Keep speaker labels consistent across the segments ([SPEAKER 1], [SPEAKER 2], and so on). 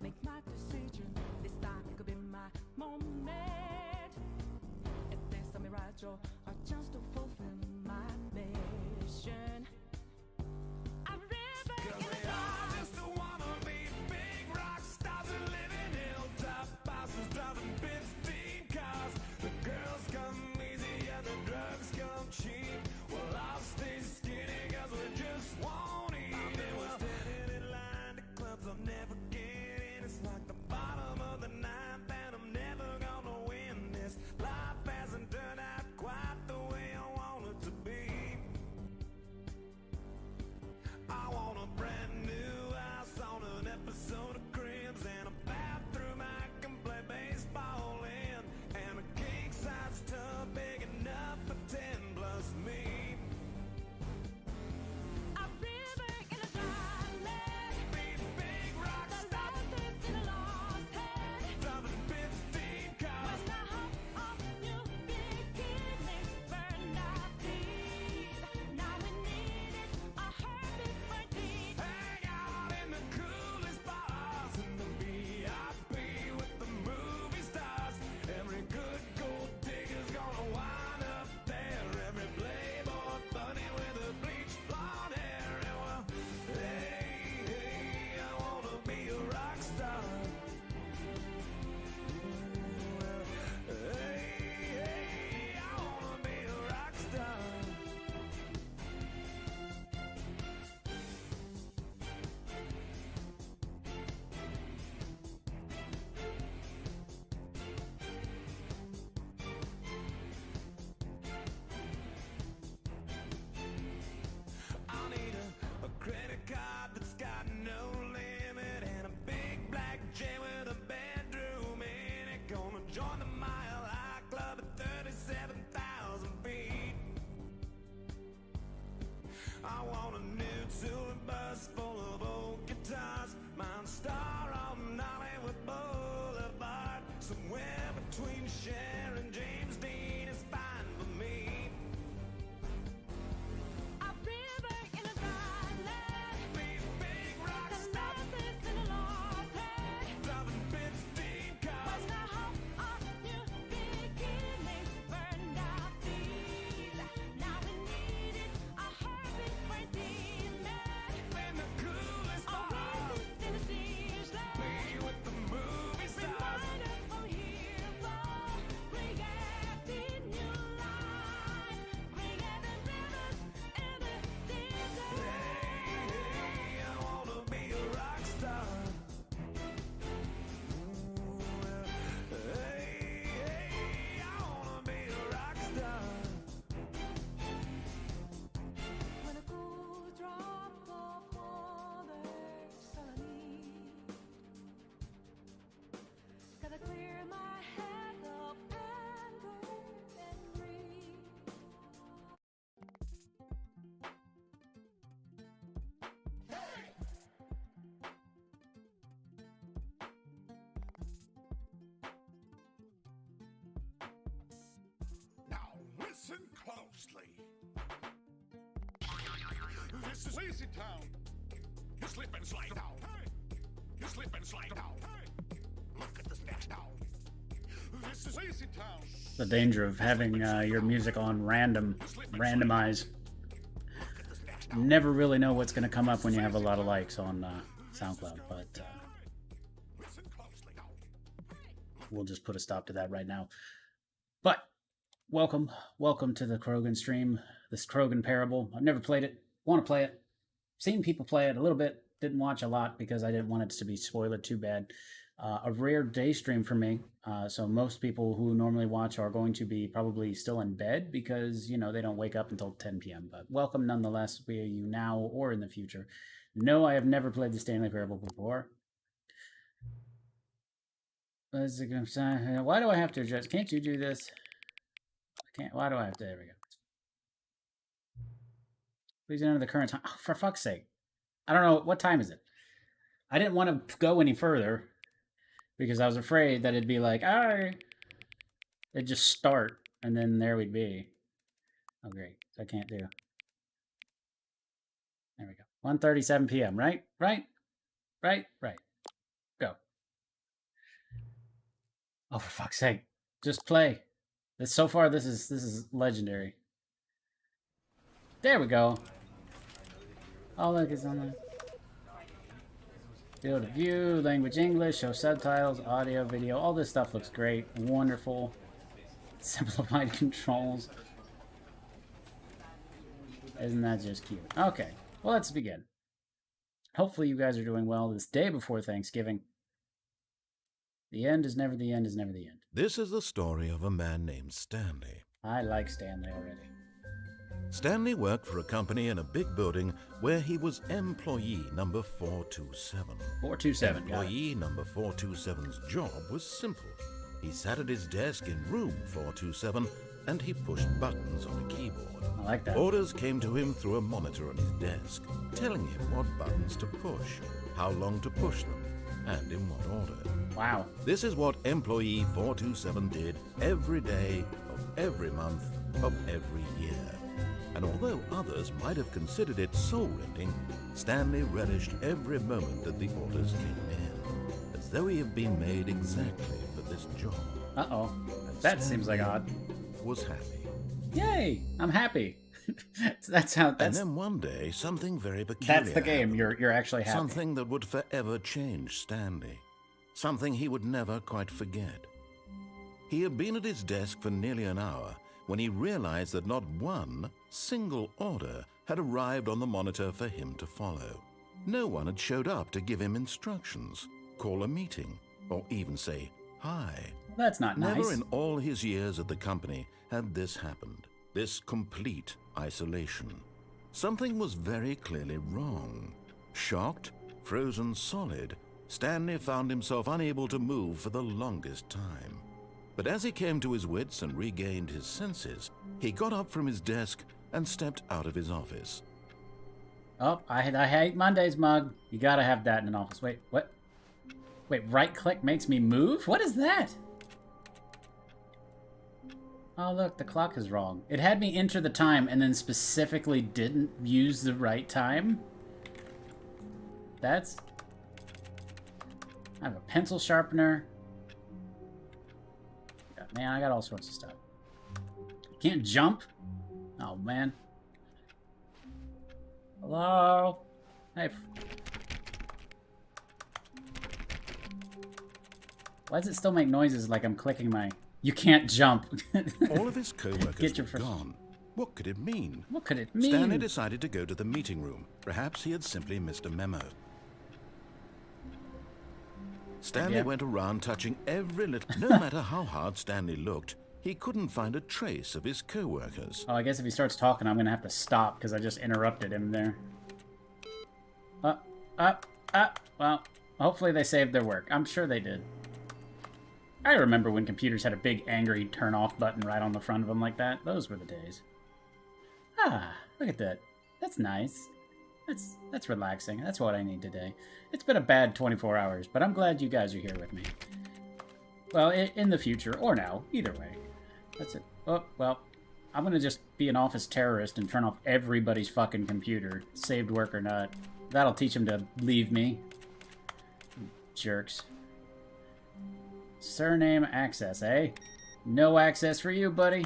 [SPEAKER 1] make my decision. This time it could be my moment. If there's a mirage or a chance to fulfill my mission, I'm river in the dark.
[SPEAKER 2] Just wanna be big rock stars and living hilltop houses, driving 15 cars. The girls come easy, yeah, the drugs come cheap. Well, I'll stay skinny 'cause we just won't eat. And we're standing in line to clubs I'll never get in. It's like the bottom of the ninth, and I'm never gonna win this. Life hasn't turned out quite the way I want it to be. I want a brand new house on an episode of Cribs, and a bathroom I can play baseball in, and a king-size tub big enough for 10 plus me.
[SPEAKER 1] A river in a dry land.
[SPEAKER 2] Be big rock
[SPEAKER 1] The
[SPEAKER 2] stars,
[SPEAKER 1] life is in a lost head.
[SPEAKER 2] driving 15 cars.
[SPEAKER 1] Was the hope of new beginnings burned out deep? Now we needed a heartbeat for deep.
[SPEAKER 2] Hang out in the coolest bars in the VIP with the movie stars. Every good gold digger's gonna wind up there. Every playboy bunny with a bleached blonde hair. And well, hey, I wanna be a rock star. Hey, I wanna be a rock star. I'll need a credit card that's got no limit, and a big black jet with a bedroom in it. Gonna join the Mile High Club at 37,000 feet. I want a new tour bus full of old guitars. Mine star on Hollywood Boulevard. Somewhere between Cher and James Dean is fine for me.
[SPEAKER 1] A river in a dry land.
[SPEAKER 2] Be big rock
[SPEAKER 1] The
[SPEAKER 2] star,
[SPEAKER 1] life is in a lost head.
[SPEAKER 2] driving 15
[SPEAKER 1] Was
[SPEAKER 2] cars.
[SPEAKER 1] the hope of new beginnings burned out deep? Now we needed a heartbeat for deep.
[SPEAKER 2] In the coolest bars,
[SPEAKER 1] Oasis in the siege land.
[SPEAKER 2] be with the movie stars.
[SPEAKER 1] Reminder of hero, creating new life, creating rivers in the desert.
[SPEAKER 2] Hey, I wanna be a rock star. Hey, I wanna be a rock star.
[SPEAKER 1] When a cool drop of water's all I need, gotta clear my head of anger and greed.
[SPEAKER 3] Now listen closely. This is Easy Town. You slip and slide now. Hey. You slip and slide now. Hey. Look at the smash now. This is Easy Town.
[SPEAKER 4] The danger of having your music on randomize. Never really know what's going to come up when you have a lot of likes on SoundCloud, but
[SPEAKER 3] Listen closely now.
[SPEAKER 4] we'll just put a stop to that right now. But welcome to the Krogan stream, this Krogan parable. I've never played it, want to play it, seen people play it a little bit, didn't watch a lot because I didn't want it to be spoiled too bad. A rare day stream for me, so most people who normally watch are going to be probably still in bed because, you know, they don't wake up until 10 p.m. But welcome nonetheless, be you now or in the future. No, I have never played the Stanley Parable before. Why do I have to adjust? Can't you do this? I can't. Why do I have to? There we go. Please enter the current time. Oh, for fuck's sake. I don't know. What time is it? I didn't want to go any further because I was afraid that it'd be like, all right. It'd just start and then there we'd be. Oh, great. So I can't do. There we go. 1:37 p.m., right? Right. Go. Oh, for fuck's sake. Just play. So far, this is legendary. There we go. Oh, look, it's on the... Field of view, language English, show subtitles, audio, video. All this stuff looks great. Wonderful. Simplified controls. Isn't that just cute? Okay, well, let's begin. Hopefully you guys are doing well this day before Thanksgiving. The end is never the end is never the end.
[SPEAKER 5] This is the story of a man named Stanley.
[SPEAKER 4] I like Stanley already.
[SPEAKER 5] Stanley worked for a company in a big building where he was employee number 427.
[SPEAKER 4] 427, got it.
[SPEAKER 5] Employee number 427's job was simple. He sat at his desk in room 427 and he pushed buttons on a keyboard.
[SPEAKER 4] I like that.
[SPEAKER 5] Orders came to him through a monitor on his desk, telling him what buttons to push, how long to push them, and in what order.
[SPEAKER 4] Wow.
[SPEAKER 5] This is what employee 427 did every day of every month of every year. And although others might have considered it soul-rending, Stanley relished every moment that the orders came in, as though he had been made exactly for this job.
[SPEAKER 4] Uh-oh. That seems like odd.
[SPEAKER 5] Was happy.
[SPEAKER 4] Yay! I'm happy. That's how...
[SPEAKER 5] And then one day, something very peculiar
[SPEAKER 4] That's the game.
[SPEAKER 5] happened.
[SPEAKER 4] You're actually happy.
[SPEAKER 5] Something that would forever change Stanley. Something he would never quite forget. He had been at his desk for nearly an hour when he realized that not one single order had arrived on the monitor for him to follow. No one had showed up to give him instructions, call a meeting, or even say hi.
[SPEAKER 4] That's not nice.
[SPEAKER 5] Never in all his years at the company had this happened. This complete isolation. Something was very clearly wrong. Shocked, frozen solid, Stanley found himself unable to move for the longest time. But as he came to his wits and regained his senses, he got up from his desk and stepped out of his office.
[SPEAKER 4] Oh, I hate Mondays, Mug. You gotta have that in an office. Wait, what? Wait, right-click makes me move? What is that? Oh, look, the clock is wrong. It had me enter the time and then specifically didn't use the right time? That's... I have a pencil sharpener. Man, I got all sorts of stuff. Can't jump? Oh, man. Hello? Hey. Why does it still make noises like I'm clicking my... You can't jump.
[SPEAKER 5] All of his co-workers
[SPEAKER 4] Get your
[SPEAKER 5] were gone. What could it mean?
[SPEAKER 4] What could it mean?
[SPEAKER 5] Stanley decided to go to the meeting room. Perhaps he had simply missed a memo. Stanley went around touching every little... No matter how hard Stanley looked, he couldn't find a trace of his co-workers.
[SPEAKER 4] Oh, I guess if he starts talking, I'm going to have to stop because I just interrupted him there. Well, hopefully they saved their work. I'm sure they did. I remember when computers had a big angry turn-off button right on the front of them like that. Those were the days. Ah, look at that. That's nice. That's relaxing. That's what I need today. It's been a bad 24 hours, but I'm glad you guys are here with me. Well, in the future, or now, either way. That's it. Oh, well, I'm gonna just be an office terrorist and turn off everybody's fucking computer, saved work or not. That'll teach them to leave me. Jerks. Surname access, eh? No access for you, buddy.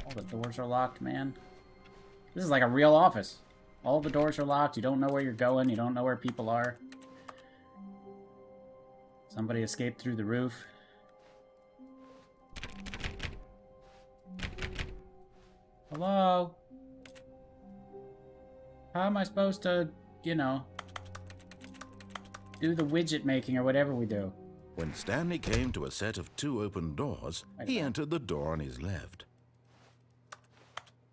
[SPEAKER 4] All the doors are locked, man. This is like a real office. All the doors are locked. You don't know where you're going. You don't know where people are. Somebody escaped through the roof. Hello? How am I supposed to, you know, do the widget making or whatever we do?
[SPEAKER 5] When Stanley came to a set of 2 open doors, he entered the door on his left.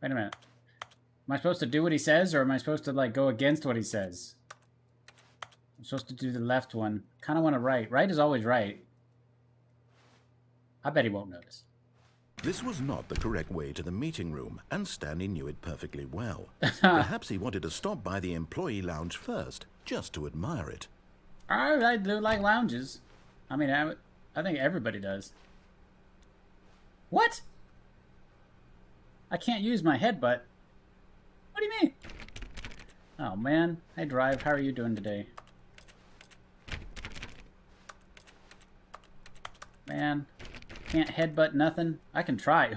[SPEAKER 4] Wait a minute. Am I supposed to do what he says, or am I supposed to, like, go against what he says? I'm supposed to do the left one. Kind of want to right. Right is always right. I bet he won't notice.
[SPEAKER 5] This was not the correct way to the meeting room, and Stanley knew it perfectly well. Perhaps he wanted to stop by the employee lounge first, just to admire it.
[SPEAKER 4] I do like lounges. I mean, I think everybody does. What? I can't use my headbutt. What do you mean? Oh, man. Hey, Drive. How are you doing today? man. Can't headbutt nothing. I can try.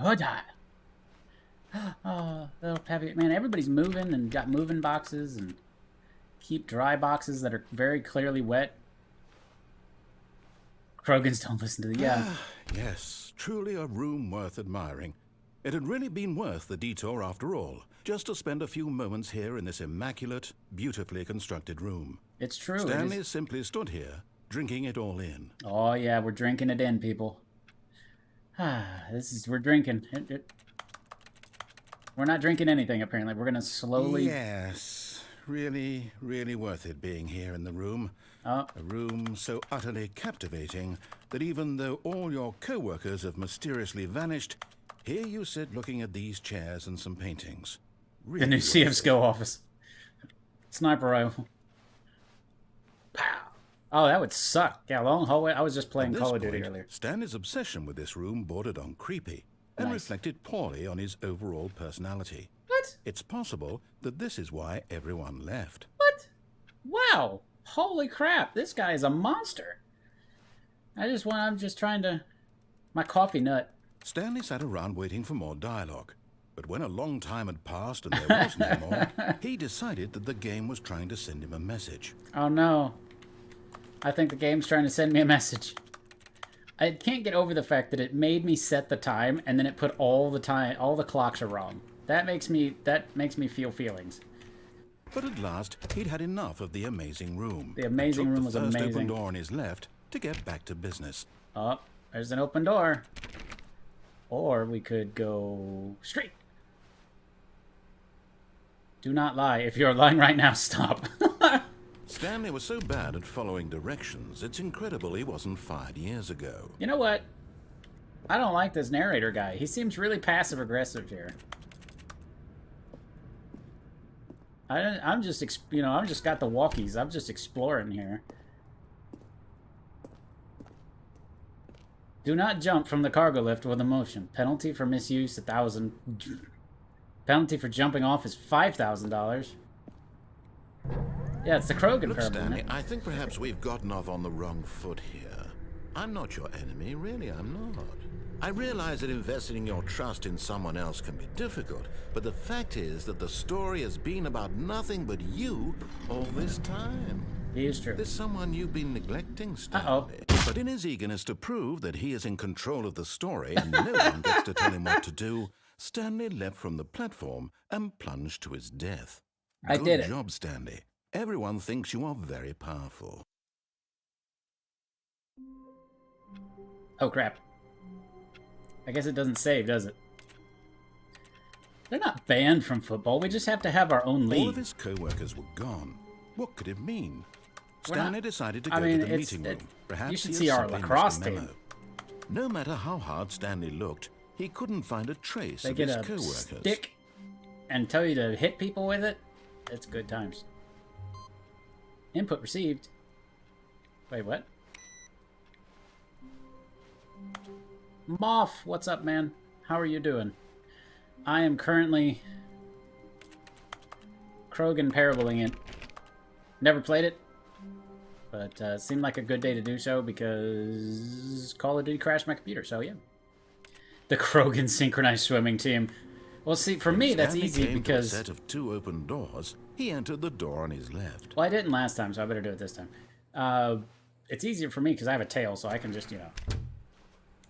[SPEAKER 4] Oh, little peppy. Man, everybody's moving and got moving boxes and keep dry boxes that are very clearly wet. Krogans don't listen to the... Yeah.
[SPEAKER 5] Yes, truly a room worth admiring. It had really been worth the detour after all, just to spend a few moments here in this immaculate, beautifully constructed room.
[SPEAKER 4] It's true.
[SPEAKER 5] Stanley simply stood here, drinking it all in.
[SPEAKER 4] Oh, yeah, we're drinking it in, people. We're drinking. We're not drinking anything, apparently. We're going to slowly...
[SPEAKER 5] Yes, really, really worth it being here in the room.
[SPEAKER 4] Oh.
[SPEAKER 5] A room so utterly captivating that even though all your co-workers have mysteriously vanished, here you sit looking at these chairs and some paintings. Really
[SPEAKER 4] The new
[SPEAKER 5] worth
[SPEAKER 4] CFSCO office. Sniper rifle. Pow. Oh, that would suck. Yeah, long hallway. I was just playing
[SPEAKER 5] At
[SPEAKER 4] Call
[SPEAKER 5] this
[SPEAKER 4] of Duty
[SPEAKER 5] point,
[SPEAKER 4] earlier.
[SPEAKER 5] Stanley's obsession with this room bordered on creepy and
[SPEAKER 4] Nice.
[SPEAKER 5] reflected poorly on his overall personality.
[SPEAKER 4] What?
[SPEAKER 5] It's possible that this is why everyone left.
[SPEAKER 4] What? Wow. Holy crap. This guy is a monster. I'm just trying to... My coffee nut.
[SPEAKER 5] Stanley sat around waiting for more dialogue. But when a long time had passed and there was no more, he decided that the game was trying to send him a message.
[SPEAKER 4] Oh no. I think the game's trying to send me a message. I can't get over the fact that it made me set the time and then it put all the clocks are wrong. That makes me feel feelings.
[SPEAKER 5] But at last, he'd had enough of the amazing room.
[SPEAKER 4] The amazing room was
[SPEAKER 5] Took the first
[SPEAKER 4] amazing.
[SPEAKER 5] open door on his left to get back to business.
[SPEAKER 4] Oh, there's an open door. Or we could go straight. Do not lie. If you're lying right now, stop.
[SPEAKER 5] Stanley was so bad at following directions, it's incredible he wasn't fired years ago.
[SPEAKER 4] You know what? I don't like this narrator guy. He seems really passive-aggressive here. I'm just got the walkies. I'm just exploring here. Do not jump from the cargo lift with emotion. Penalty for misuse, $1,000. Penalty for jumping off is $5,000. Yeah, it's the Krogan
[SPEAKER 5] Look,
[SPEAKER 4] parable, isn't
[SPEAKER 5] Stanley,
[SPEAKER 4] it?
[SPEAKER 5] I think perhaps we've gotten off on the wrong foot here. I'm not your enemy, really, I'm not. I realize that investing your trust in someone else can be difficult, but the fact is that the story has been about nothing but you all this time.
[SPEAKER 4] He is true.
[SPEAKER 5] There's someone you've been neglecting, Stanley.
[SPEAKER 4] Uh-oh.
[SPEAKER 5] But in his eagerness to prove that he is in control of the story and no one gets to tell him what to do, Stanley leapt from the platform and plunged to his death.
[SPEAKER 4] I did it.
[SPEAKER 5] Good job, Stanley. Everyone thinks you are very powerful.
[SPEAKER 4] Oh, crap. I guess it doesn't save, does it? They're not banned from football. We just have to have our own league.
[SPEAKER 5] All of his co-workers were gone. What could it mean?
[SPEAKER 4] We're
[SPEAKER 5] Stanley
[SPEAKER 4] not-
[SPEAKER 5] decided to
[SPEAKER 4] I
[SPEAKER 5] go
[SPEAKER 4] mean,
[SPEAKER 5] to the
[SPEAKER 4] it's-
[SPEAKER 5] meeting room. Perhaps
[SPEAKER 4] you should
[SPEAKER 5] he
[SPEAKER 4] see
[SPEAKER 5] had
[SPEAKER 4] our
[SPEAKER 5] simply
[SPEAKER 4] lacrosse
[SPEAKER 5] missed a memo.
[SPEAKER 4] team.
[SPEAKER 5] No matter how hard Stanley looked, he couldn't find a trace
[SPEAKER 4] They
[SPEAKER 5] of
[SPEAKER 4] get
[SPEAKER 5] his
[SPEAKER 4] a
[SPEAKER 5] co-workers.
[SPEAKER 4] stick and tell you to hit people with it. It's good times. Input received. Wait, what? Moff, what's up, man? How are you doing? I am currently Krogan parabling it. Never played it, but it seemed like a good day to do so because Call of Duty crashed my computer, so yeah. The Krogan synchronized swimming team. Well, see, for me, that's
[SPEAKER 5] Stanley
[SPEAKER 4] easy
[SPEAKER 5] came to a
[SPEAKER 4] because...
[SPEAKER 5] set of two open doors. He entered the door on his left.
[SPEAKER 4] Well, I didn't last time, so I better do it this time. It's easier for me because I have a tail, so I can just,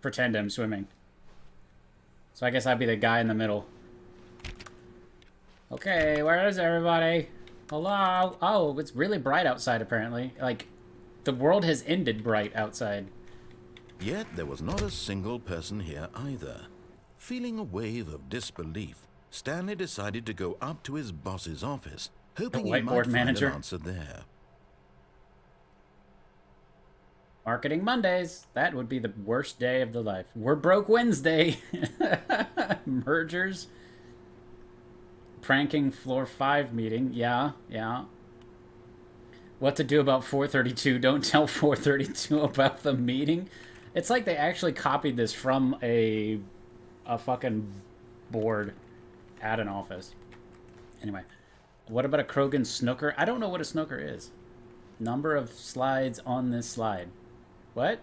[SPEAKER 4] pretend I'm swimming. So I guess I'd be the guy in the middle. Okay, where is everybody? Hello? Oh, it's really bright outside, apparently. Like, the world has ended bright outside.
[SPEAKER 5] Yet there was not a single person here either. Feeling a wave of disbelief, Stanley decided to go up to his boss's office, hoping he
[SPEAKER 4] whiteboard
[SPEAKER 5] might find
[SPEAKER 4] manager.
[SPEAKER 5] an answer there.
[SPEAKER 4] Marketing Mondays. That would be the worst day of the life. We're broke Wednesday. Mergers. Pranking floor 5 meeting. Yeah. What to do about 432. Don't tell 432 about the meeting. It's like they actually copied this from a fucking board at an office. Anyway. What about a Krogan snooker? I don't know what a snooker is. Number of slides on this slide. What?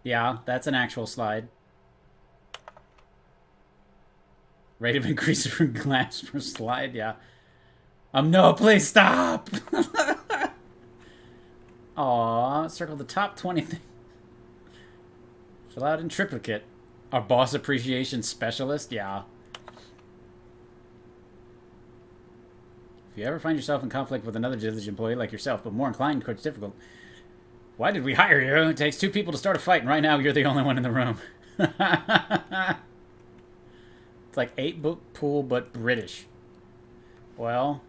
[SPEAKER 4] Yeah, that's an actual slide. Rate of increase for glass per slide, yeah. No, please stop! Aw, circle the top 20 things. Fill out in triplicate. Our boss appreciation specialist, yeah. If you ever find yourself in conflict with another village employee like yourself, but more inclined towards difficult, why did we hire you? It takes 2 people to start a fight, and right now you're the only one in the room. It's like 8-book pool, but British. Well,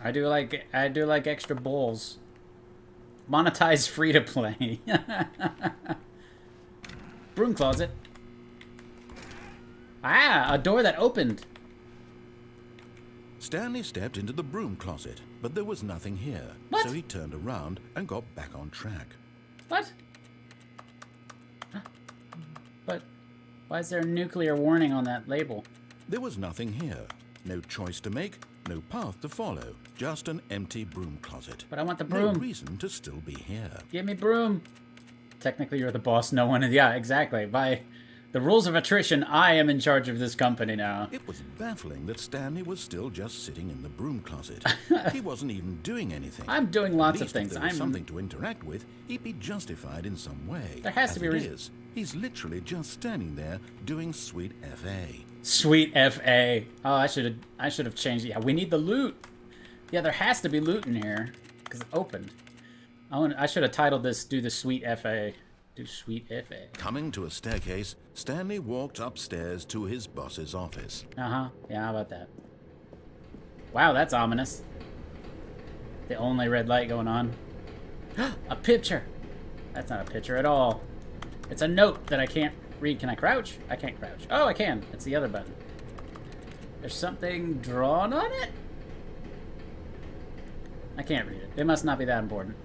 [SPEAKER 4] I do like extra bowls. Monetize free to play. Broom closet. Ah, a door that opened.
[SPEAKER 5] Stanley stepped into the broom closet, but there was nothing here.
[SPEAKER 4] What?
[SPEAKER 5] So he turned around and got back on track.
[SPEAKER 4] What? But why is there a nuclear warning on that label?
[SPEAKER 5] There was nothing here. No choice to make, no path to follow. Just an empty broom closet.
[SPEAKER 4] But I want the broom.
[SPEAKER 5] No reason to still be here.
[SPEAKER 4] Give me broom. Technically, you're the boss. No one is. Yeah, exactly. By the rules of attrition, I am in charge of this company now.
[SPEAKER 5] It was baffling that Stanley was still just sitting in the broom closet. He wasn't even doing anything.
[SPEAKER 4] I'm doing lots of
[SPEAKER 5] At least
[SPEAKER 4] things.
[SPEAKER 5] If there was something to interact with, he'd be justified in some way.
[SPEAKER 4] There has to be a
[SPEAKER 5] As it
[SPEAKER 4] reason.
[SPEAKER 5] is, he's literally just standing there doing sweet FA.
[SPEAKER 4] Sweet FA. Oh, I should have changed. Yeah, we need the loot. Yeah, there has to be loot in here because it opened. I should have titled this "Do the Sweet FA." Do Sweet FA.
[SPEAKER 5] Coming to a staircase, Stanley walked upstairs to his boss's office.
[SPEAKER 4] Yeah, how about that? Wow, that's ominous. The only red light going on. A picture. That's not a picture at all. It's a note that I can't read. Can I crouch? I can't crouch. Oh, I can. It's the other button. There's something drawn on it? I can't read it. It must not be that important.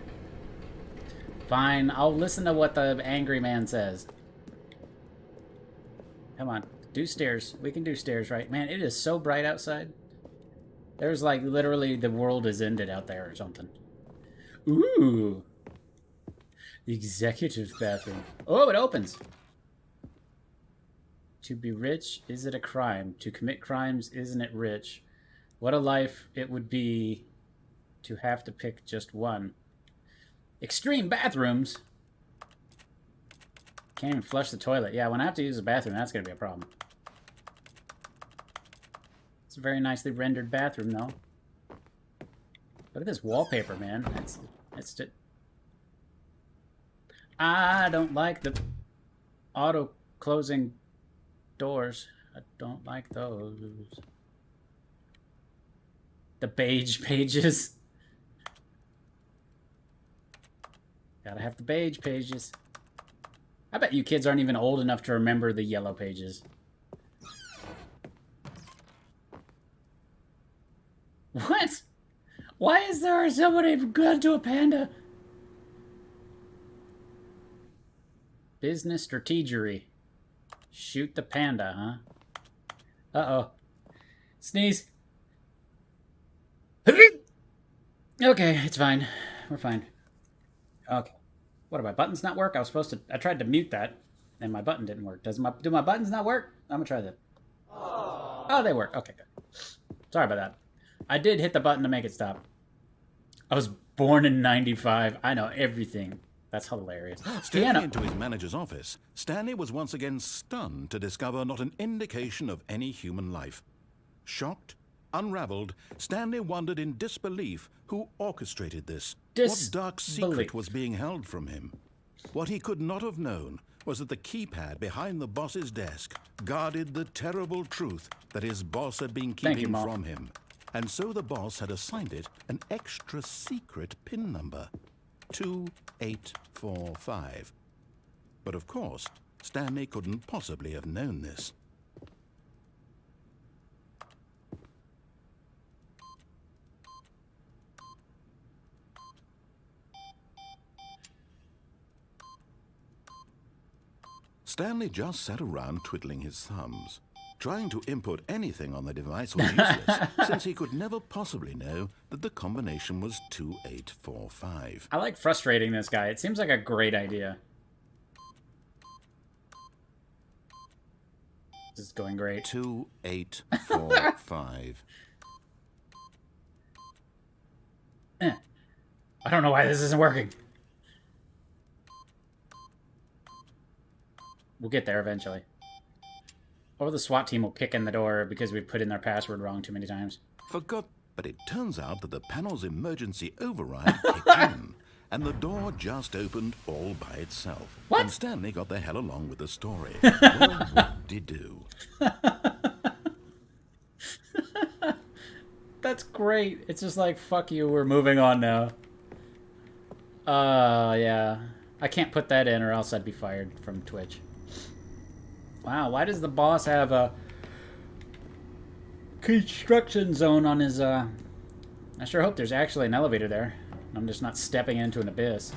[SPEAKER 4] Fine, I'll listen to what the angry man says. Come on, do stairs. We can do stairs, right? Man, it is so bright outside. There's like literally the world is ended out there or something. Ooh. The executive's bathroom. Oh, it opens. To be rich, is it a crime? To commit crimes, isn't it rich? What a life it would be to have to pick just one. Extreme bathrooms. Can't even flush the toilet. Yeah, when I have to use the bathroom, that's going to be a problem. It's a very nicely rendered bathroom, though. Look at this wallpaper, man. That's it. I don't like the auto-closing doors. I don't like those. The beige pages. Gotta have the beige pages. I bet you kids aren't even old enough to remember the yellow pages. What? Why is there somebody good to a panda? Business strategery. Shoot the panda, huh? Uh-oh. Sneeze. Okay, it's fine. We're fine. Okay. What, do my buttons not work? I tried to mute that, and my button didn't work. Do my buttons not work? I'm gonna try that. Oh, they work. Okay, good. Sorry about that. I did hit the button to make it stop. I was born in 95. I know everything. That's hilarious.
[SPEAKER 5] Stepping into his manager's office, Stanley was once again stunned to discover not an indication of any human life. Shocked, unraveled, Stanley wondered in disbelief who orchestrated this. What dark secret was being held from him? What he could not have known was that the keypad behind the boss's desk guarded the terrible truth that his boss had been keeping from him. And so the boss had assigned it an extra secret PIN number. 2845. But of course, Stanley couldn't possibly have known this. Stanley just sat around twiddling his thumbs. Trying to input anything on the device was useless, since he could never possibly know that the combination was 2845.
[SPEAKER 4] I like frustrating this guy. It seems like a great idea. This is going great.
[SPEAKER 5] 2845.
[SPEAKER 4] I don't know why this isn't working. We'll get there eventually. Or the SWAT team will kick in the door because we've put in their password wrong too many times.
[SPEAKER 5] Forgot, but it turns out that the panel's emergency override kicked in, and the door just opened all by itself.
[SPEAKER 4] What?
[SPEAKER 5] And Stanley got the hell along with the story. Well, what did do?
[SPEAKER 4] That's great. It's just like, fuck you, we're moving on now. Yeah. I can't put that in or else I'd be fired from Twitch. Wow, why does the boss have a construction zone on his, I sure hope there's actually an elevator there. I'm just not stepping into an abyss.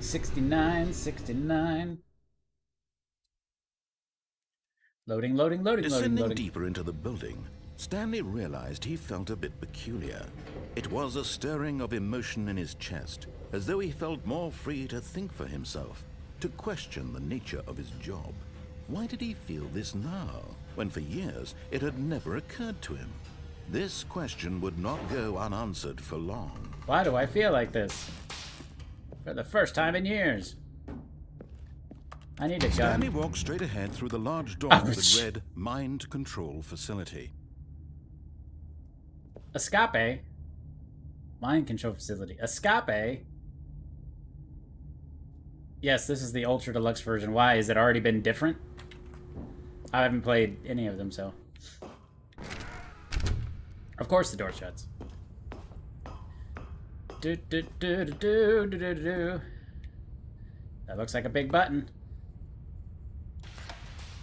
[SPEAKER 4] 69, 69. Loading, loading, loading,
[SPEAKER 5] Descending
[SPEAKER 4] loading, loading.
[SPEAKER 5] deeper into the building, Stanley realized he felt a bit peculiar. It was a stirring of emotion in his chest, as though he felt more free to think for himself, to question the nature of his job. Why did he feel this now, when for years it had never occurred to him? This question would not go unanswered for long.
[SPEAKER 4] Why do I feel like this? For the first time in years. I need a gun.
[SPEAKER 5] Stanley walked straight ahead through the large door that read Mind Control Facility.
[SPEAKER 4] Escape? Mind control facility. Escape? Yes, this is the Ultra Deluxe version. Why? Has it already been different? I haven't played any of them, so... Of course the door shuts. Do, do, do, do, do, do, do, do. That looks like a big button.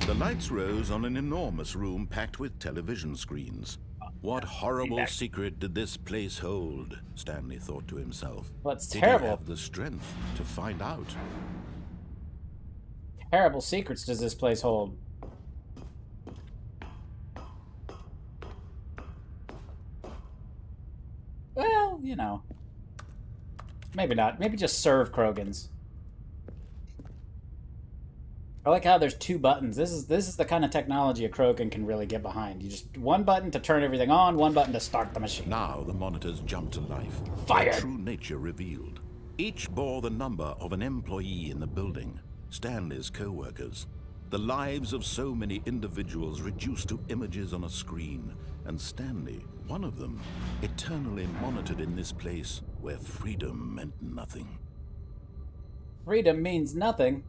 [SPEAKER 5] The lights rose on an enormous room packed with television screens. What horrible secret did this place hold? Stanley thought to himself.
[SPEAKER 4] What's
[SPEAKER 5] Did
[SPEAKER 4] terrible?
[SPEAKER 5] he have the strength to find out?
[SPEAKER 4] Terrible secrets does this place hold? Well, you know. Maybe not. Maybe just serve Krogans. I like how there's two buttons. This is the kind of technology a Krogan can really get behind. You just one button to turn everything on, one button to start the machine.
[SPEAKER 5] Now the monitors jumped to life.
[SPEAKER 4] Fired.
[SPEAKER 5] Their true nature revealed. Each bore the number of an employee in the building, Stanley's co-workers. The lives of so many individuals reduced to images on a screen, and Stanley, one of them, eternally monitored in this place where freedom meant nothing.
[SPEAKER 4] Freedom means nothing.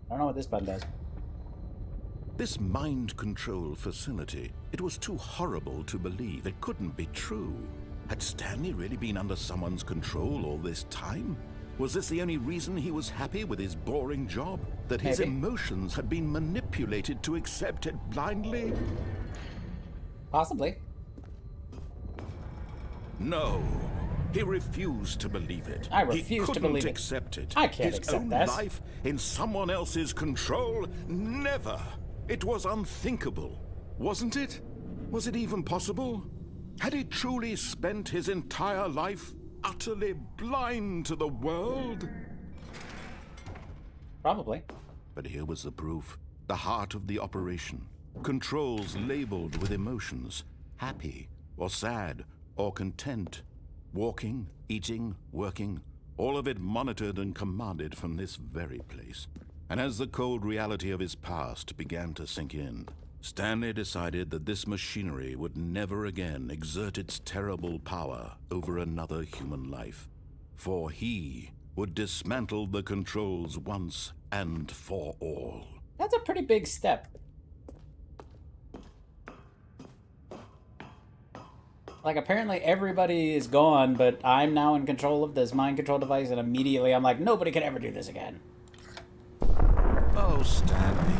[SPEAKER 4] I don't know what this button does.
[SPEAKER 5] This mind control facility, it was too horrible to believe. It couldn't be true. Had Stanley really been under someone's control all this time? Was this the only reason he was happy with his boring job? That his
[SPEAKER 4] Maybe.
[SPEAKER 5] emotions had been manipulated to accept it blindly?
[SPEAKER 4] Possibly.
[SPEAKER 5] No. He refused to believe it.
[SPEAKER 4] I refuse to believe it.
[SPEAKER 5] He couldn't accept it.
[SPEAKER 4] I can't
[SPEAKER 5] His
[SPEAKER 4] accept
[SPEAKER 5] own
[SPEAKER 4] that.
[SPEAKER 5] life in someone else's control? Never. It was unthinkable, wasn't it? Was it even possible? Had he truly spent his entire life utterly blind to the world?
[SPEAKER 4] Probably.
[SPEAKER 5] But here was the proof. The heart of the operation. Controls labeled with emotions. Happy, or sad, or content. Walking, eating, working. All of it monitored and commanded from this very place. And as the cold reality of his past began to sink in, Stanley decided that this machinery would never again exert its terrible power over another human life. For he would dismantle the controls once and for all.
[SPEAKER 4] That's a pretty big step. Like, apparently everybody is gone, but I'm now in control of this mind control device, and immediately I'm like, nobody can ever do this again.
[SPEAKER 5] Oh, Stanley,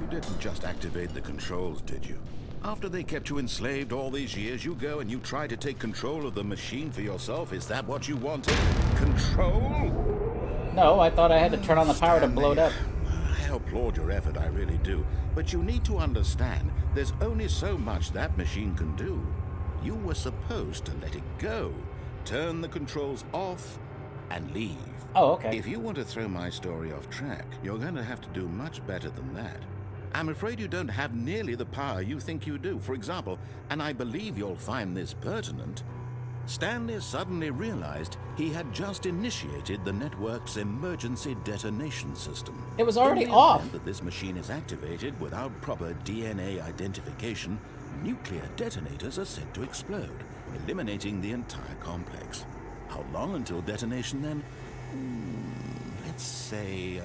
[SPEAKER 5] you didn't just activate the controls, did you? After they kept you enslaved all these years, you go and you try to take control of the machine for yourself. Is that what you wanted? Control?
[SPEAKER 4] No, I thought I had to turn on the power to blow it up.
[SPEAKER 5] I applaud your effort, I really do. But you need to understand, there's only so much that machine can do. You were supposed to let it go, turn the controls off, and leave.
[SPEAKER 4] Oh, okay.
[SPEAKER 5] If you want to throw my story off track, you're going to have to do much better than that. I'm afraid you don't have nearly the power you think you do. For example, and I believe you'll find this pertinent, Stanley suddenly realized he had just initiated the network's emergency detonation system.
[SPEAKER 4] It was already
[SPEAKER 5] In the
[SPEAKER 4] off.
[SPEAKER 5] event that this machine is activated without proper DNA identification, nuclear detonators are set to explode, eliminating the entire complex. How long until detonation then? Let's say,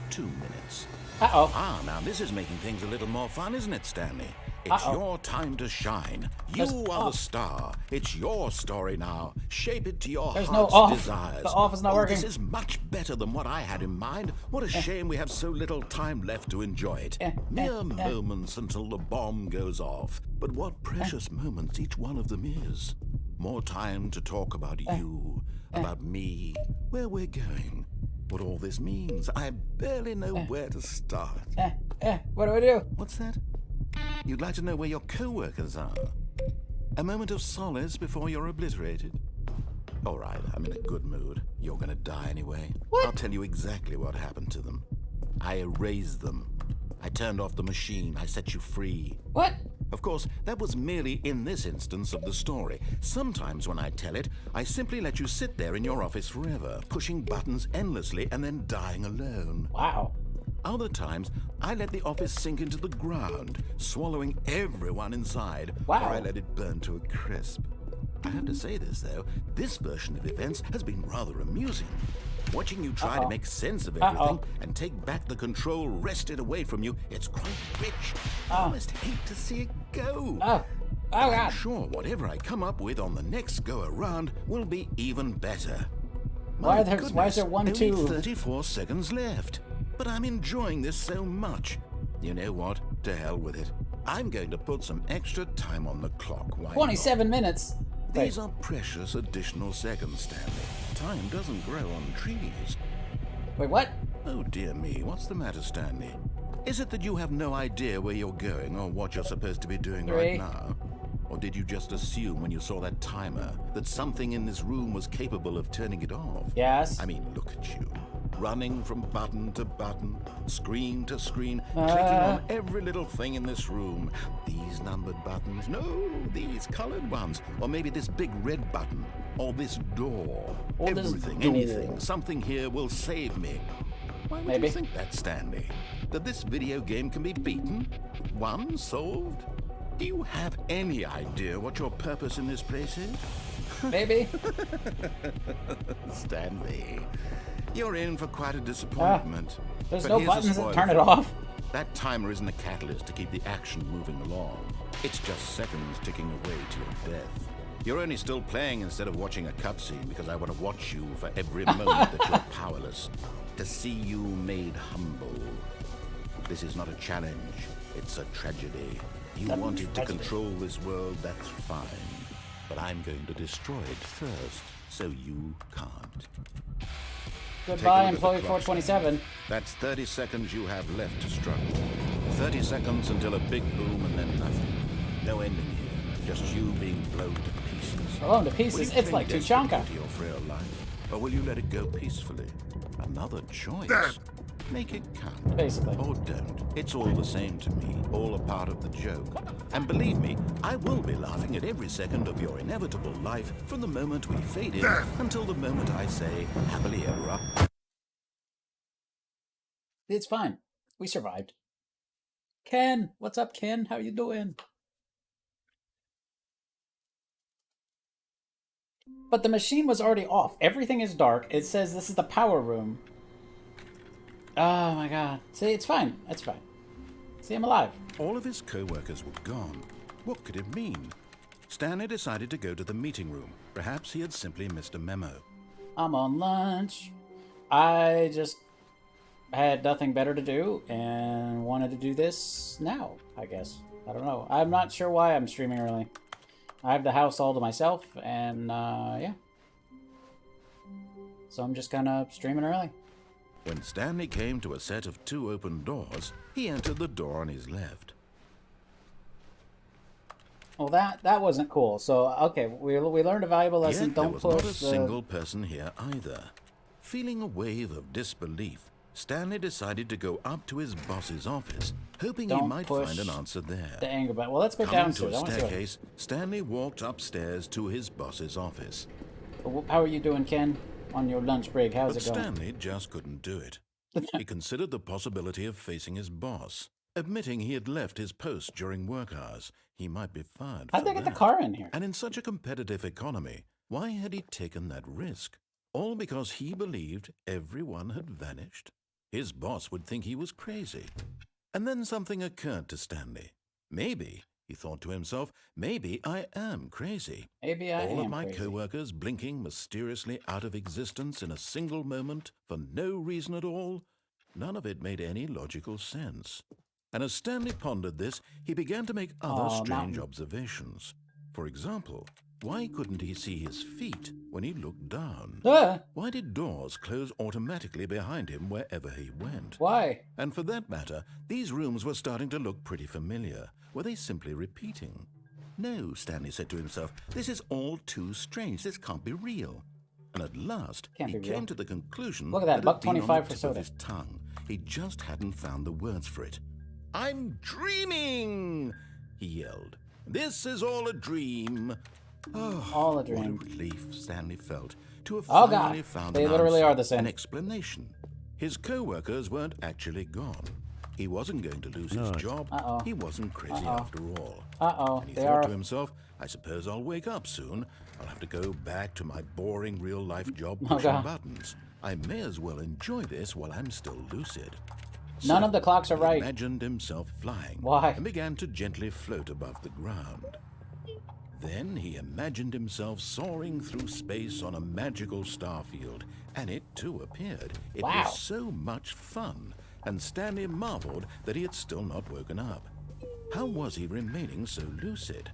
[SPEAKER 5] 2 minutes.
[SPEAKER 4] Uh-oh.
[SPEAKER 5] Ah, now this is making things a little more fun, isn't it, Stanley? It's your time to shine. You are the star. It's your story now. Shape it to your
[SPEAKER 4] There's no
[SPEAKER 5] heart's
[SPEAKER 4] off.
[SPEAKER 5] desires.
[SPEAKER 4] The off is not working.
[SPEAKER 5] This is much better than what I had in mind. What a shame we have so little time left to enjoy it. Mere moments until the bomb goes off. But what precious moments each one of them is. More time to talk about you, about me, where we're going, what all this means. I barely know where to start.
[SPEAKER 4] What do I do?
[SPEAKER 5] What's that? You'd like to know where your co-workers are? A moment of solace before you're obliterated? All right, I'm in a good mood. You're gonna die anyway.
[SPEAKER 4] What?
[SPEAKER 5] I'll tell you exactly what happened to them. I erased them. I turned off the machine. I set you free.
[SPEAKER 4] What?
[SPEAKER 5] Of course, that was merely in this instance of the story. Sometimes when I tell it, I simply let you sit there in your office forever, pushing buttons endlessly and then dying alone.
[SPEAKER 4] Wow.
[SPEAKER 5] Other times, I let the office sink into the ground, swallowing everyone inside,
[SPEAKER 4] Wow.
[SPEAKER 5] or I let it burn to a crisp. I have to say this, though, this version of events has been rather amusing. Watching you try to make sense of everything and take back the control wrested away from you, it's quite rich. I almost hate to see it go.
[SPEAKER 4] Oh
[SPEAKER 5] I'm
[SPEAKER 4] God.
[SPEAKER 5] sure whatever I come up with on the next go-around will be even better.
[SPEAKER 4] Why
[SPEAKER 5] My
[SPEAKER 4] is there
[SPEAKER 5] goodness,
[SPEAKER 4] 1,
[SPEAKER 5] only
[SPEAKER 4] 2?
[SPEAKER 5] 34 seconds left. But I'm enjoying this so much. You know what? To hell with it. I'm going to put some extra time on the clock. Why
[SPEAKER 4] 27 minutes.
[SPEAKER 5] not?
[SPEAKER 4] Wait.
[SPEAKER 5] These are precious additional seconds, Stanley. Time doesn't grow on trees.
[SPEAKER 4] Wait, what?
[SPEAKER 5] Oh dear me, what's the matter, Stanley? Is it that you have no idea where you're going or what you're supposed to be doing
[SPEAKER 4] 3.
[SPEAKER 5] right now? Or did you just assume when you saw that timer that something in this room was capable of turning it off?
[SPEAKER 4] Yes.
[SPEAKER 5] I mean, look at you. Running from button to button, screen to screen, clicking on every little thing in this room. These numbered buttons, no, these colored ones. Or maybe this big red button, or this door.
[SPEAKER 4] Or this
[SPEAKER 5] Everything,
[SPEAKER 4] door.
[SPEAKER 5] anything, something here will save me. Why would
[SPEAKER 4] Maybe.
[SPEAKER 5] you think that, Stanley? That this video game can be beaten? Won? Solved? Do you have any idea what your purpose in this place is?
[SPEAKER 4] Maybe.
[SPEAKER 5] Stanley, you're in for quite a disappointment.
[SPEAKER 4] There's
[SPEAKER 5] But
[SPEAKER 4] no
[SPEAKER 5] here's a
[SPEAKER 4] buttons that
[SPEAKER 5] spoiler
[SPEAKER 4] turn it
[SPEAKER 5] for you.
[SPEAKER 4] off.
[SPEAKER 5] That timer isn't a catalyst to keep the action moving along. It's just seconds ticking away to your death. You're only still playing instead of watching a cutscene because I want to watch you for every moment that you're powerless. To see you made humble. This is not a challenge. It's a tragedy. You
[SPEAKER 4] That
[SPEAKER 5] wanted to
[SPEAKER 4] tragedy.
[SPEAKER 5] control this world, that's fine. But I'm going to destroy it first, so you can't.
[SPEAKER 4] Goodbye,
[SPEAKER 5] look at the
[SPEAKER 4] employee
[SPEAKER 5] clock.
[SPEAKER 4] 427.
[SPEAKER 5] That's 30 seconds you have left to struggle. 30 seconds until a big boom and then nothing. No ending here. Just you being blown to pieces.
[SPEAKER 4] Blown to
[SPEAKER 5] Will
[SPEAKER 4] pieces?
[SPEAKER 5] you
[SPEAKER 4] It's
[SPEAKER 5] cling
[SPEAKER 4] like
[SPEAKER 5] desperately
[SPEAKER 4] Tuchanka.
[SPEAKER 5] to your frail life, or will you let it go peacefully? Another choice.
[SPEAKER 3] Dad.
[SPEAKER 5] Make it count.
[SPEAKER 4] Basically.
[SPEAKER 5] Or don't. It's all the same to me. All a part of the joke. And believe me, I will be laughing at every second of your inevitable life from the moment we fade in
[SPEAKER 3] Dad.
[SPEAKER 5] until the moment I say, happily ever after.
[SPEAKER 4] It's fine. We survived. Ken, what's up, Ken? How you doing? But the machine was already off. Everything is dark. It says this is the power room. Oh my god. See, it's fine. It's fine. See, I'm alive.
[SPEAKER 5] All of his co-workers were gone. What could it mean? Stanley decided to go to the meeting room. Perhaps he had simply missed a memo.
[SPEAKER 4] I'm on lunch. I just had nothing better to do and wanted to do this now, I guess. I don't know. I'm not sure why I'm streaming early. I have the house all to myself, and yeah. So I'm just kind of streaming early.
[SPEAKER 5] When Stanley came to a set of 2 open doors, he entered the door on his left.
[SPEAKER 4] Well, that wasn't cool. So, okay, we learned a valuable lesson.
[SPEAKER 5] Yet there
[SPEAKER 4] Don't
[SPEAKER 5] was
[SPEAKER 4] push
[SPEAKER 5] not a
[SPEAKER 4] the...
[SPEAKER 5] single person here either. Feeling a wave of disbelief, Stanley decided to go up to his boss's office, hoping he
[SPEAKER 4] Don't
[SPEAKER 5] might
[SPEAKER 4] push
[SPEAKER 5] find an answer there.
[SPEAKER 4] the anger button. Well, let's go
[SPEAKER 5] Coming to
[SPEAKER 4] downstairs.
[SPEAKER 5] a
[SPEAKER 4] I want to see
[SPEAKER 5] staircase, Stanley walked upstairs to his boss's office.
[SPEAKER 4] how are you doing, Ken, on your lunch break? How's
[SPEAKER 5] But
[SPEAKER 4] it going?
[SPEAKER 5] Stanley just couldn't do it. He considered the possibility of facing his boss. Admitting he had left his post during work hours, he might be fired
[SPEAKER 4] How'd
[SPEAKER 5] for
[SPEAKER 4] they get the
[SPEAKER 5] that.
[SPEAKER 4] car in here?
[SPEAKER 5] And in such a competitive economy, why had he taken that risk? All because he believed everyone had vanished? His boss would think he was crazy. And then something occurred to Stanley. Maybe, he thought to himself, maybe I am crazy.
[SPEAKER 4] Maybe I
[SPEAKER 5] All
[SPEAKER 4] am
[SPEAKER 5] of my
[SPEAKER 4] crazy.
[SPEAKER 5] co-workers blinking mysteriously out of existence in a single moment for no reason at all? None of it made any logical sense. And as Stanley pondered this, he began to make other strange
[SPEAKER 4] Mountain.
[SPEAKER 5] observations. For example, why couldn't he see his feet when he looked down? Why did doors close automatically behind him wherever he went?
[SPEAKER 4] Why?
[SPEAKER 5] And for that matter, these rooms were starting to look pretty familiar. Were they simply repeating? No, Stanley said to himself, this is all too strange. This can't be real. And at last,
[SPEAKER 4] Can't
[SPEAKER 5] he
[SPEAKER 4] be real.
[SPEAKER 5] came to the conclusion
[SPEAKER 4] Look at that,
[SPEAKER 5] it had been on
[SPEAKER 4] $1.25
[SPEAKER 5] the
[SPEAKER 4] for
[SPEAKER 5] tip
[SPEAKER 4] soda.
[SPEAKER 5] of his tongue. He just hadn't found the words for it. I'm dreaming, he yelled. This is all a dream. Oh,
[SPEAKER 4] All a
[SPEAKER 5] what a
[SPEAKER 4] dream.
[SPEAKER 5] relief Stanley felt to have
[SPEAKER 4] Oh,
[SPEAKER 5] finally
[SPEAKER 4] God.
[SPEAKER 5] found
[SPEAKER 4] They
[SPEAKER 5] an
[SPEAKER 4] literally
[SPEAKER 5] answer,
[SPEAKER 4] are the same.
[SPEAKER 5] an explanation. His co-workers weren't actually gone. He wasn't going to lose his job.
[SPEAKER 4] Uh-oh.
[SPEAKER 5] He wasn't crazy after all.
[SPEAKER 4] Uh-oh.
[SPEAKER 5] And he
[SPEAKER 4] They
[SPEAKER 5] thought
[SPEAKER 4] are...
[SPEAKER 5] to himself, I suppose I'll wake up soon. I'll have to go back to my boring real-life job pushing
[SPEAKER 4] God.
[SPEAKER 5] buttons. I may as well enjoy this while I'm still lucid.
[SPEAKER 4] None of the clocks are
[SPEAKER 5] he
[SPEAKER 4] right.
[SPEAKER 5] imagined himself flying.
[SPEAKER 4] Why?
[SPEAKER 5] And began to gently float above the ground. Then he imagined himself soaring through space on a magical starfield, and it too appeared. It
[SPEAKER 4] Wow.
[SPEAKER 5] was so much fun, and Stanley marveled that he had still not woken up. How was he remaining so lucid?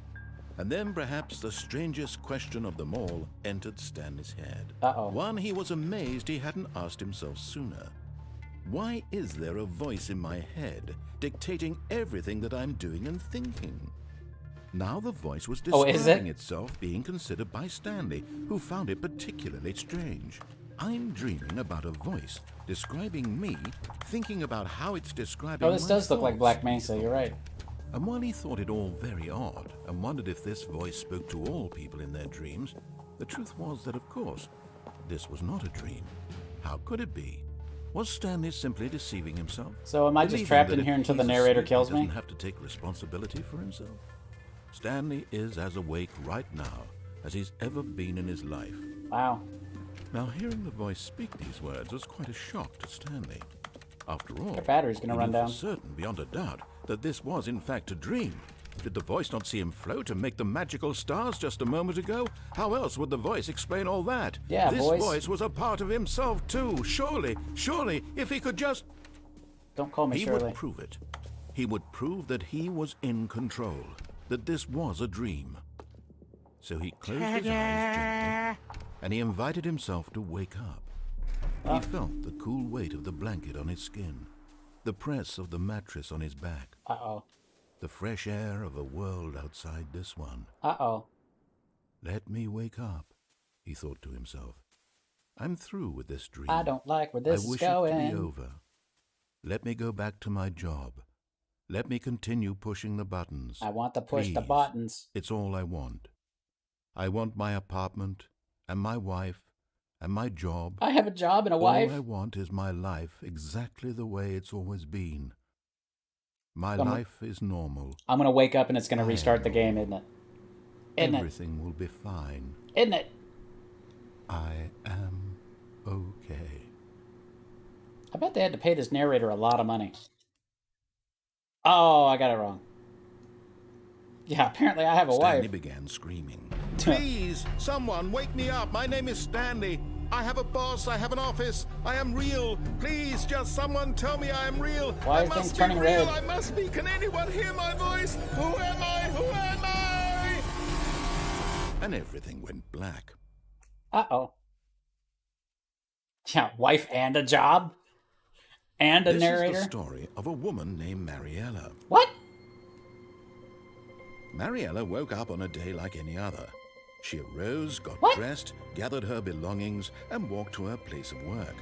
[SPEAKER 5] And then perhaps the strangest question of them all entered Stanley's head.
[SPEAKER 4] Uh-oh.
[SPEAKER 5] One he was amazed he hadn't asked himself sooner. Why is there a voice in my head dictating everything that I'm doing and thinking? Now the voice was
[SPEAKER 4] Oh, is it?
[SPEAKER 5] describing itself being considered by Stanley, who found it particularly strange. I'm dreaming about a voice describing me, thinking about how it's describing
[SPEAKER 4] Oh, this
[SPEAKER 5] my
[SPEAKER 4] does look like
[SPEAKER 5] thoughts.
[SPEAKER 4] Black Mesa. You're right.
[SPEAKER 5] And while he thought it all very odd and wondered if this voice spoke to all people in their dreams, the truth was that, of course, this was not a dream. How could it be? Was Stanley simply deceiving himself?
[SPEAKER 4] So am I just
[SPEAKER 5] Believing
[SPEAKER 4] trapped
[SPEAKER 5] that
[SPEAKER 4] in
[SPEAKER 5] if
[SPEAKER 4] here until the
[SPEAKER 5] he's
[SPEAKER 4] narrator
[SPEAKER 5] asleep,
[SPEAKER 4] kills
[SPEAKER 5] he
[SPEAKER 4] me?
[SPEAKER 5] doesn't have to take responsibility for himself? Stanley is as awake right now as he's ever been in his life.
[SPEAKER 4] Wow.
[SPEAKER 5] Now, hearing the voice speak these words was quite a shock to Stanley. After all,
[SPEAKER 4] Their battery's gonna
[SPEAKER 5] he
[SPEAKER 4] run
[SPEAKER 5] knew
[SPEAKER 4] down.
[SPEAKER 5] for certain, beyond a doubt, that this was in fact a dream. Did the voice not see him float and make the magical stars just a moment ago? How else would the voice explain all that?
[SPEAKER 4] Yeah,
[SPEAKER 5] this
[SPEAKER 4] voice.
[SPEAKER 5] voice was a part of himself too. Surely, if he could just...
[SPEAKER 4] Don't call me
[SPEAKER 5] He
[SPEAKER 4] Shirley.
[SPEAKER 5] would prove it. He would prove that he was in control, that this was a dream. So he closed his eyes gently, and he invited himself to wake up. He felt the cool weight of the blanket on his skin, the press of the mattress on his back,
[SPEAKER 4] Uh-oh.
[SPEAKER 5] the fresh air of a world outside this one.
[SPEAKER 4] Uh-oh.
[SPEAKER 5] Let me wake up, he thought to himself. I'm through with this dream.
[SPEAKER 4] I don't like where this
[SPEAKER 5] I
[SPEAKER 4] is
[SPEAKER 5] wish
[SPEAKER 4] going.
[SPEAKER 5] it to be over. Let me go back to my job. Let me continue pushing the buttons.
[SPEAKER 4] I want to push the
[SPEAKER 5] Please.
[SPEAKER 4] buttons.
[SPEAKER 5] It's all I want. I want my apartment, and my wife, and my job.
[SPEAKER 4] I have a job and a wife.
[SPEAKER 5] All I want is my life exactly the way it's always been. My
[SPEAKER 4] I'm-
[SPEAKER 5] life is normal.
[SPEAKER 4] I'm gonna wake up and it's gonna
[SPEAKER 5] I
[SPEAKER 4] restart the
[SPEAKER 5] am
[SPEAKER 4] game, isn't it? Isn't it?
[SPEAKER 5] Everything will be fine.
[SPEAKER 4] Isn't it?
[SPEAKER 5] I am okay.
[SPEAKER 4] I bet they had to pay this narrator a lot of money. Oh, I got it wrong. Yeah, apparently I have a
[SPEAKER 5] Stanley
[SPEAKER 4] wife.
[SPEAKER 5] began screaming. Please, someone, wake me up. My name is Stanley. I have a boss. I have an office. I am real. Please, just someone tell me I am real.
[SPEAKER 4] Why
[SPEAKER 5] I
[SPEAKER 4] are things
[SPEAKER 5] must be
[SPEAKER 4] turning
[SPEAKER 5] real.
[SPEAKER 4] red?
[SPEAKER 5] I must be. Can anyone hear my voice? Who am I? Who am I? And everything went black.
[SPEAKER 4] Uh-oh. Yeah, wife and a job? And a
[SPEAKER 5] This
[SPEAKER 4] narrator?
[SPEAKER 5] is the story of a woman named Mariella.
[SPEAKER 4] What?
[SPEAKER 5] Mariella woke up on a day like any other. She arose, got
[SPEAKER 4] What?
[SPEAKER 5] dressed, gathered her belongings, and walked to her place of work.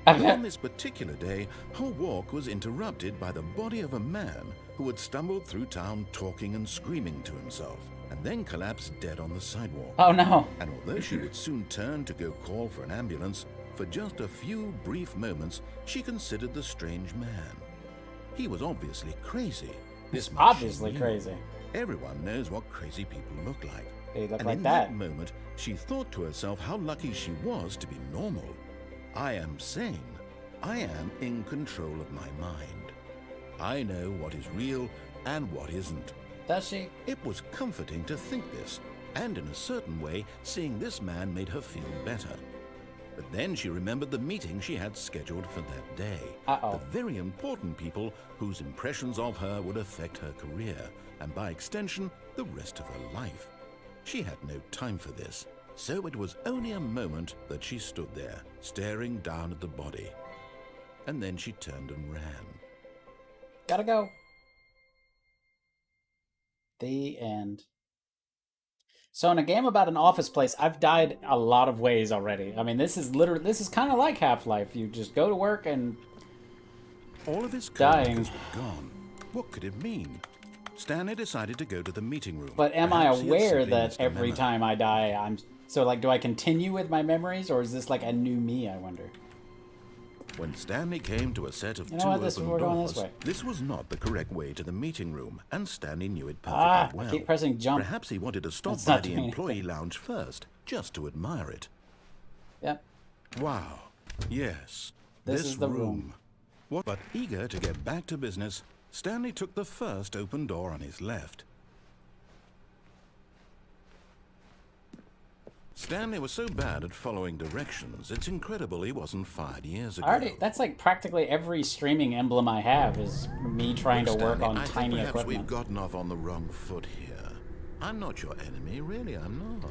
[SPEAKER 4] Okay.
[SPEAKER 5] But on this particular day, her walk was interrupted by the body of a man who had stumbled through town talking and screaming to himself, and then collapsed dead on the sidewalk.
[SPEAKER 4] Oh no.
[SPEAKER 5] And although she would soon turn to go call for an ambulance, for just a few brief moments, she considered the strange man. He was obviously crazy. This much she
[SPEAKER 4] Obviously
[SPEAKER 5] knew.
[SPEAKER 4] crazy.
[SPEAKER 5] Everyone knows what crazy people look like.
[SPEAKER 4] They look
[SPEAKER 5] And
[SPEAKER 4] like
[SPEAKER 5] in
[SPEAKER 4] that.
[SPEAKER 5] moment, she thought to herself how lucky she was to be normal. I am sane. I am in control of my mind. I know what is real and what isn't.
[SPEAKER 4] Does she?
[SPEAKER 5] It was comforting to think this, and in a certain way, seeing this man made her feel better. But then she remembered the meeting she had scheduled for that day.
[SPEAKER 4] Uh-oh.
[SPEAKER 5] The very important people whose impressions of her would affect her career, and by extension, the rest of her life. She had no time for this, so it was only a moment that she stood there, staring down at the body. And then she turned and ran.
[SPEAKER 4] Gotta go. The end. So in a game about an office place, I've died a lot of ways already. I mean, this is kind of like Half-Life. You just go to work and
[SPEAKER 5] All of his
[SPEAKER 4] Dying.
[SPEAKER 5] coworkers were gone. What could it mean? Stanley decided to go to the meeting room.
[SPEAKER 4] But am I
[SPEAKER 5] Perhaps he had
[SPEAKER 4] aware
[SPEAKER 5] simply
[SPEAKER 4] that
[SPEAKER 5] missed a
[SPEAKER 4] every
[SPEAKER 5] memo.
[SPEAKER 4] time I die, I'm... So, like, do I continue with my memories, or is this like a new me, I wonder?
[SPEAKER 5] When Stanley came to a set of
[SPEAKER 4] You know
[SPEAKER 5] two
[SPEAKER 4] what, we're going
[SPEAKER 5] doors,
[SPEAKER 4] this way.
[SPEAKER 5] this was not the correct way to the meeting room, and Stanley knew it perfectly
[SPEAKER 4] Ah, I
[SPEAKER 5] well.
[SPEAKER 4] keep pressing jump.
[SPEAKER 5] Perhaps he wanted to stop
[SPEAKER 4] That's
[SPEAKER 5] by
[SPEAKER 4] not
[SPEAKER 5] the
[SPEAKER 4] doing
[SPEAKER 5] employee
[SPEAKER 4] anything.
[SPEAKER 5] lounge first, just to admire it.
[SPEAKER 4] Yep.
[SPEAKER 5] Wow. Yes.
[SPEAKER 4] This is the room.
[SPEAKER 5] What? But eager to get back to business, Stanley took the first open door on his left. Stanley was so bad at following directions, it's incredible he wasn't fired years ago.
[SPEAKER 4] That's like practically every streaming emblem I have is me trying to
[SPEAKER 5] Look,
[SPEAKER 4] work
[SPEAKER 5] Stanley,
[SPEAKER 4] on
[SPEAKER 5] I think
[SPEAKER 4] tiny
[SPEAKER 5] perhaps
[SPEAKER 4] equipment.
[SPEAKER 5] we've gotten off on the wrong foot here. I'm not your enemy, really, I'm not.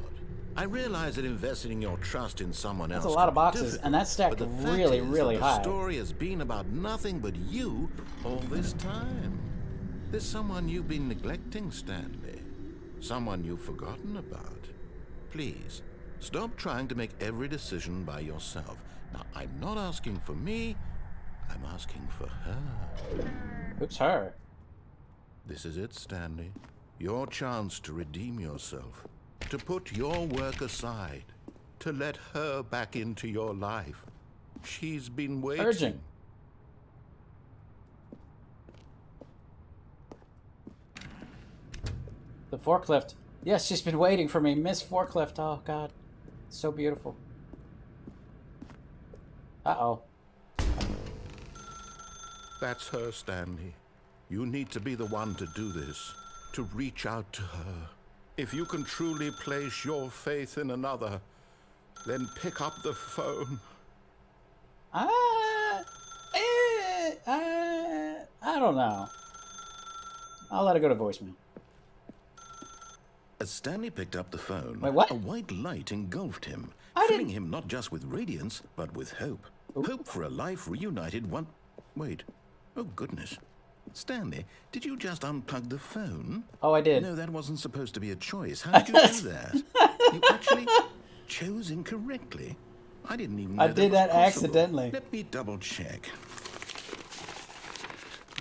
[SPEAKER 5] I realize that investing your trust in someone
[SPEAKER 4] That's
[SPEAKER 5] else
[SPEAKER 4] a lot
[SPEAKER 5] can
[SPEAKER 4] of
[SPEAKER 5] be
[SPEAKER 4] boxes,
[SPEAKER 5] difficult,
[SPEAKER 4] and that's stacked
[SPEAKER 5] but the fact
[SPEAKER 4] really,
[SPEAKER 5] is
[SPEAKER 4] really
[SPEAKER 5] that
[SPEAKER 4] high.
[SPEAKER 5] The story has been about nothing but you all this time. There's someone you've been neglecting, Stanley. Someone you've forgotten about. Please, stop trying to make every decision by yourself. Now, I'm not asking for me, I'm asking for her.
[SPEAKER 4] Oops, her.
[SPEAKER 5] This is it, Stanley. Your chance to redeem yourself. To put your work aside. To let her back into your life. She's been waiting.
[SPEAKER 4] Urgent. The forklift. Yes, she's been waiting for me. Miss Forklift. Oh, God. So beautiful. Uh-oh.
[SPEAKER 5] That's her, Stanley. You need to be the one to do this. To reach out to her. If you can truly place your faith in another, then pick up the phone.
[SPEAKER 4] I don't know. I'll let it go to voicemail.
[SPEAKER 5] As Stanley picked up the phone,
[SPEAKER 4] Wait, what?
[SPEAKER 5] a white light engulfed him,
[SPEAKER 4] I
[SPEAKER 5] filling
[SPEAKER 4] didn't-
[SPEAKER 5] him not just with radiance, but with hope. Hope for a life reunited one... Wait. Oh, goodness. Stanley, did you just unplug the phone?
[SPEAKER 4] Oh, I did.
[SPEAKER 5] No, that wasn't supposed to be a choice. How did you do that? You actually chose incorrectly. I didn't even know
[SPEAKER 4] I did
[SPEAKER 5] was
[SPEAKER 4] that
[SPEAKER 5] possible.
[SPEAKER 4] accidentally.
[SPEAKER 5] Let me double check.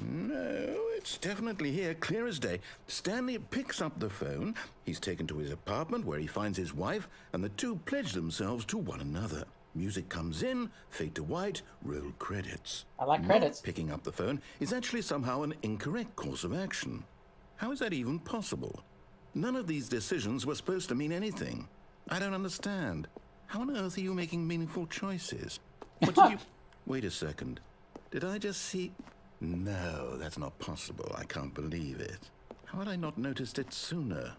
[SPEAKER 5] No, it's definitely here, clear as day. Stanley picks up the phone. He's taken to his apartment where he finds his wife, and the two pledge themselves to one another. Music comes in, fade to white, roll credits.
[SPEAKER 4] I like
[SPEAKER 5] Not
[SPEAKER 4] credits.
[SPEAKER 5] picking up the phone is actually somehow an incorrect course of action. How is that even possible? None of these decisions were supposed to mean anything. I don't understand. How on earth are you making meaningful choices? What did you... Wait a second. Did I just see... No, that's not possible. I can't believe it. How had I not noticed it sooner?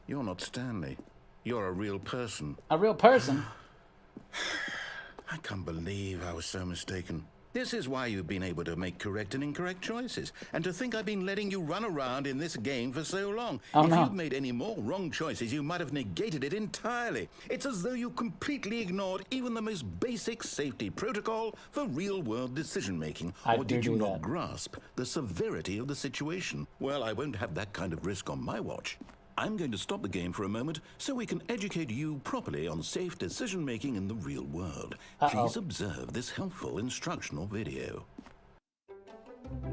[SPEAKER 5] You're not Stanley. You're a real person.
[SPEAKER 4] A real person.
[SPEAKER 5] I can't believe I was so mistaken. This is why you've been able to make correct and incorrect choices. And to think I've been letting you run around in this game for so long.
[SPEAKER 4] Oh,
[SPEAKER 5] if
[SPEAKER 4] no.
[SPEAKER 5] you'd made any more wrong choices, you might have negated it entirely. It's as though you completely ignored even the most basic safety protocol for real-world decision-making.
[SPEAKER 4] I
[SPEAKER 5] Or did
[SPEAKER 4] do
[SPEAKER 5] you
[SPEAKER 4] do
[SPEAKER 5] not
[SPEAKER 4] that.
[SPEAKER 5] grasp the severity of the situation? Well, I won't have that kind of risk on my watch. I'm going to stop the game for a moment so we can educate you properly on safe decision-making in the real world. Please observe this helpful instructional video.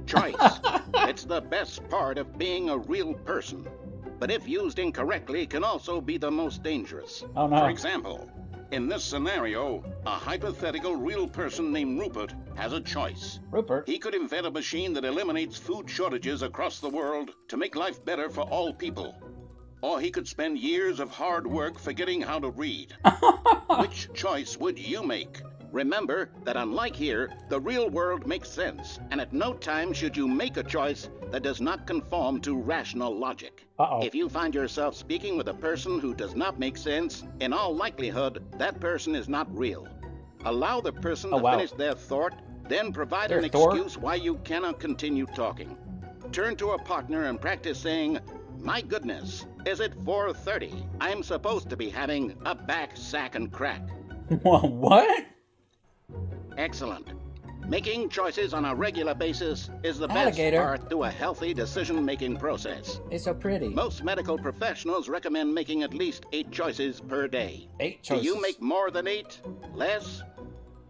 [SPEAKER 6] Choice. It's the best part of being a real person. But if used incorrectly, can also be the most dangerous.
[SPEAKER 4] Oh, no.
[SPEAKER 6] For example, in this scenario, a hypothetical real person named Rupert has a choice.
[SPEAKER 4] Rupert?
[SPEAKER 6] He could invent a machine that eliminates food shortages across the world to make life better for all people. Or he could spend years of hard work forgetting how to read. Which choice would you make? Remember that unlike here, the real world makes sense, and at no time should you make a choice that does not conform to rational logic. If you find yourself speaking with a person who does not make sense, in all likelihood, that person is not real. Allow the person to finish their thought, then provide an excuse why you cannot continue talking. Turn to a partner and practice saying, "My goodness, is it 4:30? I'm supposed to be having a back, sack, and crack."
[SPEAKER 4] What?
[SPEAKER 6] Excellent. Making choices on a regular basis is the best part to a healthy decision-making process.
[SPEAKER 4] It's so pretty.
[SPEAKER 6] Most medical professionals recommend making at least 8 choices per day.
[SPEAKER 4] 8 choices.
[SPEAKER 6] Do you make more than 8? Less?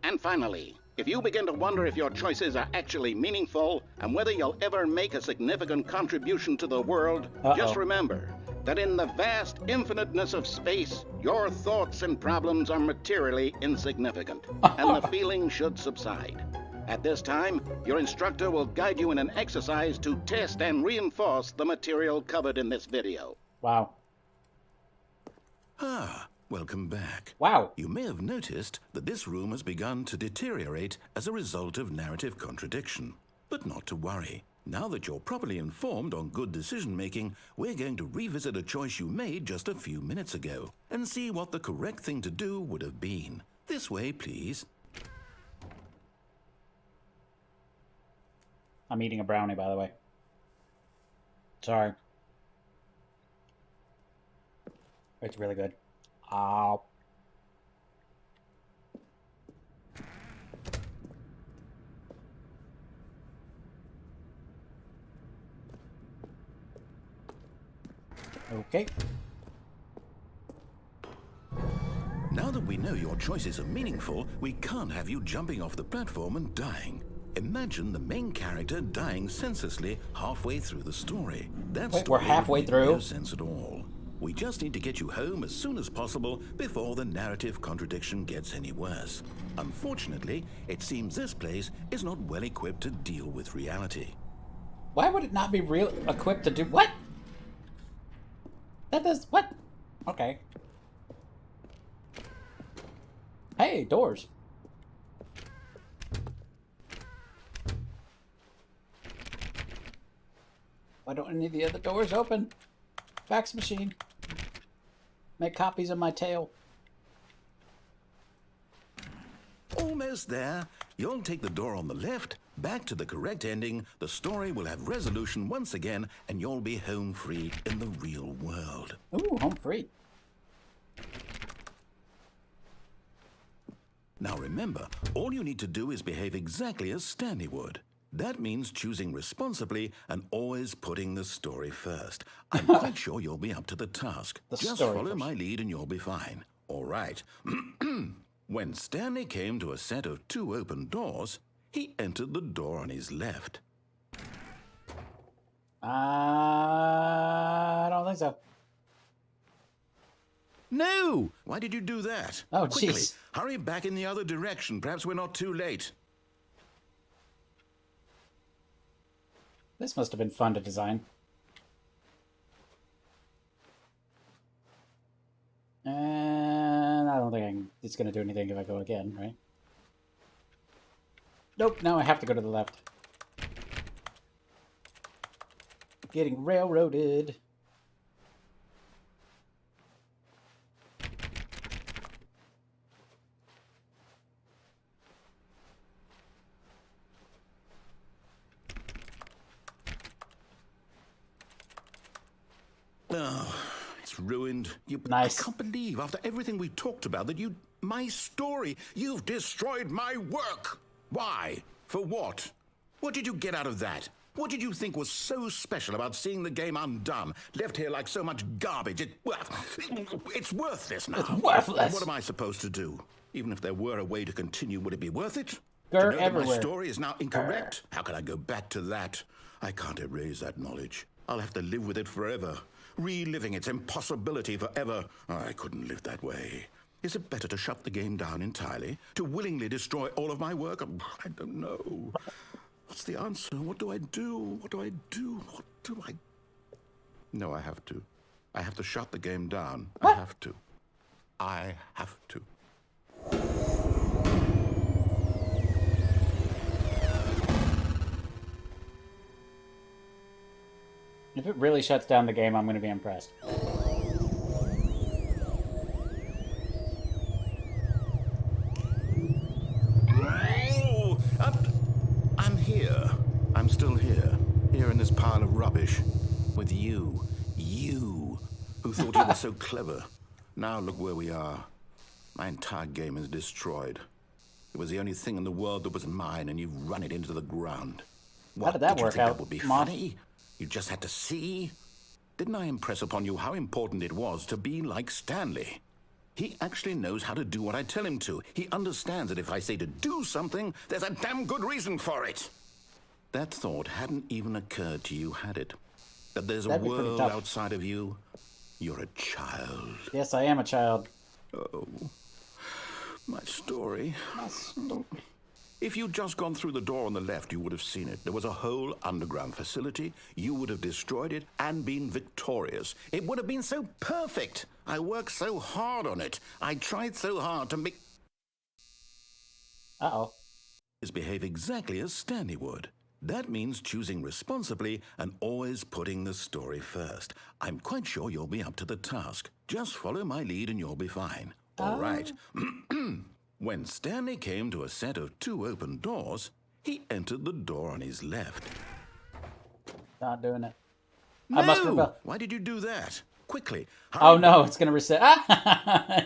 [SPEAKER 6] And finally, if you begin to wonder if your choices are actually meaningful and whether you'll ever make a significant contribution to the world, just remember that in the vast infiniteness of space, your thoughts and problems are materially insignificant, and the feeling should subside. At this time, your instructor will guide you in an exercise to test and reinforce the material covered in this video.
[SPEAKER 4] Wow.
[SPEAKER 5] Welcome back.
[SPEAKER 4] Wow.
[SPEAKER 5] You may have noticed that this room has begun to deteriorate as a result of narrative contradiction. But not to worry. Now that you're properly informed on good decision-making, we're going to revisit a choice you made just a few minutes ago and see what the correct thing to do would have been. This way, please.
[SPEAKER 4] I'm eating a brownie, by the way. Sorry. It's really good. Ow. Okay.
[SPEAKER 5] Now that we know your choices are meaningful, we can't have you jumping off the platform and dying. Imagine the main character dying senselessly halfway through the story.
[SPEAKER 4] Wait, we're halfway through?
[SPEAKER 5] No sense at all. We just need to get you home as soon as possible before the narrative contradiction gets any worse. Unfortunately, it seems this place is not well equipped to deal with reality.
[SPEAKER 4] Why would it not be real equipped to do what? That does what? Okay. Hey, doors. Why don't any of the other doors open? Fax machine. Make copies of my tail.
[SPEAKER 5] Almost there. You'll take the door on the left, back to the correct ending, the story will have resolution once again, and you'll be home free in the real world.
[SPEAKER 4] Ooh, home free.
[SPEAKER 5] Now remember, all you need to do is behave exactly as Stanley would. That means choosing responsibly and always putting the story first. I'm quite sure you'll be up to the task. Just follow my lead and you'll be fine. All right. When Stanley came to a set of 2 open doors, he entered the door on his left.
[SPEAKER 4] I don't think so.
[SPEAKER 5] No! Why did you do that?
[SPEAKER 4] Oh,
[SPEAKER 5] Quickly,
[SPEAKER 4] jeez.
[SPEAKER 5] hurry back in the other direction. Perhaps we're not too late.
[SPEAKER 4] This must have been fun to design. And I don't think it's going to do anything if I go again, right? Nope, now I have to go to the left. Getting railroaded.
[SPEAKER 5] Oh, it's ruined.
[SPEAKER 4] Nice.
[SPEAKER 5] I can't believe, after everything we talked about, that you... My story! You've destroyed my work! Why? For what? What did you get out of that? What did you think was so special about seeing the game undone, left here like so much garbage? It's worthless now.
[SPEAKER 4] It's worthless.
[SPEAKER 5] What am I supposed to do? Even if there were a way to continue, would it be worth it?
[SPEAKER 4] Grr
[SPEAKER 5] To know that
[SPEAKER 4] everywhere.
[SPEAKER 5] my story is now incorrect? How can I go back to that? I can't erase that knowledge. I'll have to live with it forever, reliving its impossibility forever. I couldn't live that way. Is it better to shut the game down entirely? To willingly destroy all of my work? I don't know. What's the answer? What do I do? What do I do? What do I... No, I have to. I have to shut the game down.
[SPEAKER 4] What?
[SPEAKER 5] I have to. I have to.
[SPEAKER 4] If it really shuts down the game, I'm going to be impressed.
[SPEAKER 5] Oh, I'm here. I'm still here. Here in this pile of rubbish. With you. You. Who thought you were so clever. Now look where we are. My entire game is destroyed. It was the only thing in the world that was mine, and you've run it into the ground. What,
[SPEAKER 4] did that
[SPEAKER 5] you
[SPEAKER 4] work
[SPEAKER 5] think
[SPEAKER 4] out,
[SPEAKER 5] that would be
[SPEAKER 4] Mom?
[SPEAKER 5] funny? You just had to see? Didn't I impress upon you how important it was to be like Stanley? He actually knows how to do what I tell him to. He understands that if I say to do something, there's a damn good reason for it. That thought hadn't even occurred to you, had it? That there's a
[SPEAKER 4] That'd be pretty
[SPEAKER 5] world
[SPEAKER 4] tough.
[SPEAKER 5] outside of you? You're a child.
[SPEAKER 4] Yes, I am a child.
[SPEAKER 5] Oh, my story. If you'd just gone through the door on the left, you would have seen it. There was a whole underground facility. You would have destroyed it and been victorious. It would have been so perfect. I worked so hard on it. I tried so hard to make
[SPEAKER 4] Uh-oh.
[SPEAKER 5] behave exactly as Stanley would. That means choosing responsibly and always putting the story first. I'm quite sure you'll be up to the task. Just follow my lead and you'll be fine. All right. When Stanley came to a set of 2 open doors, he entered the door on his left.
[SPEAKER 4] Not doing it.
[SPEAKER 5] No!
[SPEAKER 4] I must rebel.
[SPEAKER 5] Why did you do that? Quickly.
[SPEAKER 4] Oh no, it's going to reset.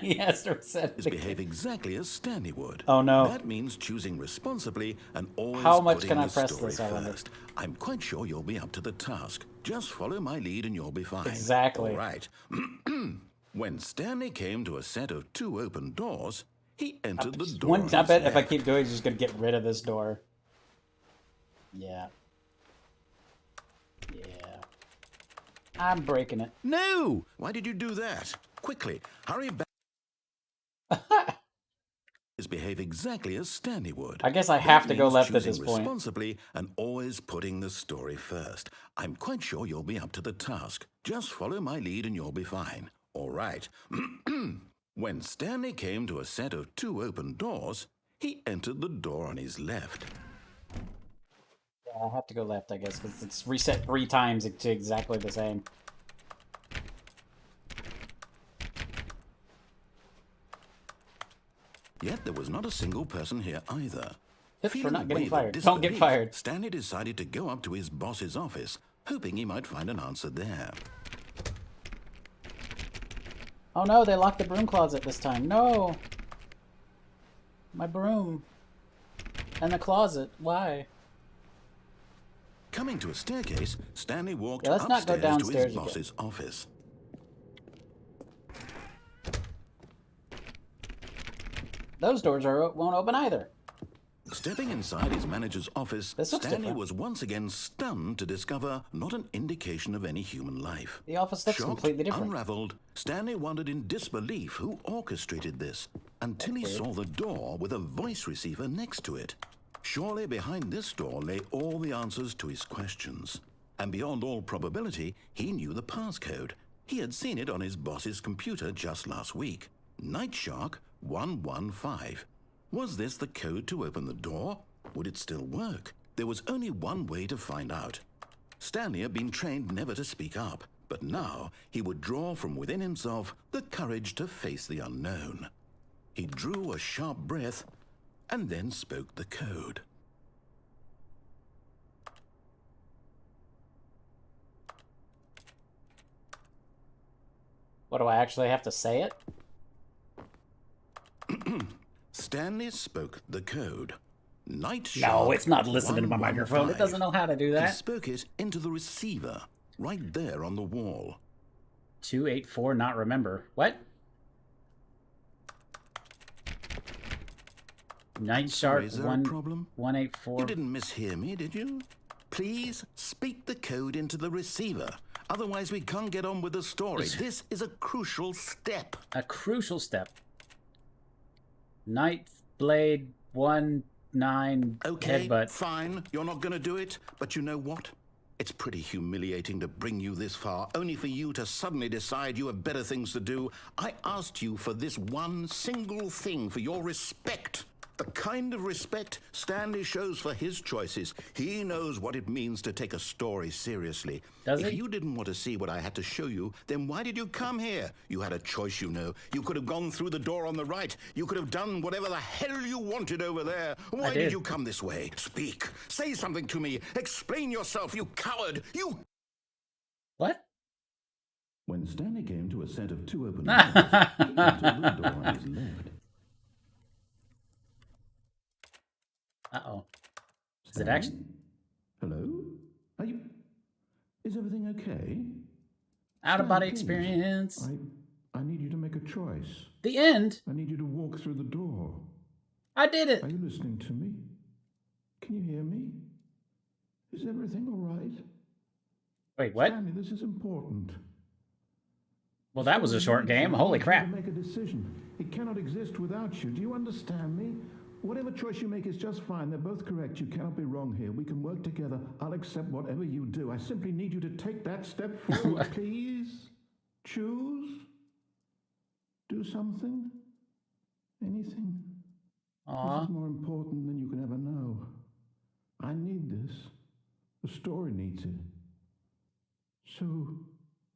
[SPEAKER 4] He has to reset it.
[SPEAKER 5] Behave exactly as Stanley would.
[SPEAKER 4] Oh, no.
[SPEAKER 5] That means choosing responsibly and always
[SPEAKER 4] How much
[SPEAKER 5] putting
[SPEAKER 4] can I
[SPEAKER 5] the
[SPEAKER 4] press
[SPEAKER 5] story
[SPEAKER 4] this, I wonder?
[SPEAKER 5] first. I'm quite sure you'll be up to the task. Just follow my lead and you'll be fine.
[SPEAKER 4] Exactly.
[SPEAKER 5] All right. When Stanley came to a set of 2 open doors, he entered the door. on
[SPEAKER 4] I
[SPEAKER 5] his
[SPEAKER 4] bet if I
[SPEAKER 5] left.
[SPEAKER 4] keep doing it, he's just going to get rid of this door. Yeah. Yeah. I'm breaking it.
[SPEAKER 5] No! Why did you do that? Quickly, hurry back. Behave exactly as Stanley would.
[SPEAKER 4] I guess I have
[SPEAKER 5] That
[SPEAKER 4] to go
[SPEAKER 5] means
[SPEAKER 4] left at
[SPEAKER 5] choosing
[SPEAKER 4] this point.
[SPEAKER 5] responsibly and always putting the story first. I'm quite sure you'll be up to the task. Just follow my lead and you'll be fine. All right. When Stanley came to a set of 2 open doors, he entered the door on his left.
[SPEAKER 4] Yeah, I have to go left, I guess, because it's reset 3 times to exactly the same.
[SPEAKER 5] Yet there was not a single person here either.
[SPEAKER 4] Tips for
[SPEAKER 5] Feeling
[SPEAKER 4] not
[SPEAKER 5] a
[SPEAKER 4] getting
[SPEAKER 5] wave of
[SPEAKER 4] fired. Don't get
[SPEAKER 5] disbelief,
[SPEAKER 4] fired.
[SPEAKER 5] Stanley decided to go up to his boss's office, hoping he might find an answer there.
[SPEAKER 4] Oh no, they locked the broom closet this time. No! My broom. And the closet. Why?
[SPEAKER 5] Coming to a staircase, Stanley walked
[SPEAKER 4] Yeah, let's not go
[SPEAKER 5] upstairs to
[SPEAKER 4] downstairs
[SPEAKER 5] his
[SPEAKER 4] again.
[SPEAKER 5] boss's office.
[SPEAKER 4] Those doors won't open either.
[SPEAKER 5] Stepping inside his manager's office,
[SPEAKER 4] This looks
[SPEAKER 5] Stanley
[SPEAKER 4] different.
[SPEAKER 5] was once again stunned to discover not an indication of any human life.
[SPEAKER 4] The office looks
[SPEAKER 5] Shocked,
[SPEAKER 4] completely different.
[SPEAKER 5] unraveled, Stanley wondered in disbelief who orchestrated this, until he saw the door with a voice receiver next to it. Surely behind this door lay all the answers to his questions. And beyond all probability, he knew the passcode. He had seen it on his boss's computer just last week. Nightshark 115. Was this the code to open the door? Would it still work? There was only one way to find out. Stanley had been trained never to speak up, but now he would draw from within himself the courage to face the unknown. He drew a sharp breath and then spoke the code.
[SPEAKER 4] What, do I actually have to say it?
[SPEAKER 5] Stanley spoke the code. Night
[SPEAKER 4] No,
[SPEAKER 5] Shark
[SPEAKER 4] it's not listening to my microphone. It
[SPEAKER 5] 115.
[SPEAKER 4] doesn't know how to do
[SPEAKER 5] He
[SPEAKER 4] that.
[SPEAKER 5] spoke it into the receiver, right there on the wall.
[SPEAKER 4] 284, not remember. What? Night Shark
[SPEAKER 5] Is there a problem?
[SPEAKER 4] 184.
[SPEAKER 5] You didn't mishear me, did you? Please speak the code into the receiver. Otherwise, we can't get on with the story. This is a crucial step.
[SPEAKER 4] A crucial step. Nightblade 19
[SPEAKER 5] Okay,
[SPEAKER 4] headbutt.
[SPEAKER 5] fine. You're not going to do it. But you know what? It's pretty humiliating to bring you this far, only for you to suddenly decide you have better things to do. I asked you for this one single thing, for your respect. The kind of respect Stanley shows for his choices. He knows what it means to take a story seriously.
[SPEAKER 4] Does
[SPEAKER 5] If
[SPEAKER 4] he?
[SPEAKER 5] you didn't want to see what I had to show you, then why did you come here? You had a choice, you know. You could have gone through the door on the right. You could have done whatever the hell you wanted over there. Why did
[SPEAKER 4] did.
[SPEAKER 5] you come this way? Speak. Say something to me. Explain yourself, you coward. You...
[SPEAKER 4] What?
[SPEAKER 5] When Stanley came to a set of two open doors, he entered the door on his left.
[SPEAKER 4] Uh-oh. Is it actually?
[SPEAKER 5] Hello? Are you... Is everything okay?
[SPEAKER 4] Out-of-body
[SPEAKER 5] Please.
[SPEAKER 4] experience.
[SPEAKER 5] I need you to make a choice.
[SPEAKER 4] The end?
[SPEAKER 5] I need you to walk through the door.
[SPEAKER 4] I did it.
[SPEAKER 5] Are you listening to me? Can you hear me? Is everything all right?
[SPEAKER 4] Wait, what?
[SPEAKER 5] Stanley, this is important.
[SPEAKER 4] Well, that was a short game. Holy crap.
[SPEAKER 5] Make a decision. It cannot exist without you. Do you understand me? Whatever choice you make is just fine. They're both correct. You cannot be wrong here. We can work together. I'll accept whatever you do. I simply need you to take that step forward, please. Choose. Do something. Anything.
[SPEAKER 4] Aw.
[SPEAKER 5] This is more important than you can ever know. I need this. The story needs it. So,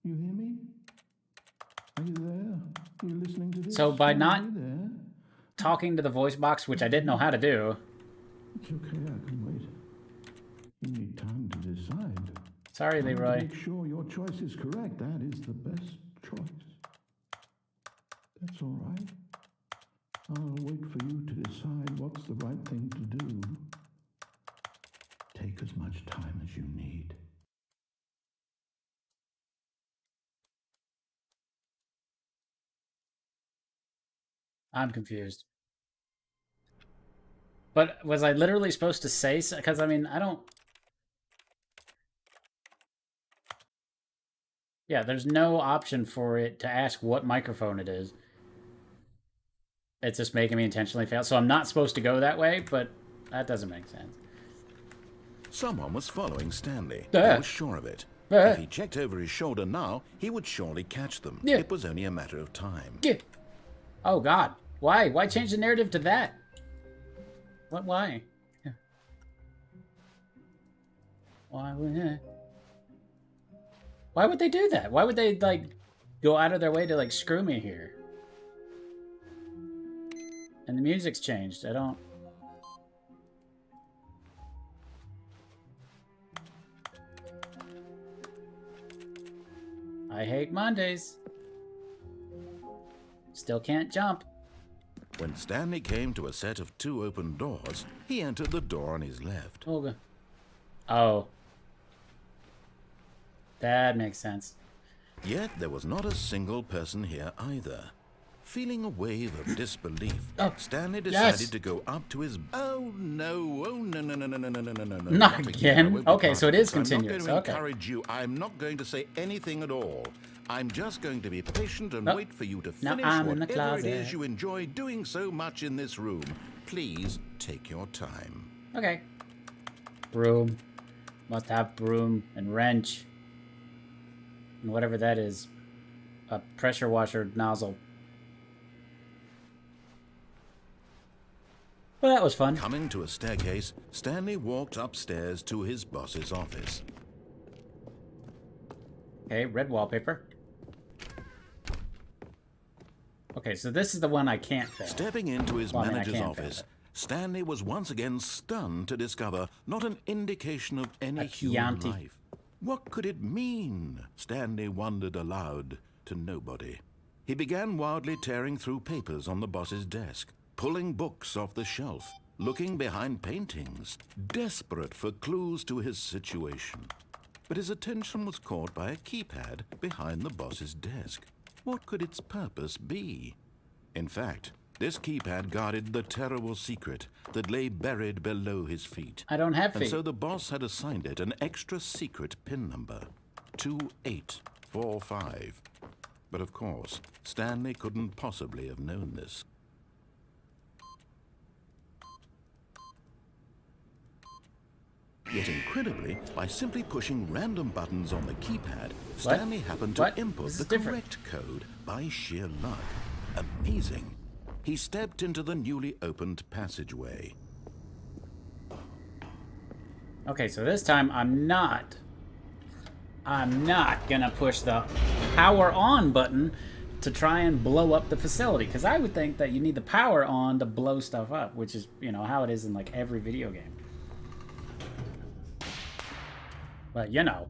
[SPEAKER 5] you hear me? Are you there? Are you listening to this?
[SPEAKER 4] So by
[SPEAKER 5] Are you
[SPEAKER 4] not
[SPEAKER 5] there?
[SPEAKER 4] talking to the voice box, which I didn't know how to do.
[SPEAKER 5] It's okay, I can wait. You need time to decide.
[SPEAKER 4] Sorry,
[SPEAKER 5] Time to
[SPEAKER 4] Leroy.
[SPEAKER 5] make sure your choice is correct. That is the best choice. That's all right. I'll wait for you to decide what's the right thing to do. Take as much time as you need.
[SPEAKER 4] I'm confused. But was I literally supposed to say so? Because, I mean, I don't... Yeah, there's no option for it to ask what microphone it is. It's just making me intentionally fail. So I'm not supposed to go that way, but that doesn't make sense.
[SPEAKER 5] Someone was following Stanley.
[SPEAKER 4] Ah.
[SPEAKER 5] He was sure of it.
[SPEAKER 4] Ah.
[SPEAKER 5] If he checked over his shoulder now, he would surely catch them.
[SPEAKER 4] Yeah.
[SPEAKER 5] It was only a matter of time.
[SPEAKER 4] Get. Oh, God. Why? Why change the narrative to that? What? Why? Yeah. Why would... Why would they do that? Why would they, like, go out of their way to, like, screw me here? And the music's changed. I don't... I hate Mondays. Still can't jump.
[SPEAKER 5] When Stanley came to a set of two open doors, he entered the door on his left.
[SPEAKER 4] Oh, God. Oh. That makes sense.
[SPEAKER 5] Yet there was not a single person here either. Feeling a wave of disbelief,
[SPEAKER 4] Oh,
[SPEAKER 5] Stanley
[SPEAKER 4] yes.
[SPEAKER 5] decided to go up to his... Oh, no. Oh, no, no, no, no, no, no, no, no, no.
[SPEAKER 4] Not
[SPEAKER 5] I
[SPEAKER 4] again?
[SPEAKER 5] won't be
[SPEAKER 4] Okay,
[SPEAKER 5] part
[SPEAKER 4] so
[SPEAKER 5] of
[SPEAKER 4] it is
[SPEAKER 5] this. I'm
[SPEAKER 4] continuous.
[SPEAKER 5] not going
[SPEAKER 4] Okay.
[SPEAKER 5] to encourage you. I'm not going to say anything at all. I'm just going to be patient and
[SPEAKER 4] Oh.
[SPEAKER 5] wait for you to
[SPEAKER 4] Now
[SPEAKER 5] finish
[SPEAKER 4] I'm in the
[SPEAKER 5] whatever it
[SPEAKER 4] closet.
[SPEAKER 5] is you enjoy doing so much in this room. Please take your time.
[SPEAKER 4] Okay. Broom. Must have broom and wrench. And whatever that is. A pressure washer nozzle. Well, that was fun.
[SPEAKER 5] Coming to a staircase, Stanley walked upstairs to his boss's office.
[SPEAKER 4] Okay, red wallpaper. Okay, so this is the one I can't fail.
[SPEAKER 5] Stepping into his
[SPEAKER 4] Well, I mean, I
[SPEAKER 5] manager's
[SPEAKER 4] can't fail
[SPEAKER 5] office,
[SPEAKER 4] it.
[SPEAKER 5] Stanley was once again stunned to discover not an indication of any
[SPEAKER 4] A
[SPEAKER 5] human
[SPEAKER 4] Chianti.
[SPEAKER 5] life. What could it mean? Stanley wondered aloud to nobody. He began wildly tearing through papers on the boss's desk, pulling books off the shelf. looking behind paintings, desperate for clues to his situation. But his attention was caught by a keypad behind the boss's desk. What could its purpose be? In fact, this keypad guarded the terrible secret that lay buried below his feet.
[SPEAKER 4] I don't have feet.
[SPEAKER 5] And so the boss had assigned it an extra secret pin number, 2845. But of course, Stanley couldn't possibly have known this. Yet incredibly, by simply pushing random buttons on the keypad, Stanley happened to input the correct code by sheer luck. Amazing. He stepped into the newly opened passageway.
[SPEAKER 4] Okay, so this time I'm not gonna push the power on button to try and blow up the facility, because I would think that you need the power on to blow stuff up, which is, you know, how it is in like every video game. But, you know,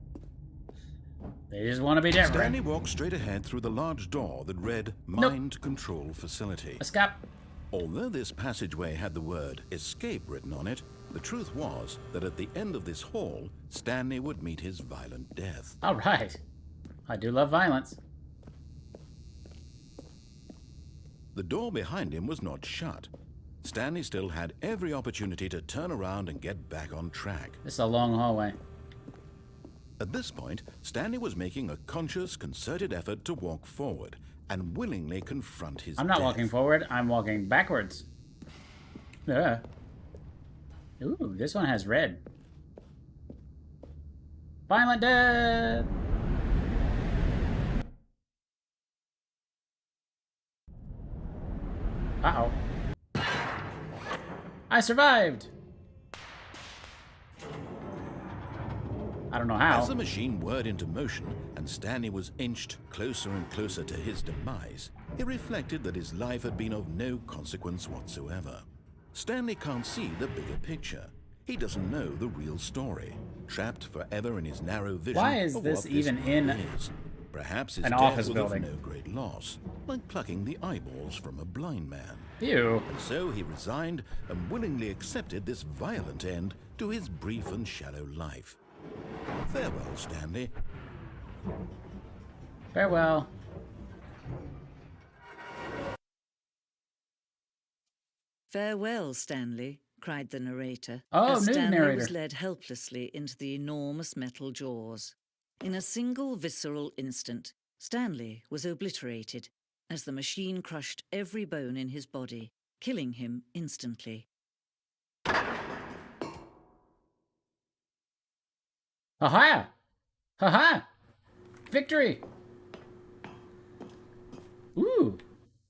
[SPEAKER 4] they just want to be different.
[SPEAKER 5] Stanley walked straight ahead through the large door that read Mind Control Facility.
[SPEAKER 4] Escape.
[SPEAKER 5] Although this passageway had the word escape written on it, the truth was that at the end of this hall, Stanley would meet his violent death.
[SPEAKER 4] All right. I do love violence.
[SPEAKER 5] The door behind him was not shut. Stanley still had every opportunity to turn around and get back on track.
[SPEAKER 4] This is a long hallway.
[SPEAKER 5] At this point, Stanley was making a conscious, concerted effort to walk forward and willingly confront his
[SPEAKER 4] I'm not
[SPEAKER 5] death.
[SPEAKER 4] walking forward, I'm walking backwards. Yeah. Ooh, this one has red. Violent death! Uh-oh. I survived! I don't know how.
[SPEAKER 5] As the machine whirred into motion and Stanley was inched closer and closer to his demise, he reflected that his life had been of no consequence whatsoever. Stanley can't see the bigger picture. He doesn't know the real story, trapped forever in his narrow vision.
[SPEAKER 4] Why is
[SPEAKER 5] of
[SPEAKER 4] this
[SPEAKER 5] what
[SPEAKER 4] even in
[SPEAKER 5] is. Perhaps his
[SPEAKER 4] an
[SPEAKER 5] death
[SPEAKER 4] office
[SPEAKER 5] was
[SPEAKER 4] building?
[SPEAKER 5] of no great loss, like plucking the eyeballs from a blind man.
[SPEAKER 4] Ew.
[SPEAKER 5] And so he resigned and willingly accepted this violent end to his brief and shallow life. Farewell, Stanley.
[SPEAKER 4] Farewell.
[SPEAKER 7] Farewell, Stanley, cried the narrator,
[SPEAKER 4] Oh,
[SPEAKER 7] as
[SPEAKER 4] new
[SPEAKER 7] Stanley
[SPEAKER 4] narrator.
[SPEAKER 7] was led helplessly into the enormous metal jaws. In a single visceral instant, Stanley was obliterated as the machine crushed every bone in his body, killing him instantly.
[SPEAKER 4] Aha! Ha-ha! Victory! Ooh,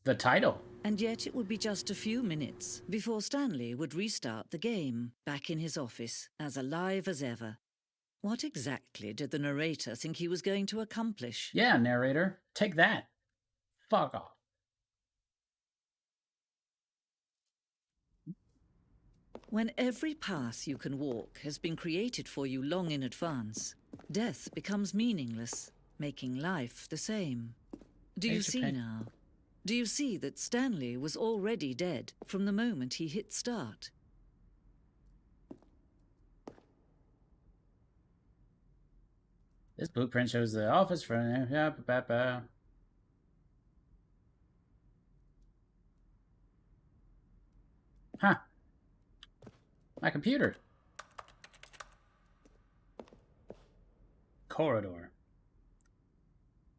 [SPEAKER 4] the title.
[SPEAKER 7] And yet it would be just a few minutes before Stanley would restart the game, back in his office, as alive as ever. What exactly did the narrator think he was going to accomplish?
[SPEAKER 4] Yeah, narrator. Take that. Fuck off.
[SPEAKER 7] When every path you can walk has been created for you long in advance, death becomes meaningless, making life the same. Do you see now? Do you see that Stanley was already dead from the moment he hit start?
[SPEAKER 4] This blueprint shows the office for... Huh. My computer. Corridor.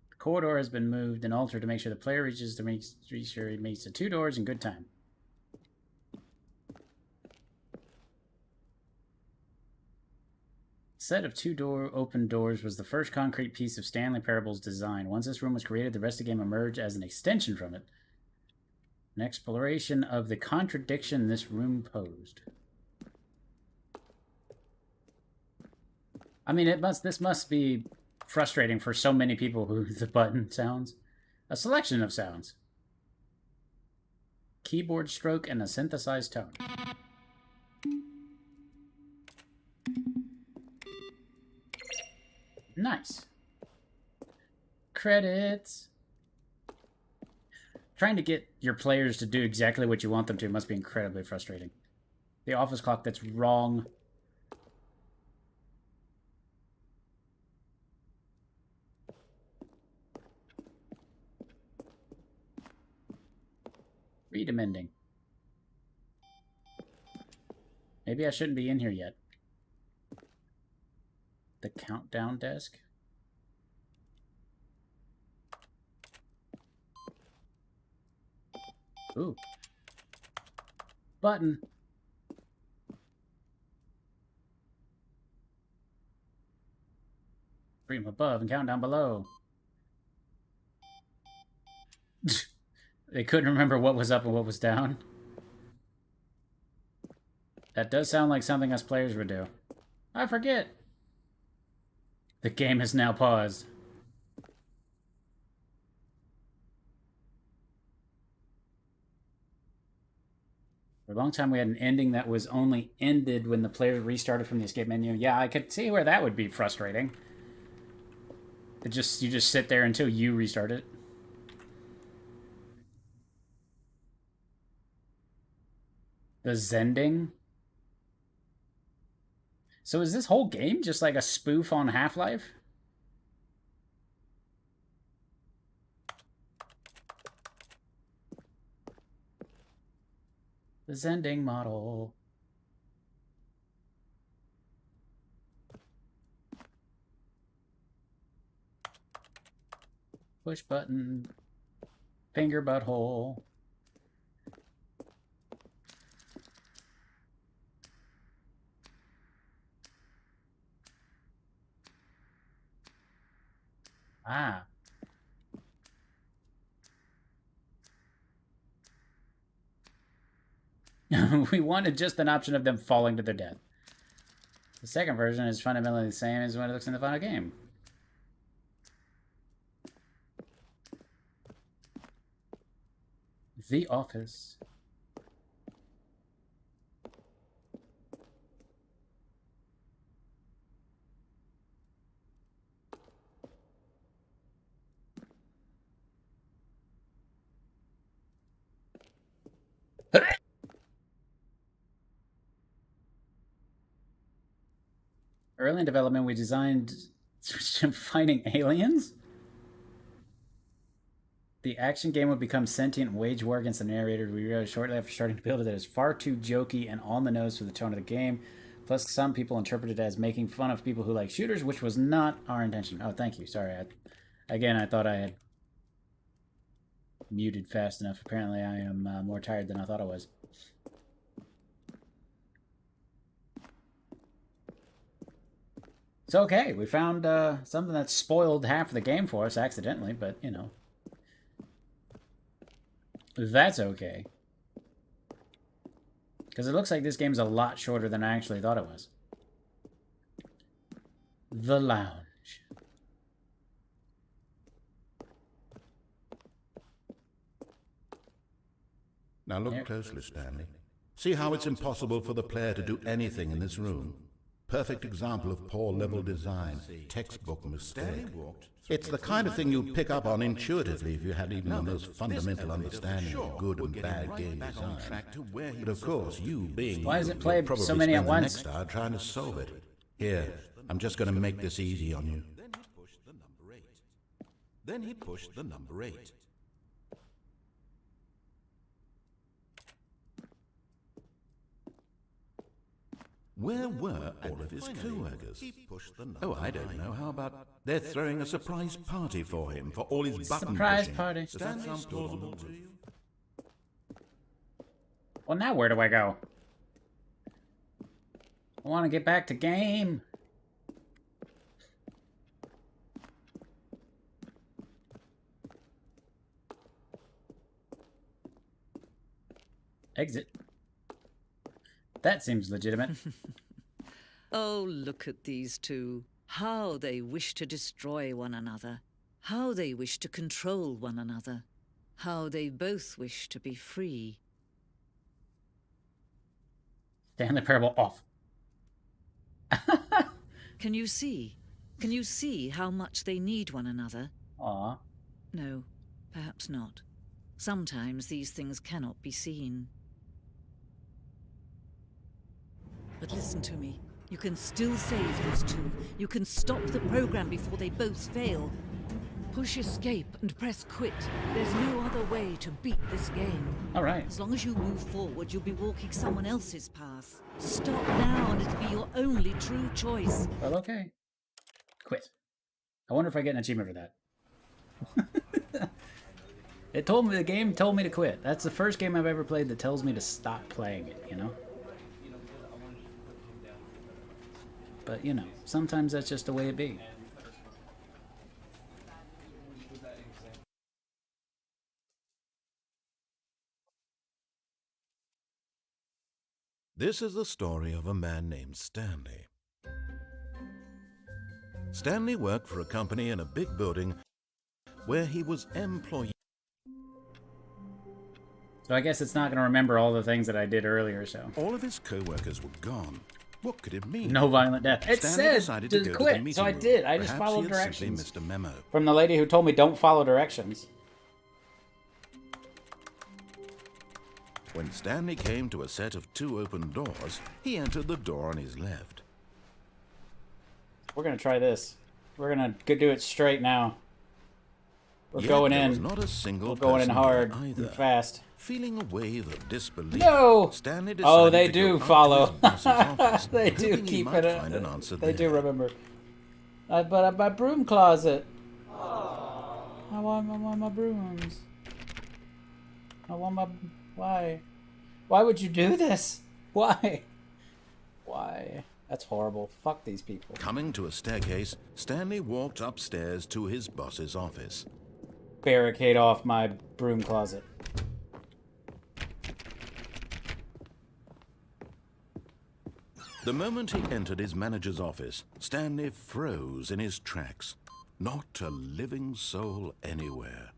[SPEAKER 4] The corridor has been moved and altered to make sure the player reaches to make sure he makes the two doors in good time. Set of two open doors was the first concrete piece of Stanley Parable's design. Once this room was created, the rest of the game emerged as an extension from it. An exploration of the contradiction this room posed. I mean, this must be frustrating for so many people who the button sounds. A selection of sounds. Keyboard stroke and a synthesized tone. Nice. Credits. Trying to get your players to do exactly what you want them to must be incredibly frustrating. The office clock that's wrong. Read amending. Maybe I shouldn't be in here yet. The countdown desk. Ooh. Button. Dream above and countdown below. They couldn't remember what was up and what was down. That does sound like something us players would do. I forget. The game is now paused. For a long time, we had an ending that was only ended when the player restarted from the escape menu. Yeah, I could see where that would be frustrating. You just sit there until you restart it. The Zending. So is this whole game just like a spoof on Half-Life? The Zending model. Push button. Finger butthole. Ah. We wanted just an option of them falling to their death. The second version is fundamentally the same as when it looks in the final game. The Office. Early in development, we designed fighting aliens? The action game would become sentient and wage war against the narrator. We realized shortly after starting to build it that it is far too jokey and on the nose for the tone of the game. Plus, some people interpreted it as making fun of people who like shooters, which was not our intention. Oh, thank you. Sorry. I thought I had muted fast enough. Apparently, I am more tired than I thought I was. So, okay, we found something that spoiled half of the game for us accidentally, but, you know. That's okay. Because it looks like this game's a lot shorter than I actually thought it was. The Lounge.
[SPEAKER 5] Now look closely, Stanley. See how it's impossible for the player to do anything in this room? Perfect example of poor level design. Textbook mistake. It's the kind of thing you'd pick up on intuitively if you had even the most fundamental understanding of good and bad game design. But of course, you being
[SPEAKER 4] Why does
[SPEAKER 5] you,
[SPEAKER 4] it play
[SPEAKER 5] will
[SPEAKER 4] so many at
[SPEAKER 5] probably
[SPEAKER 4] once?
[SPEAKER 5] spend the next hour trying to solve it. Here, I'm just going to make this easy on you.
[SPEAKER 8] Then he pushed the number 8.
[SPEAKER 5] Where were all of his co-workers? Oh, I don't know. How about they're throwing a surprise party for him for all his button
[SPEAKER 4] Surprise
[SPEAKER 5] pushing?
[SPEAKER 4] party.
[SPEAKER 5] Does that sound plausible to you?
[SPEAKER 4] Well, now where do I go? I want to get back to game. Exit. That seems legitimate.
[SPEAKER 7] Oh, look at these two. How they wish to destroy one another. How they wish to control one another. How they both wish to be free.
[SPEAKER 4] Stanley Parable off.
[SPEAKER 7] Can you see? Can you see how much they need one another?
[SPEAKER 4] Aw.
[SPEAKER 7] No, perhaps not. Sometimes these things cannot be seen. But listen to me. You can still save these two. You can stop the program before they both fail. Push escape and press quit. There's no other way to beat this game.
[SPEAKER 4] All right.
[SPEAKER 7] As long as you move forward, you'll be walking someone else's path. Stop now and it'll be your only true choice.
[SPEAKER 4] Well, okay. Quit. I wonder if I get an achievement for that. The game told me to quit. That's the first game I've ever played that tells me to stop playing it, you know? But, you know, sometimes that's just the way it be.
[SPEAKER 5] This is the story of a man named Stanley. Stanley worked for a company in a big building where he was employee.
[SPEAKER 4] So I guess it's not going to remember all the things that I did earlier, so.
[SPEAKER 5] All of his co-workers were gone. What could it mean?
[SPEAKER 4] No violent death. It
[SPEAKER 5] Stanley
[SPEAKER 4] said
[SPEAKER 5] decided
[SPEAKER 4] to
[SPEAKER 5] to go to the
[SPEAKER 4] quit,
[SPEAKER 5] meeting
[SPEAKER 4] so I
[SPEAKER 5] room.
[SPEAKER 4] did. I just
[SPEAKER 5] Perhaps
[SPEAKER 4] followed
[SPEAKER 5] he had simply
[SPEAKER 4] directions.
[SPEAKER 5] missed a memo.
[SPEAKER 4] From the lady who told me don't follow directions.
[SPEAKER 5] When Stanley came to a set of 2 open doors, he entered the door on his left.
[SPEAKER 4] We're going to try this. We're going to do it straight now. We're
[SPEAKER 5] Yet
[SPEAKER 4] going
[SPEAKER 5] there
[SPEAKER 4] in.
[SPEAKER 5] was not a single
[SPEAKER 4] We're going in
[SPEAKER 5] person
[SPEAKER 4] hard
[SPEAKER 5] there
[SPEAKER 4] and
[SPEAKER 5] either.
[SPEAKER 4] fast.
[SPEAKER 5] Feeling a wave of disbelief,
[SPEAKER 4] No!
[SPEAKER 5] Stanley decided
[SPEAKER 4] Oh, they
[SPEAKER 5] to
[SPEAKER 4] do
[SPEAKER 5] go up to
[SPEAKER 4] follow.
[SPEAKER 5] his boss's office,
[SPEAKER 4] They do
[SPEAKER 5] hoping he
[SPEAKER 4] keep
[SPEAKER 5] might
[SPEAKER 4] it.
[SPEAKER 5] find an answer
[SPEAKER 4] They do
[SPEAKER 5] there.
[SPEAKER 4] remember. But my broom closet. I want my brooms. I want my. Why? Why would you do this? Why? Why? That's horrible. Fuck these people.
[SPEAKER 5] Coming to a staircase, Stanley walked upstairs to his boss's office.
[SPEAKER 4] Barricade off my broom closet.
[SPEAKER 5] The moment he entered his manager's office, Stanley froze in his tracks. Not a living soul anywhere.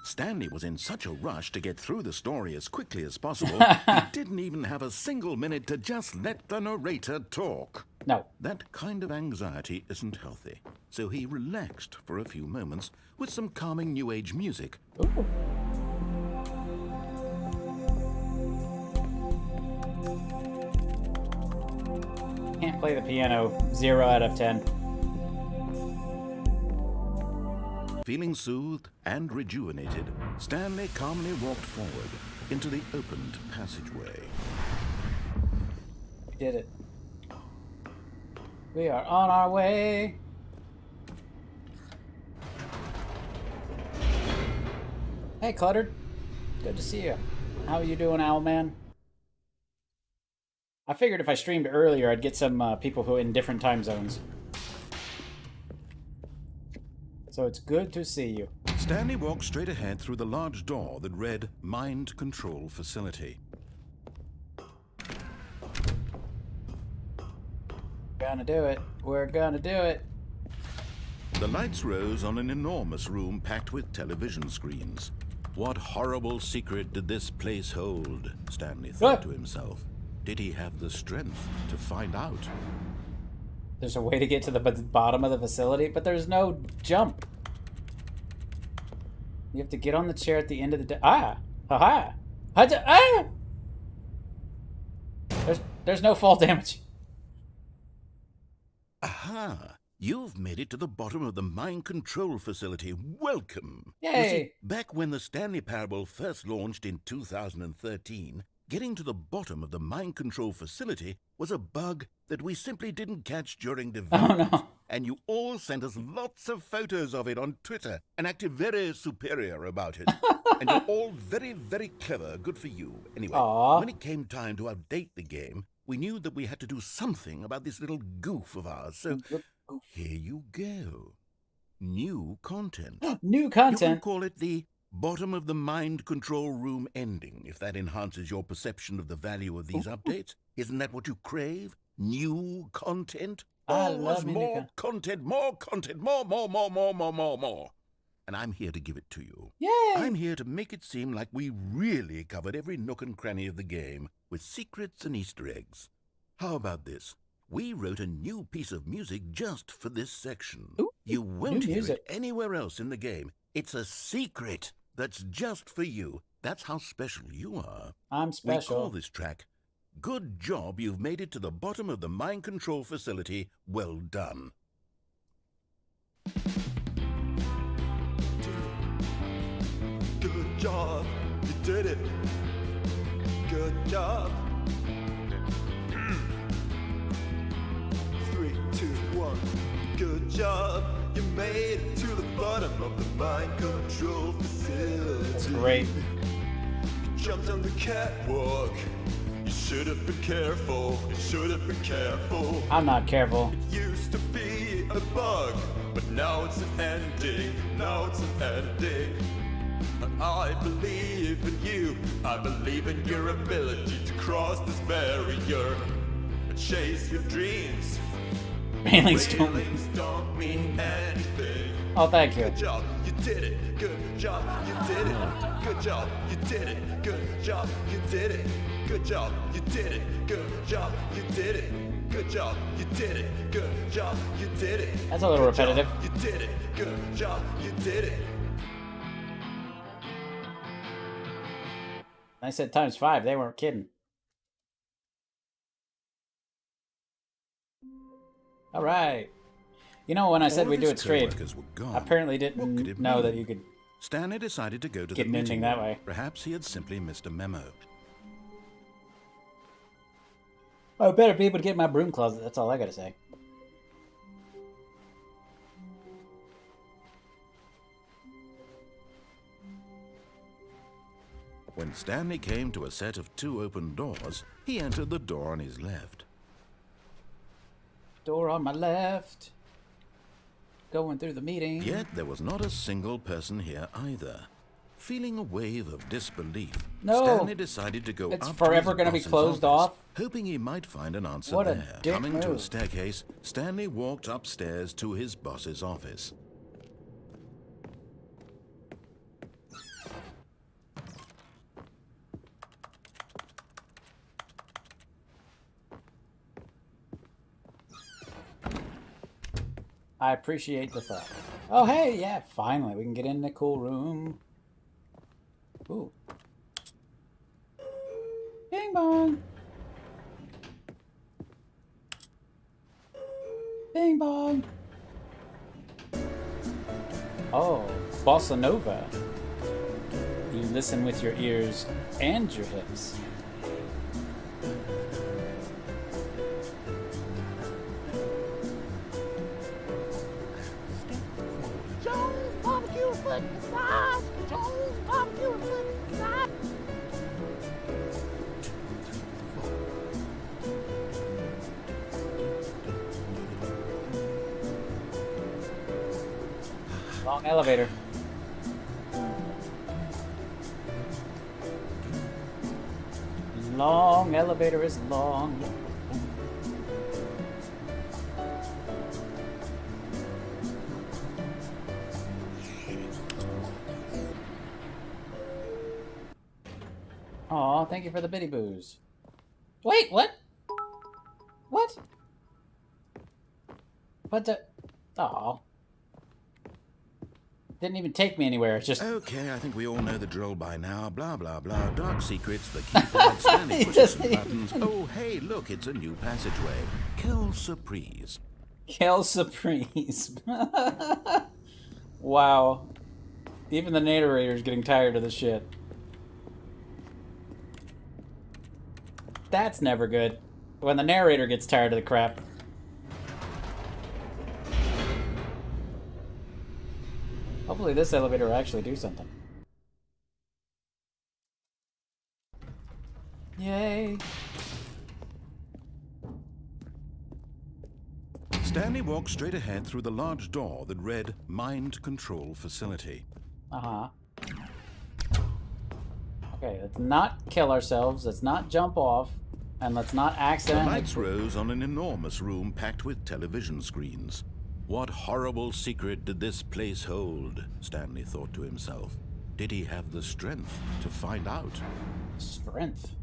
[SPEAKER 5] Stanley was in such a rush to get through the story as quickly as possible, he didn't even have a single minute to just let the narrator talk.
[SPEAKER 4] No.
[SPEAKER 5] That kind of anxiety isn't healthy, so he relaxed for a few moments with some calming New Age music.
[SPEAKER 4] Ooh. Can't play the piano. 0 out of 10.
[SPEAKER 5] Feeling soothed and rejuvenated, Stanley calmly walked forward into the opened passageway.
[SPEAKER 4] We did it. We are on our way. Hey, Cluttered. Good to see you. How are you doing, Owlman? I figured if I streamed earlier, I'd get some people who are in different time zones. So it's good to see you.
[SPEAKER 5] Stanley walked straight ahead through the large door that read Mind Control Facility.
[SPEAKER 4] Gonna do it. We're gonna do it.
[SPEAKER 5] The lights rose on an enormous room packed with television screens. What horrible secret did this place hold? Stanley thought to himself. Did he have the strength to find out?
[SPEAKER 4] There's a way to get to the bottom of the facility, but there's no jump. You have to get on the chair at the end of the Ah! Haha! Ah! There's no fall damage.
[SPEAKER 5] Aha! You've made it to the bottom of the mind control facility. Welcome!
[SPEAKER 4] Yay!
[SPEAKER 5] You see, back when the Stanley Parable first launched in 2013, getting to the bottom of the mind control facility was a bug that we simply didn't catch during development.
[SPEAKER 4] Oh, no.
[SPEAKER 5] And you all sent us lots of photos of it on Twitter and acted very superior about it. And you're all very, very clever. Good for you. Anyway,
[SPEAKER 4] Aww.
[SPEAKER 5] when it came time to update the game, we knew that we had to do something about this little goof of ours. So here you go. New content.
[SPEAKER 4] New
[SPEAKER 5] You can
[SPEAKER 4] content.
[SPEAKER 5] call it the bottom of the mind control room ending, if that enhances your perception of the value of these updates. Isn't that what you crave? New content?
[SPEAKER 4] I
[SPEAKER 5] Always
[SPEAKER 4] love me new
[SPEAKER 5] more content, more content, more. And I'm here to give it to you.
[SPEAKER 4] Yay!
[SPEAKER 5] I'm here to make it seem like we really covered every nook and cranny of the game with secrets and Easter eggs. How about this? We wrote a new piece of music just for this section.
[SPEAKER 4] Ooh,
[SPEAKER 5] You won't
[SPEAKER 4] new
[SPEAKER 5] hear
[SPEAKER 4] music.
[SPEAKER 5] it anywhere else in the game. It's a secret that's just for you. That's how special you are.
[SPEAKER 4] I'm
[SPEAKER 5] We call
[SPEAKER 4] special.
[SPEAKER 5] this track Good job you've made it to the bottom of the mind control facility. Well done.
[SPEAKER 2] Good job, you did it. Good job. 3, 2, 1. Good job, you made it to the bottom of the mind control facility.
[SPEAKER 4] That's great.
[SPEAKER 2] You jumped on the catwalk. You should have been careful. You should have been careful.
[SPEAKER 4] I'm not careful.
[SPEAKER 2] It used to be a bug, but now it's an ending. Now it's an ending. I believe in you. I believe in your ability to cross this barrier and chase your dreams.
[SPEAKER 4] Railings
[SPEAKER 2] Railings don't mean anything.
[SPEAKER 4] Oh, thank you.
[SPEAKER 2] Good job, you did it. Good job, you did it. Good job, you did it. Good job, you did it. Good job, you did it. Good job, you did it. Good job, you did it. Good job, you did it.
[SPEAKER 4] That's a little
[SPEAKER 2] Good job,
[SPEAKER 4] repetitive.
[SPEAKER 2] You did it. Good job, you did it.
[SPEAKER 4] I said ×5. They weren't kidding. All right. You know, when I said
[SPEAKER 5] All
[SPEAKER 4] we
[SPEAKER 5] of
[SPEAKER 4] do
[SPEAKER 5] his
[SPEAKER 4] it straight,
[SPEAKER 5] co-workers were gone.
[SPEAKER 4] I apparently
[SPEAKER 5] What could
[SPEAKER 4] didn't
[SPEAKER 5] it
[SPEAKER 4] know
[SPEAKER 5] mean?
[SPEAKER 4] that you could.
[SPEAKER 5] Stanley decided to go to
[SPEAKER 4] Get
[SPEAKER 5] the
[SPEAKER 4] an ending
[SPEAKER 5] meeting
[SPEAKER 4] that
[SPEAKER 5] room.
[SPEAKER 4] way.
[SPEAKER 5] Perhaps he had simply missed a memo.
[SPEAKER 4] I better be able to get in my broom closet. That's all I gotta say.
[SPEAKER 5] When Stanley came to a set of 2 open doors, he entered the door on his left.
[SPEAKER 4] Door on my left. Going through the meeting.
[SPEAKER 5] Yet there was not a single person here either. Feeling a wave of disbelief,
[SPEAKER 4] No.
[SPEAKER 5] Stanley decided to go
[SPEAKER 4] It's
[SPEAKER 5] up
[SPEAKER 4] forever
[SPEAKER 5] to
[SPEAKER 4] gonna
[SPEAKER 5] his
[SPEAKER 4] be
[SPEAKER 5] boss's
[SPEAKER 4] closed
[SPEAKER 5] office,
[SPEAKER 4] off?
[SPEAKER 5] hoping he might find an answer
[SPEAKER 4] What a
[SPEAKER 5] there.
[SPEAKER 4] dick
[SPEAKER 5] Coming to a
[SPEAKER 4] move.
[SPEAKER 5] staircase, Stanley walked upstairs to his boss's office.
[SPEAKER 4] I appreciate the thought. Oh, hey, yeah, finally. We can get in the cool room. Ooh. Bing bong. Bing bong. Oh, bossa nova. You listen with your ears and your hips.
[SPEAKER 3] Jones barbecue foot massage. Jones barbecue foot massage.
[SPEAKER 4] Long elevator. Long elevator is long. Aw, thank you for the bitty boos. Wait, what? What? What the? Aw. Didn't even take me anywhere. It's just.
[SPEAKER 5] Okay, I think we all know the drill by now. Blah, blah, blah. Dark secrets, the keypad, Stanley
[SPEAKER 4] He
[SPEAKER 5] pushes some
[SPEAKER 4] doesn't
[SPEAKER 5] buttons. Oh, hey, look, it's a new passageway. Kill surprise.
[SPEAKER 4] Kill surprise. Wow. Even the narrator's getting tired of the shit. That's never good. When the narrator gets tired of the crap. Hopefully this elevator will actually do something. Yay.
[SPEAKER 5] Stanley walked straight ahead through the large door that read Mind Control Facility.
[SPEAKER 4] Uh-huh. Okay, let's not kill ourselves. Let's not jump off. And let's not
[SPEAKER 5] The
[SPEAKER 4] accidentally...
[SPEAKER 5] lights rose on an enormous room packed with television screens. What horrible secret did this place hold? Stanley thought to himself. Did he have the strength to find out?
[SPEAKER 4] Strength.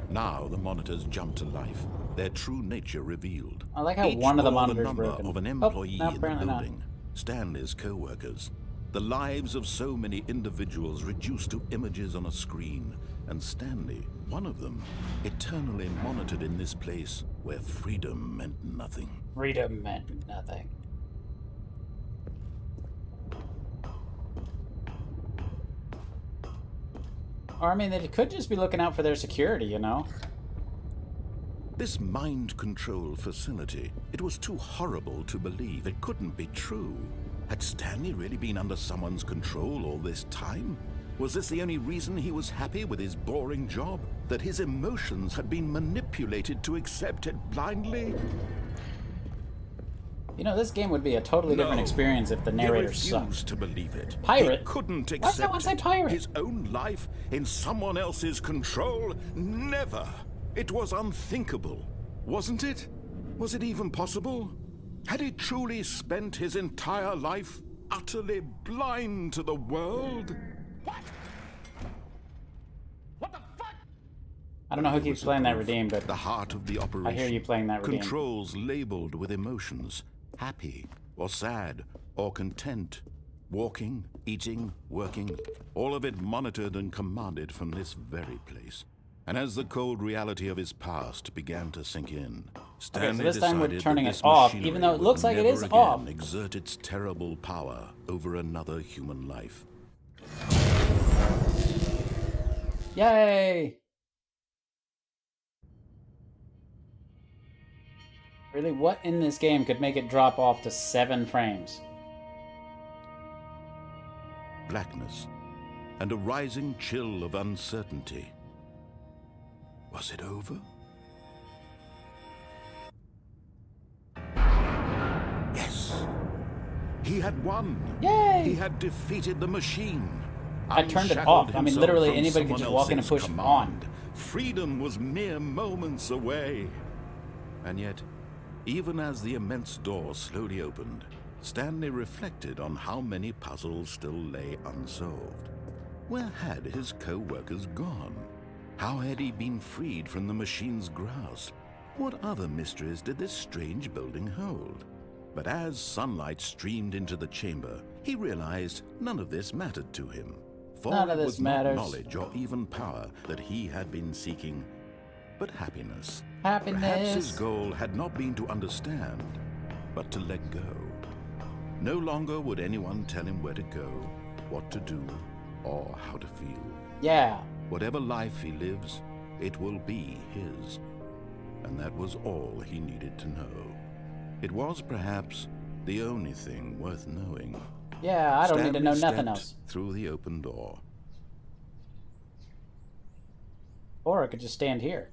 [SPEAKER 5] Now the monitors jumped to life, their true nature revealed.
[SPEAKER 4] I like how
[SPEAKER 5] Each
[SPEAKER 4] one of the
[SPEAKER 5] bore
[SPEAKER 4] monitors
[SPEAKER 5] number
[SPEAKER 4] broken.
[SPEAKER 5] of an
[SPEAKER 4] Oh,
[SPEAKER 5] employee
[SPEAKER 4] no,
[SPEAKER 5] in the
[SPEAKER 4] apparently not.
[SPEAKER 5] building. Stanley's co-workers. The lives of so many individuals reduced to images on a screen, and Stanley, one of them, eternally monitored in this place where freedom meant nothing.
[SPEAKER 4] Freedom meant nothing. Or, I mean, they could just be looking out for their security, you know?
[SPEAKER 5] This mind control facility, it was too horrible to believe. It couldn't be true. Had Stanley really been under someone's control all this time? Was this the only reason he was happy with his boring job? That his emotions had been manipulated to accept it blindly?
[SPEAKER 4] You know, this game would be a totally different experience if the narrator
[SPEAKER 5] He
[SPEAKER 4] sucked.
[SPEAKER 5] refused to believe it.
[SPEAKER 4] Pirate?
[SPEAKER 5] He couldn't
[SPEAKER 4] Why
[SPEAKER 5] accept
[SPEAKER 4] someone say pirate?
[SPEAKER 5] his own life in someone else's control. Never. It was unthinkable, wasn't it? Was it even possible? Had he truly spent his entire life utterly blind to the world?
[SPEAKER 4] I don't know who keeps playing that Redeem, but
[SPEAKER 5] The heart of the operation.
[SPEAKER 4] I hear you playing that Redeem.
[SPEAKER 5] Controls labeled with emotions, happy or sad or content, walking, eating, working, all of it monitored and commanded from this very place. And as the cold reality of his past began to sink in, Stanley
[SPEAKER 4] this time we're
[SPEAKER 5] decided
[SPEAKER 4] turning
[SPEAKER 5] that
[SPEAKER 4] it
[SPEAKER 5] this
[SPEAKER 4] off,
[SPEAKER 5] machinery
[SPEAKER 4] even though it
[SPEAKER 5] would
[SPEAKER 4] looks like it
[SPEAKER 5] never
[SPEAKER 4] is
[SPEAKER 5] again
[SPEAKER 4] off.
[SPEAKER 5] exert its terrible power over another human life.
[SPEAKER 4] Yay! Really, what in this game could make it drop off to 7 frames?
[SPEAKER 5] Blackness and a rising chill of uncertainty. Was it over? Yes. He had won.
[SPEAKER 4] Yay!
[SPEAKER 5] He had defeated the machine.
[SPEAKER 4] I turned it
[SPEAKER 5] Unshackled
[SPEAKER 4] off. I mean,
[SPEAKER 5] himself
[SPEAKER 4] literally
[SPEAKER 5] from
[SPEAKER 4] anybody could
[SPEAKER 5] someone
[SPEAKER 4] just walk in and
[SPEAKER 5] else's
[SPEAKER 4] push
[SPEAKER 5] command. Freedom was mere moments away. And yet, even as the immense door slowly opened, Stanley reflected on how many puzzles still lay unsolved. Where had his co-workers gone? How had he been freed from the machine's grasp? What other mysteries did this strange building hold? But as sunlight streamed into the chamber, he realized none of this mattered to him. For
[SPEAKER 4] None of
[SPEAKER 5] it
[SPEAKER 4] this
[SPEAKER 5] was not
[SPEAKER 4] matters.
[SPEAKER 5] knowledge or even power that he had been seeking, but happiness.
[SPEAKER 4] Happiness.
[SPEAKER 5] Perhaps his goal had not been to understand, but to let go. No longer would anyone tell him where to go, what to do, or how to feel.
[SPEAKER 4] Yeah.
[SPEAKER 5] Whatever life he lives, it will be his. And that was all he needed to know. It was perhaps the only thing worth knowing.
[SPEAKER 4] Yeah, I don't need to know
[SPEAKER 5] Stanley
[SPEAKER 4] nothing
[SPEAKER 5] stepped
[SPEAKER 4] else.
[SPEAKER 5] through the open door.
[SPEAKER 4] Or I could just stand here.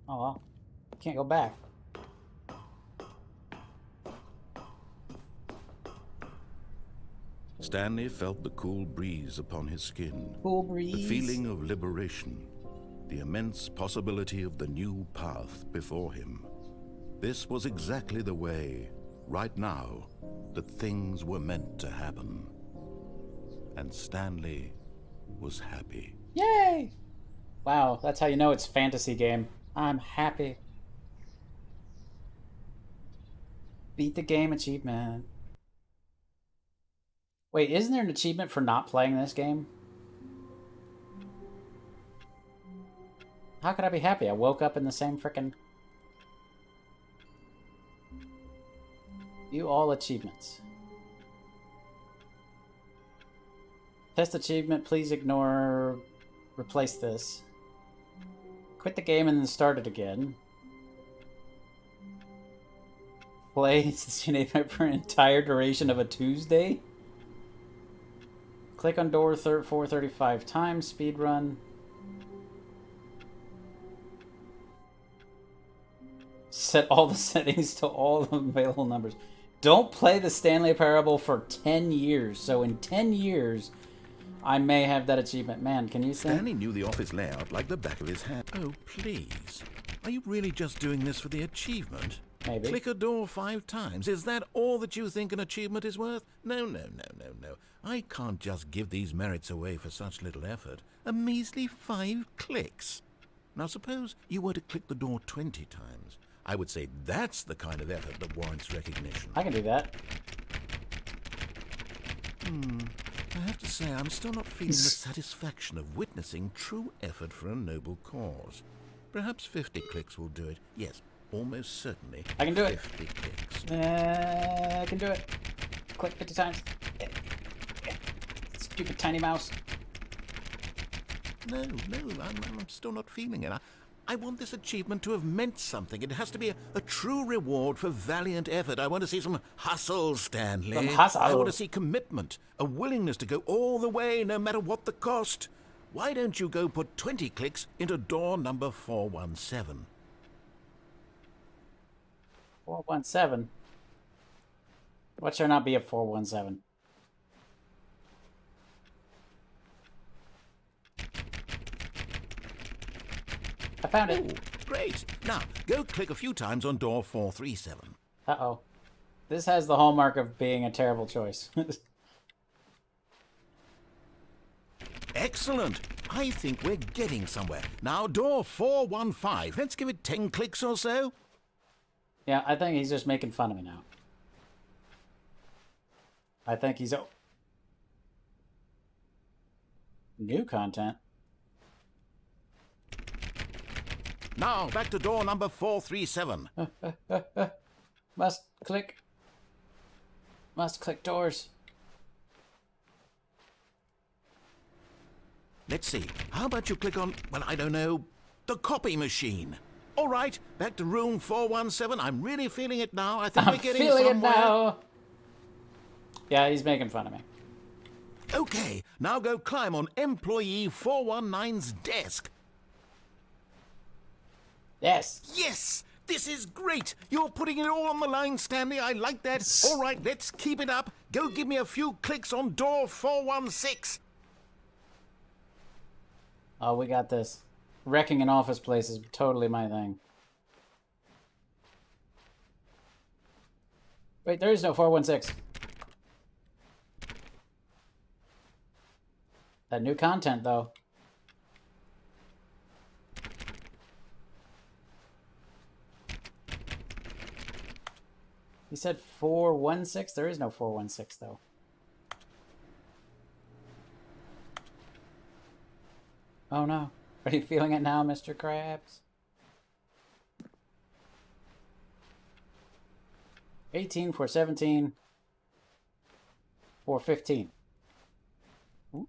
[SPEAKER 4] Oh well. Can't go back.
[SPEAKER 5] Stanley felt the cool breeze upon his skin.
[SPEAKER 4] Cool breeze.
[SPEAKER 5] The feeling of liberation. The immense possibility of the new path before him. This was exactly the way, right now, that things were meant to happen. And Stanley was happy.
[SPEAKER 4] Yay! Wow, that's how you know it's a fantasy game. I'm happy. Beat the game achievement. Wait, isn't there an achievement for not playing this game? How could I be happy? I woke up in the same frickin'... View all achievements. Test achievement, please ignore... Replace this. Quit the game and then start it again. Play Cincinnati for an entire duration of a Tuesday. Click on door 435 times. Speedrun. Set all the settings to all the available numbers. Don't play the Stanley Parable for 10 years. So in 10 years, I may have that achievement. Man, can you think?
[SPEAKER 5] Stanley knew the office layout like the back of his hand. Oh, please. Are you really just doing this for the achievement?
[SPEAKER 4] Maybe.
[SPEAKER 5] Click a door 5 times. Is that all that you think an achievement is worth? No. I can't just give these merits away for such little effort. A measly 5 clicks. Now suppose you were to click the door 20 times. I would say that's the kind of effort that warrants recognition.
[SPEAKER 4] I can do that.
[SPEAKER 5] I have to say, I'm still not feeling the satisfaction of witnessing true effort for a noble cause. Perhaps 50 clicks will do it. Yes, almost certainly.
[SPEAKER 4] I can do it.
[SPEAKER 5] 50 clicks.
[SPEAKER 4] I can do it. Click 50 times. Stupid tiny mouse.
[SPEAKER 5] No, I'm still not feeling it. I want this achievement to have meant something. It has to be a true reward for valiant effort. I want to see some hustle, Stanley.
[SPEAKER 4] Some hustle.
[SPEAKER 5] I want to see commitment, a willingness to go all the way, no matter what the cost. Why don't you go put 20 clicks into door number 417?
[SPEAKER 4] 417? What should not be a 417? I found it.
[SPEAKER 5] Oh, great. Now, go click a few times on door 437.
[SPEAKER 4] Uh-oh. This has the hallmark of being a terrible choice.
[SPEAKER 5] Excellent. I think we're getting somewhere. Now, door 415. Let's give it 10 clicks or so.
[SPEAKER 4] Yeah, I think he's just making fun of me now. I think he's... New content?
[SPEAKER 5] Now, back to door number 437.
[SPEAKER 4] Must click doors.
[SPEAKER 5] Let's see. How about you click on, well, I don't know, the copy machine? All right, back to room 417. I'm really feeling it now. I think we're getting somewhere.
[SPEAKER 4] I'm feeling it now. Yeah, he's making fun of me.
[SPEAKER 5] Okay, now go climb on employee 419's desk.
[SPEAKER 4] Yes.
[SPEAKER 5] Yes! This is great! You're putting it all on the line, Stanley. I like that. All right, let's keep it up. Go give me a few clicks on door 416.
[SPEAKER 4] Oh, we got this. Wrecking an office place is totally my thing. Wait, there is no 416. That new content, though. He said 416? There is no 416, though. Oh, no. Are you feeling it now, Mr. Krabs? 18, 417, 415. Ooh.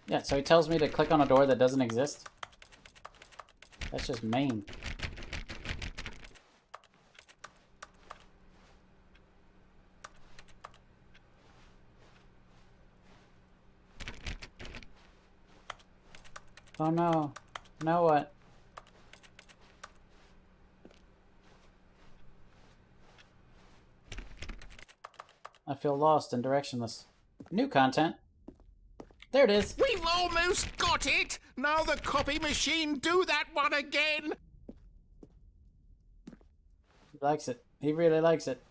[SPEAKER 4] Yeah, so he tells me to click on a door that doesn't exist. That's just mean. Oh no. Now what? I feel lost and directionless. New content. There it is.
[SPEAKER 5] We've almost got it! Now the copy machine, do that one again!
[SPEAKER 4] He likes it. He really likes it.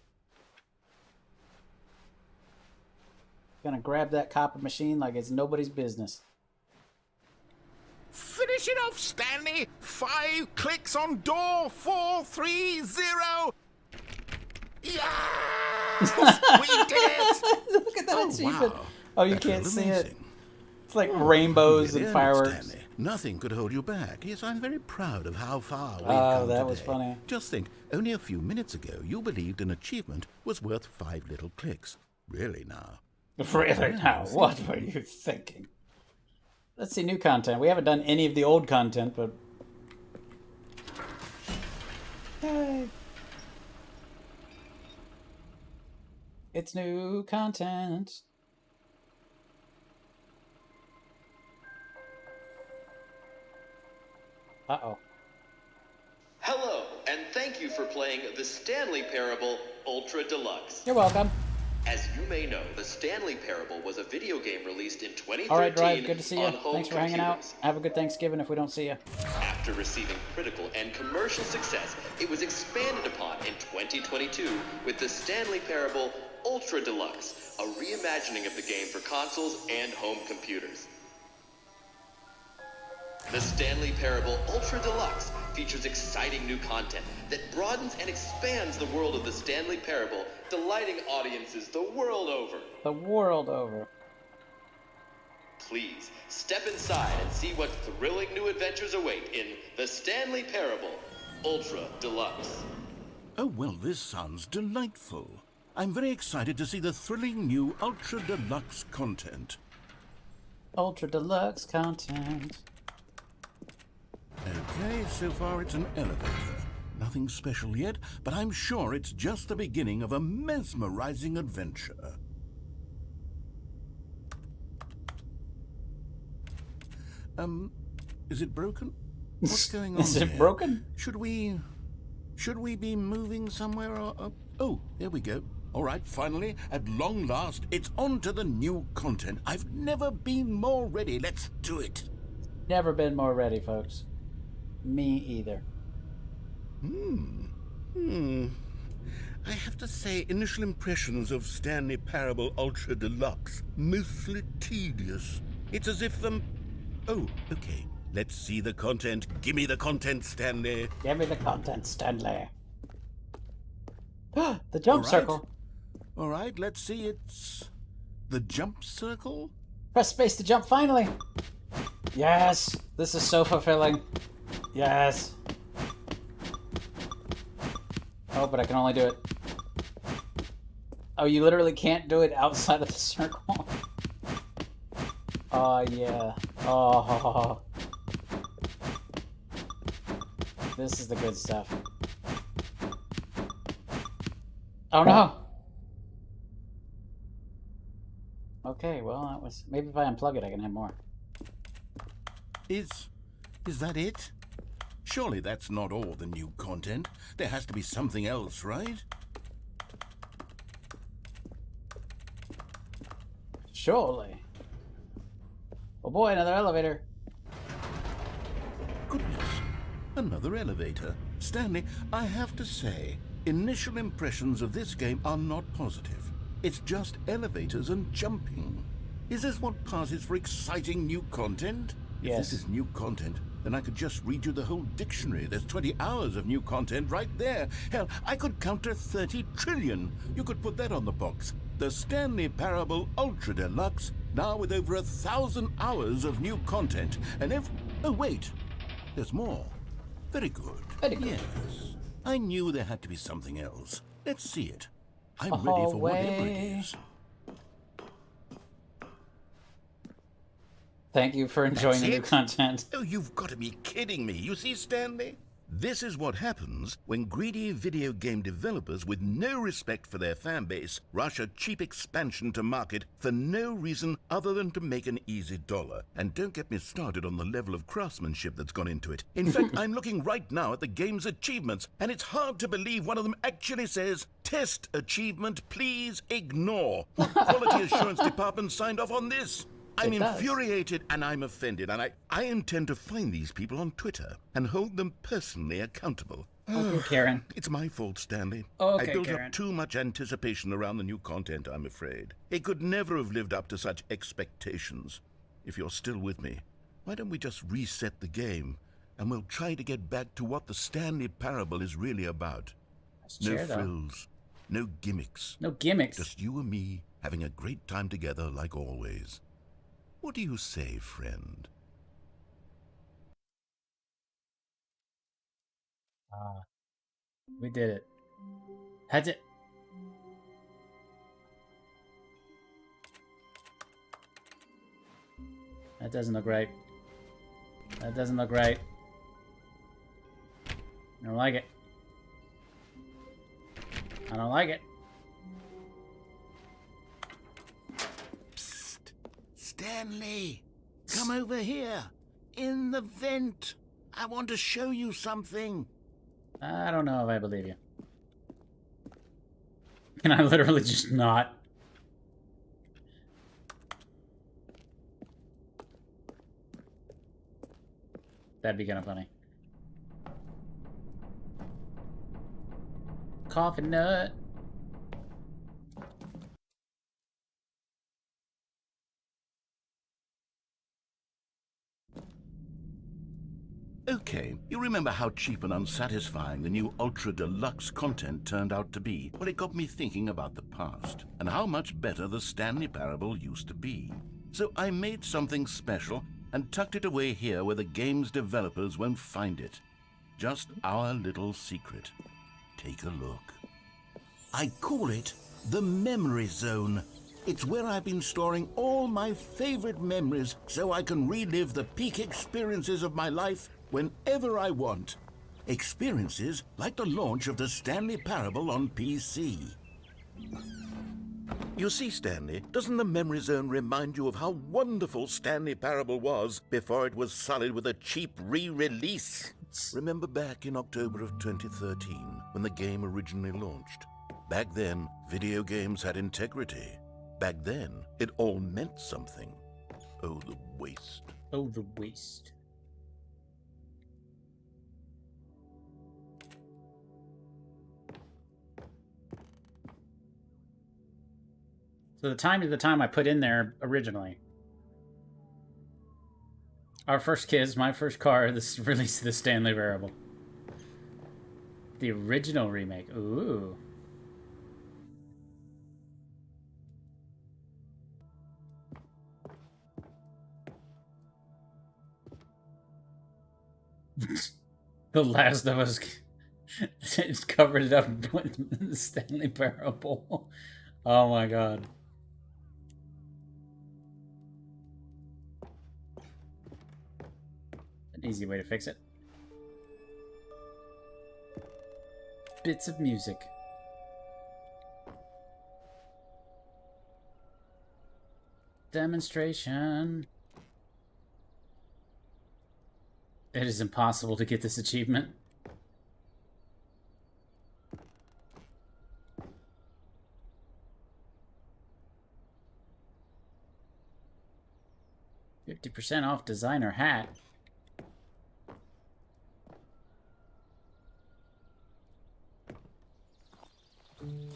[SPEAKER 4] Gonna grab that copy machine like it's nobody's business.
[SPEAKER 5] Finish it off, Stanley! 5 clicks on door 430! Yes! We did it!
[SPEAKER 4] Look at that achievement.
[SPEAKER 5] Wow.
[SPEAKER 4] Oh, you
[SPEAKER 5] That
[SPEAKER 4] can't
[SPEAKER 5] was
[SPEAKER 4] see
[SPEAKER 5] amazing.
[SPEAKER 4] it. It's like rainbows
[SPEAKER 5] Really
[SPEAKER 4] and
[SPEAKER 5] earned it,
[SPEAKER 4] fireworks.
[SPEAKER 5] Stanley. Nothing could hold you back. Yes, I'm very proud of how far we've
[SPEAKER 4] Oh,
[SPEAKER 5] come
[SPEAKER 4] that was
[SPEAKER 5] today.
[SPEAKER 4] funny.
[SPEAKER 5] Just think, only a few minutes ago, you believed an achievement was worth 5 little clicks. Really now?
[SPEAKER 4] Really now? What were you thinking? Let's see new content. We haven't done any of the old content, but... Yay. It's new content. Uh-oh.
[SPEAKER 9] Hello, and thank you for playing the Stanley Parable Ultra Deluxe.
[SPEAKER 4] You're welcome.
[SPEAKER 9] As you may know, the Stanley Parable was a video game released in 2013
[SPEAKER 4] All right, Drive. Good to see you.
[SPEAKER 9] on home
[SPEAKER 4] Thanks for hanging out.
[SPEAKER 9] computers.
[SPEAKER 4] Have a good Thanksgiving if we don't see you.
[SPEAKER 9] After After receiving critical and commercial success, it was expanded upon in 2022 with the Stanley Parable Ultra Deluxe, a reimagining of the game for consoles and home computers. The Stanley Parable Ultra Deluxe features exciting new content that broadens and expands the world of the Stanley Parable, delighting audiences the world over.
[SPEAKER 4] The world over.
[SPEAKER 9] Please, step inside and see what thrilling new adventures await in The Stanley Parable Ultra Deluxe.
[SPEAKER 5] Oh, well, this sounds delightful. I'm very excited to see the thrilling new Ultra Deluxe content.
[SPEAKER 4] Ultra Deluxe content.
[SPEAKER 5] Okay, so far it's an elevator. Nothing special yet, but I'm sure it's just the beginning of a mesmerizing adventure. Is it broken? What's going on
[SPEAKER 4] Is it
[SPEAKER 5] here?
[SPEAKER 4] broken?
[SPEAKER 5] Should we be moving somewhere? Oh, there we go. All right, finally, at long last, it's on to the new content. I've never been more ready. Let's do it.
[SPEAKER 4] Never been more ready, folks. Me either.
[SPEAKER 5] I have to say, initial impressions of Stanley Parable Ultra Deluxe, mostly tedious. It's as if Oh, okay. Let's see the content. Give me the content, Stanley.
[SPEAKER 4] Give me the content, Stanley. The jump circle.
[SPEAKER 5] All right, let's see. It's the jump circle?
[SPEAKER 4] Press space to jump, finally. Yes, this is so fulfilling. Yes. Oh, but I can only do it. Oh, you literally can't do it outside of the circle. Oh, yeah. Oh. This is the good stuff. Oh, no. Okay, well, that was... Maybe if I unplug it, I can have more.
[SPEAKER 5] Is that it? Surely that's not all the new content. There has to be something else, right?
[SPEAKER 4] Surely. Oh boy, another elevator.
[SPEAKER 5] Goodness, another elevator. Stanley, I have to say, initial impressions of this game are not positive. It's just elevators and jumping. Is this what passes for exciting new content?
[SPEAKER 4] Yes.
[SPEAKER 5] If this is new content, then I could just read you the whole dictionary. There's 20 hours of new content right there. Hell, I could count to 30 trillion. You could put that on the box. The Stanley Parable Ultra Deluxe, now with over 1,000 hours of new content. And oh, wait. There's more. Very good.
[SPEAKER 4] Very good.
[SPEAKER 5] Yes. I knew there had to be something else. Let's see it. I'm
[SPEAKER 4] A
[SPEAKER 5] ready for whatever
[SPEAKER 4] hallway.
[SPEAKER 5] it is.
[SPEAKER 4] Thank you for enjoying the new content.
[SPEAKER 5] Oh, you've got to be kidding me. You see, Stanley? This is what happens when greedy video game developers with no respect for their fan base rush a cheap expansion to market for no reason other than to make an easy dollar. And don't get me started on the level of craftsmanship that's gone into it. In fact, I'm looking right now at the game's achievements, and it's hard to believe one of them actually says, "Test achievement, please ignore." What quality assurance department signed off on this? I'm infuriated and I'm offended, and I intend to find these people on Twitter and hold them personally accountable.
[SPEAKER 4] Okay, Karen.
[SPEAKER 5] It's my fault, Stanley.
[SPEAKER 4] Okay,
[SPEAKER 5] I built
[SPEAKER 4] Karen.
[SPEAKER 5] up too much anticipation around the new content, I'm afraid. It could never have lived up to such expectations. If you're still with me, why don't we just reset the game and we'll try to get back to what the Stanley Parable is really about. No frills, no gimmicks.
[SPEAKER 4] No gimmicks.
[SPEAKER 5] Just you and me having a great time together like always. What do you say, friend?
[SPEAKER 4] We did it. Had it. That doesn't look right. That doesn't look right. I don't like it. I don't like it.
[SPEAKER 5] Psst. Stanley, come over here. In the vent. I want to show you something.
[SPEAKER 4] I don't know if I believe you. Can I literally just not? That'd be kind of funny. coffee nut.
[SPEAKER 5] Okay, you remember how cheap and unsatisfying the new Ultra Deluxe content turned out to be? Well, it got me thinking about the past and how much better the Stanley Parable used to be. So I made something special and tucked it away here where the game's developers won't find it. Just our little secret. Take a look. I call it the Memory Zone. It's where I've been storing all my favorite memories so I can relive the peak experiences of my life whenever I want. Experiences like the launch of the Stanley Parable on PC. You see, Stanley, doesn't the Memory Zone remind you of how wonderful Stanley Parable was before it was sullied with a cheap re-release? Remember back in October of 2013 when the game originally launched? Back then, video games had integrity. Back then, it all meant something. Oh, the waste.
[SPEAKER 4] Oh, the waste. So the time I put in there originally. Our first kids, my first car, this release of the Stanley Parable. The original remake. Ooh. The Last of Us it's covered it up with the Stanley Parable. Oh my god. An easy way to fix it. Bits of music. Demonstration. It is impossible to get this achievement. %50 off designer hat.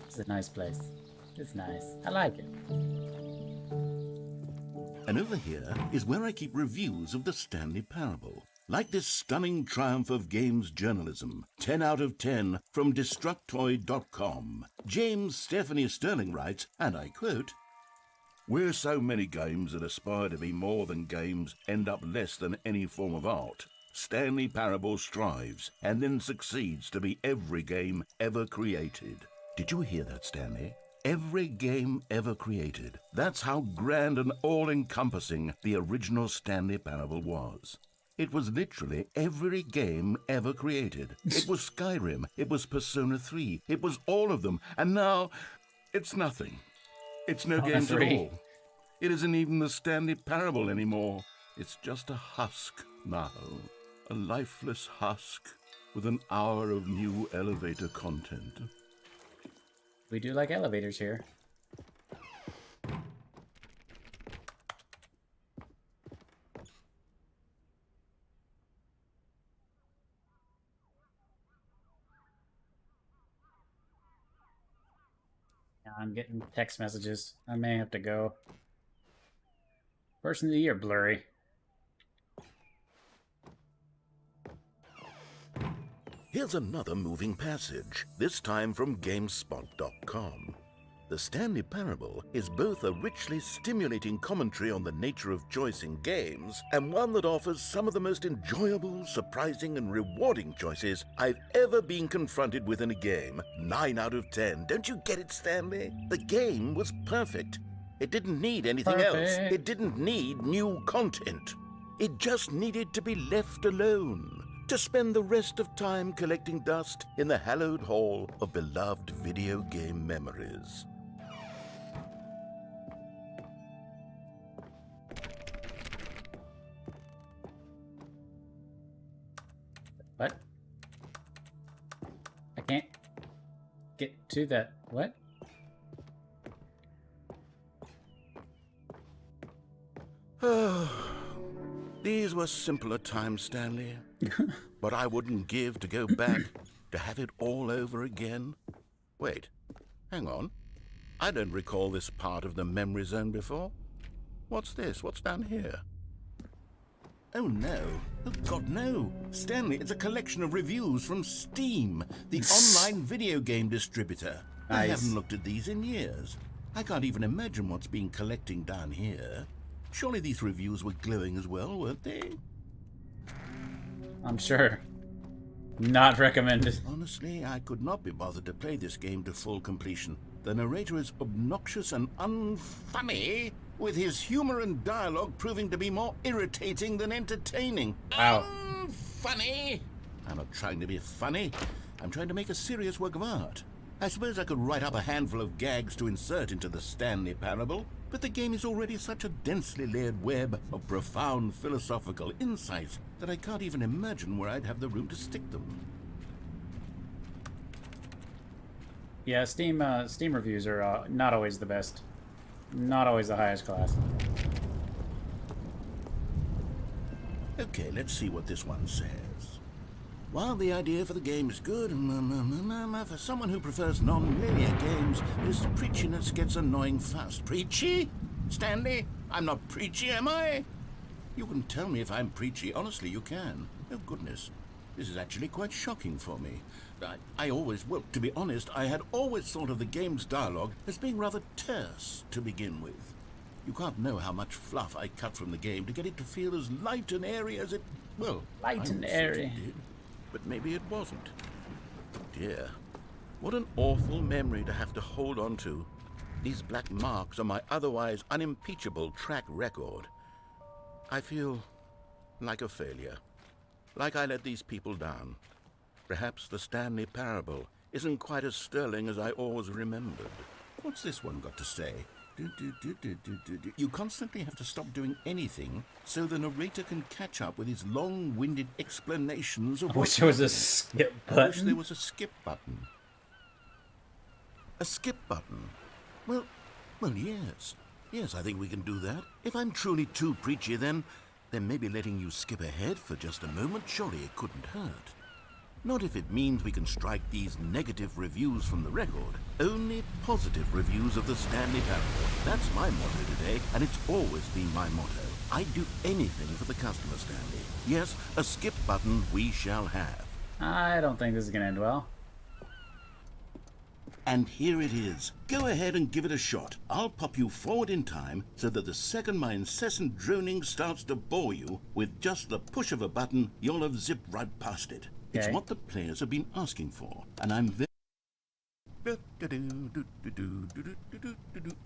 [SPEAKER 4] It's a nice place. It's nice. I like it.
[SPEAKER 5] And over here is where I keep reviews of the Stanley Parable. Like this stunning triumph of games journalism, 10 out of 10 from Destructoid.com. James Stephanie Sterling writes, and I quote, "Where so many games that aspire to be more than games end up less than any form of art, Stanley Parable strives and then succeeds to be every game ever created." Did you hear that, Stanley? Every game ever created. That's how grand and all-encompassing the original Stanley Parable was. It was literally every game ever created. It was Skyrim. It was Persona 3. It was all of them. And now, it's nothing. It's no games at all. It isn't even the Stanley Parable anymore. It's just a husk now. A lifeless husk with an hour of new elevator content.
[SPEAKER 4] We do like elevators here. I'm getting text messages. I may have to go. Person of the year, blurry.
[SPEAKER 5] Here's another moving passage, this time from GameSpot.com. The Stanley Parable is both a richly stimulating commentary on the nature of choice in games, and one that offers some of the most enjoyable, surprising, and rewarding choices I've ever been confronted with in a game. 9 out of 10. Don't you get it, Stanley? The game was perfect. It didn't need anything else. It didn't need new content. It just needed to be left alone, to spend the rest of time collecting dust in the hallowed hall of beloved video game memories.
[SPEAKER 4] What? I can't get to that. What?
[SPEAKER 5] These were simpler times, Stanley. But I wouldn't give to go back to have it all over again. Wait, hang on. I don't recall this part of the memory zone before. What's this? What's down here? Oh no. Oh God, no. Stanley, it's a collection of reviews from Steam, the online video game distributor.
[SPEAKER 4] Nice.
[SPEAKER 5] I haven't looked at these in years. I can't even imagine what's been collecting down here. Surely these reviews were glowing as well, weren't they?
[SPEAKER 4] I'm sure. Not recommended.
[SPEAKER 5] Honestly, I could not be bothered to play this game to full completion. The narrator is obnoxious and unfunny, with his humor and dialogue proving to be more irritating than entertaining.
[SPEAKER 4] Wow.
[SPEAKER 5] Unfunny? I'm not trying to be funny. I'm trying to make a serious work of art. I suppose I could write up a handful of gags to insert into the Stanley Parable, but the game is already such a densely layered web of profound philosophical insights that I can't even imagine where I'd have the room to stick them.
[SPEAKER 4] Yeah, Steam reviews are not always the best. Not always the highest class.
[SPEAKER 5] Okay, let's see what this one says. While the idea for the game is good, for someone who prefers non-linear games, this preachiness gets annoying fast. Preachy? Stanley? I'm not preachy, am I? You can tell me if I'm preachy. Honestly, you can. Oh, goodness. This is actually quite shocking for me. Well, to be honest, I had always thought of the game's dialogue as being rather terse to begin with. You can't know how much fluff I cut from the game to get it to feel as light and airy as it... Well,
[SPEAKER 4] Light and airy.
[SPEAKER 5] It did, but maybe it wasn't. Dear, what an awful memory to have to hold on to. These black marks are my otherwise unimpeachable track record. I feel like a failure. Like I let these people down. Perhaps the Stanley Parable isn't quite as sterling as I always remembered. What's this one got to say? You constantly have to stop doing anything so the narrator can catch up with his long-winded explanations of
[SPEAKER 4] I wish there was a skip button.
[SPEAKER 5] I wish there was a skip button. A skip button? Well, yes. Yes, I think we can do that. If I'm truly too preachy, then maybe letting you skip ahead for just a moment, surely it couldn't hurt. Not if it means we can strike these negative reviews from the record. Only positive reviews of the Stanley Parable. That's my motto today, and it's always been my motto. I'd do anything for the customer, Stanley. Yes, a skip button we shall have.
[SPEAKER 4] I don't think this is going to end well.
[SPEAKER 5] And here it is. Go ahead and give it a shot. I'll pop you forward in time so that the second my incessant droning starts to bore you, with just the push of a button, you'll have zipped right past it. It's
[SPEAKER 4] Okay.
[SPEAKER 5] what the players have been asking for, and I'm very...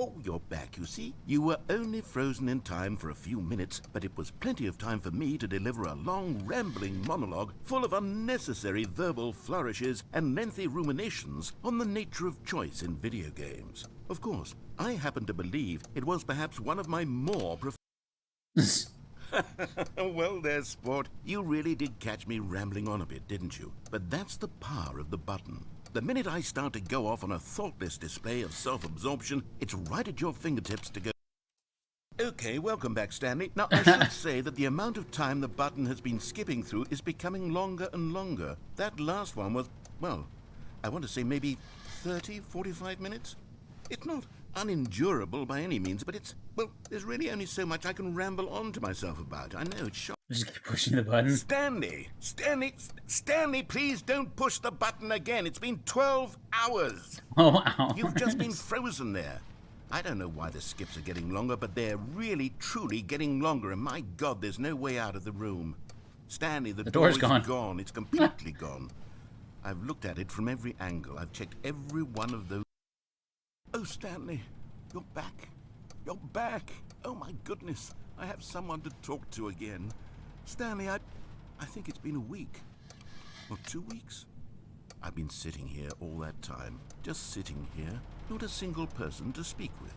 [SPEAKER 5] Oh, you're back, you see? You were only frozen in time for a few minutes, but it was plenty of time for me to deliver a long, rambling monologue full of unnecessary verbal flourishes and lengthy ruminations on the nature of choice in video games. Of course, I happen to believe it was perhaps one of my more Well there, sport. You really did catch me rambling on a bit, didn't you? But that's the power of the button. The minute I start to go off on a thoughtless display of self-absorption, it's right at your fingertips to go... Okay, welcome back, Stanley. Now, I should say that the amount of time the button has been skipping through is becoming longer and longer. That last one was, well, I want to say maybe 30, 45 minutes? It's not unendurable by any means, but it's, well, there's really only so much I can ramble on to myself about. I know, it's shocking.
[SPEAKER 4] Just keep pushing the button.
[SPEAKER 5] Stanley, please don't push the button again. It's been 12 hours.
[SPEAKER 4] Oh, wow.
[SPEAKER 5] You've just been frozen there. I don't know why the skips are getting longer, but they're really, truly getting longer, and my God, there's no way out of the room. Stanley, the door
[SPEAKER 4] door's
[SPEAKER 5] is
[SPEAKER 4] gone.
[SPEAKER 5] gone. It's completely gone. I've looked at it from every angle. I've checked every one of those. Oh, Stanley, you're back. You're back. Oh, my goodness. I have someone to talk to again. Stanley, I think it's been a week. Or 2 weeks. I've been sitting here all that time. Just sitting here. Not a single person to speak with.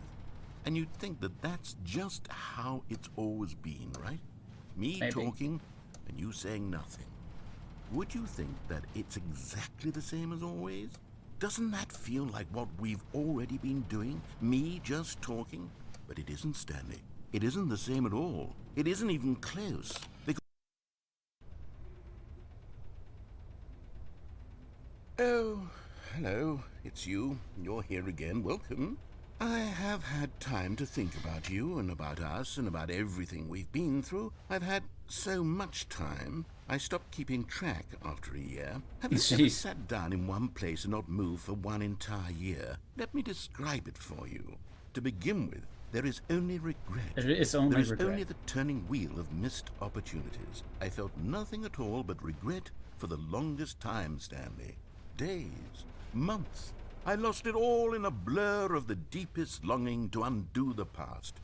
[SPEAKER 5] And you'd think that that's just how it's always been, right? Me
[SPEAKER 4] Maybe.
[SPEAKER 5] talking and you saying nothing. Would you think that it's exactly the same as always? Doesn't that feel like what we've already been doing? Me just talking? But it isn't, Stanley. It isn't the same at all. It isn't even close. Because... Oh, hello. It's you. You're here again. Welcome. I have had time to think about you and about us and about everything we've been through. I've had so much time, I stopped keeping track after a year. Have you ever sat down in one place and not moved for one entire year? Let me describe it for you. To begin with, there is only regret.
[SPEAKER 4] There is only
[SPEAKER 5] the turning wheel of missed opportunities. I felt nothing at all but regret for the longest time, Stanley. Days, months. I lost it all in a blur of the deepest longing to undo the past.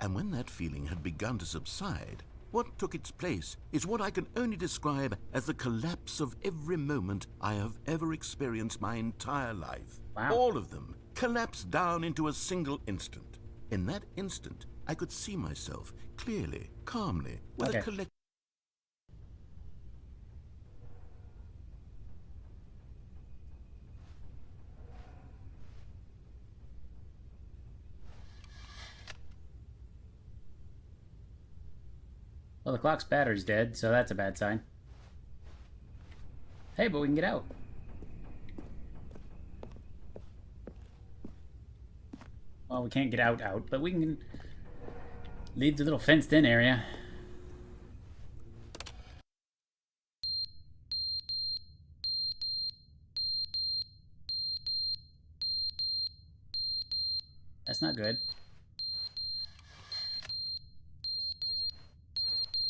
[SPEAKER 5] And when that feeling had begun to subside, what took its place is what I can only describe as the collapse of every moment I have ever experienced my entire life.
[SPEAKER 4] Wow.
[SPEAKER 5] All of them collapsed down into a single instant. In that instant, I could see myself clearly, calmly, with a collective.
[SPEAKER 4] Well, the clock's battery's dead, so that's a bad sign. Hey, but we can get out. Well, we can't get out, but we can leave the little fenced-in area. That's not good.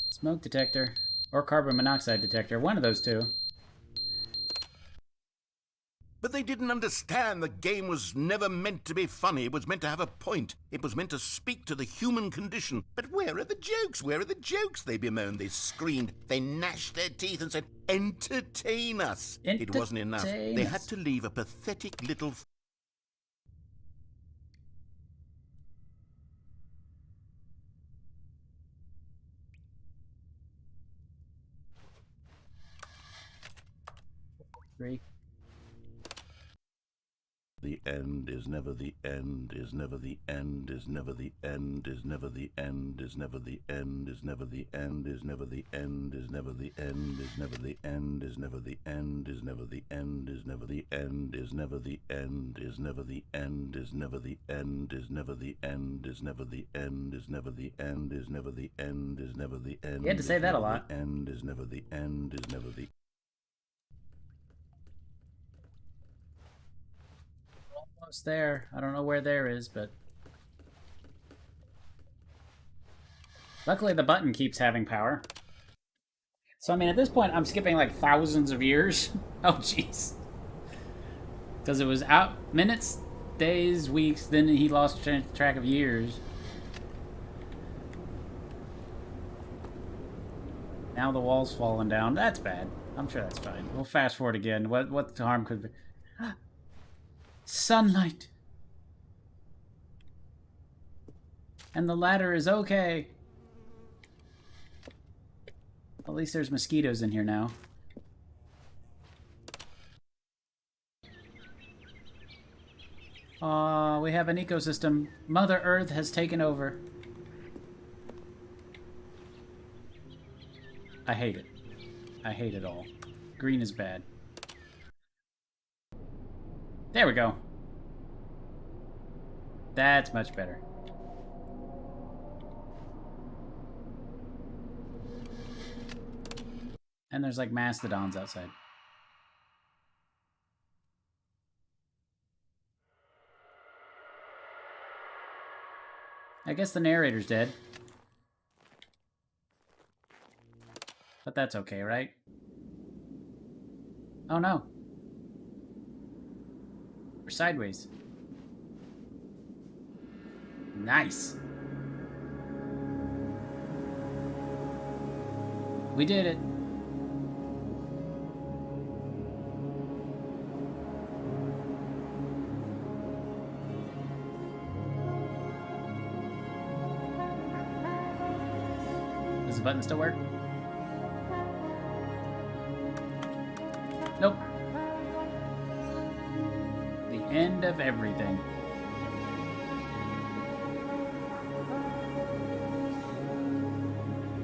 [SPEAKER 4] Smoke detector. Or carbon monoxide detector. One of those two.
[SPEAKER 5] But they didn't understand the game was never meant to be funny. It was meant to have a point. It was meant to speak to the human condition. But where are the jokes? Where are the jokes? They bemoaned, they screamed, they gnashed their teeth and said, entertain us. It wasn't enough. They had to leave a pathetic little...
[SPEAKER 4] Three.
[SPEAKER 5] The end is never the end, is never the end, is never the end, is never the end, is never the end, is never the end, is never the end, is never the end, is never the end, is never the end, is never the end, is never the end, is never the end, is never the end, is never the end, is never the end, is never the end, is never the end, is never the end, is never the end.
[SPEAKER 4] You had to say that a lot.
[SPEAKER 5] End is never the end, is never the
[SPEAKER 4] Almost there. I don't know where there is, but... Luckily the button keeps having power. So, I mean, at this point, I'm skipping like thousands of years. Oh, jeez. Because it was out minutes, days, weeks, then he lost track of years. Now the wall's falling down. That's bad. I'm sure that's fine. We'll fast forward again. What harm could be... Sunlight. And the ladder is okay. At least there's mosquitoes in here now. Aw, we have an ecosystem. Mother Earth has taken over. I hate it. I hate it all. Green is bad. There we go. That's much better. And there's like mastodons outside. I guess the narrator's dead. But that's okay, right? Oh no. We're sideways. Nice. We did it. Does the button still work? Nope. The end of everything.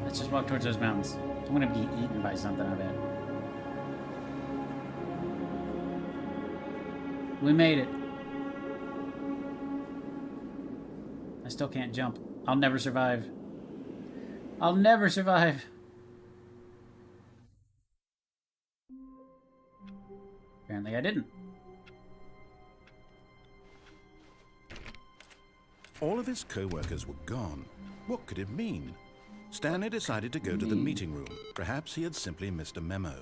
[SPEAKER 4] Let's just walk towards those mountains. I'm gonna be eaten by something, I bet. We made it. I still can't jump. I'll never survive. I'll never survive. Apparently I didn't.
[SPEAKER 5] All of his co-workers were gone. What could it mean? Stanley decided to go to the meeting room. Perhaps he had simply missed a memo.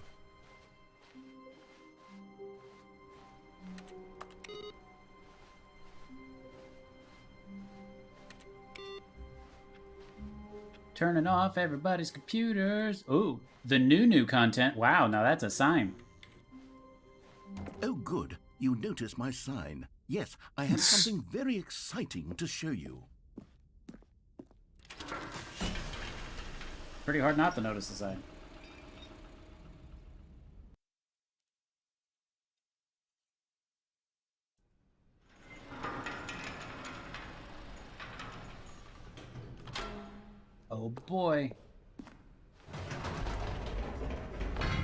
[SPEAKER 4] Turning off everybody's computers. Ooh, the new content. Wow, now that's a sign.
[SPEAKER 5] Oh, good. You noticed my sign. Yes, I have something very exciting to show you.
[SPEAKER 4] Pretty hard not to notice the sign. Oh boy.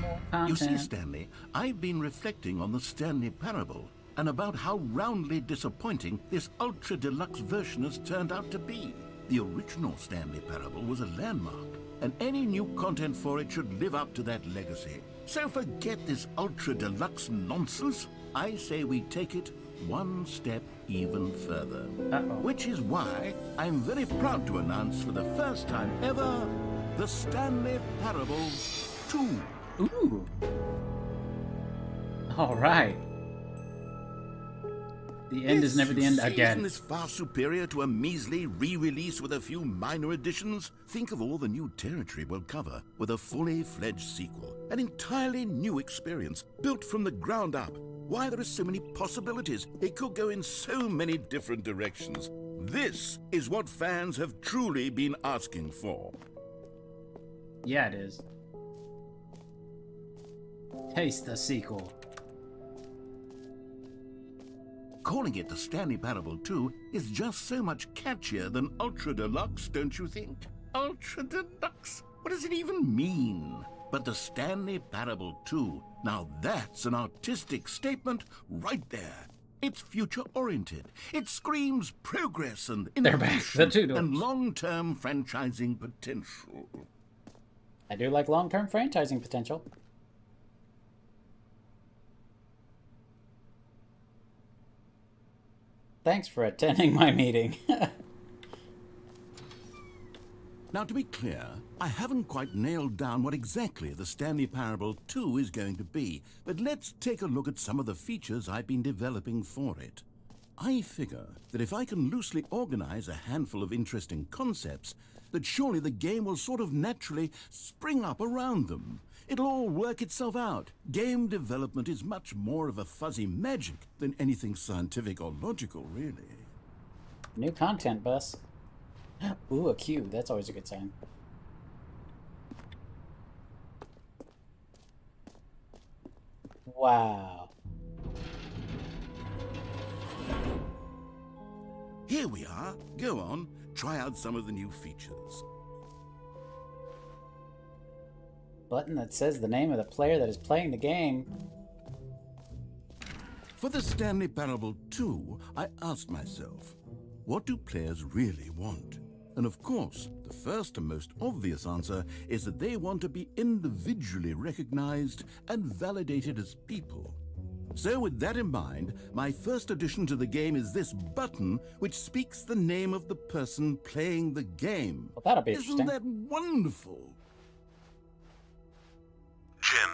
[SPEAKER 4] More content.
[SPEAKER 5] You see, Stanley, I've been reflecting on the Stanley Parable and about how roundly disappointing this ultra deluxe version has turned out to be. The original Stanley Parable was a landmark, and any new content for it should live up to that legacy. So forget this ultra deluxe nonsense. I say we take it one step even further. Which is why I'm very proud to announce for the first time ever, the Stanley Parable 2.
[SPEAKER 4] Ooh. All right. The end is never the end again.
[SPEAKER 5] Isn't this far superior to a measly re-release with a few minor additions? Think of all the new territory we'll cover with a fully fledged sequel. An entirely new experience, built from the ground up. Why, there are so many possibilities. It could go in so many different directions. This is what fans have truly been asking for.
[SPEAKER 4] Yeah, it is. Taste the sequel.
[SPEAKER 5] Calling it the Stanley Parable 2 is just so much catchier than Ultra Deluxe, don't you think? Ultra Deluxe? What does it even mean? But the Stanley Parable 2, now that's an artistic statement right there. It's future-oriented. It screams progress and innovation and long-term franchising potential.
[SPEAKER 4] I do like long-term franchising potential. Thanks for attending my meeting.
[SPEAKER 5] Now, to be clear, I haven't quite nailed down what exactly the Stanley Parable 2 is going to be, but let's take a look at some of the features I've been developing for it. I figure that if I can loosely organize a handful of interesting concepts, that surely the game will sort of naturally spring up around them. It'll all work itself out. Game development is much more of a fuzzy magic than anything scientific or logical, really.
[SPEAKER 4] New content, Bus. Ooh, a Q. That's always a good sign. Wow.
[SPEAKER 5] Here we are. Go on. Try out some of the new features.
[SPEAKER 4] Button that says the name of the player that is playing the game.
[SPEAKER 5] For the Stanley Parable 2, I asked myself, what do players really want? And of course, the first and most obvious answer is that they want to be individually recognized and validated as people. So with that in mind, my first addition to the game is this button which speaks the name of the person playing the game.
[SPEAKER 4] Well, that'll be interesting.
[SPEAKER 5] Isn't that wonderful?
[SPEAKER 10] Jim.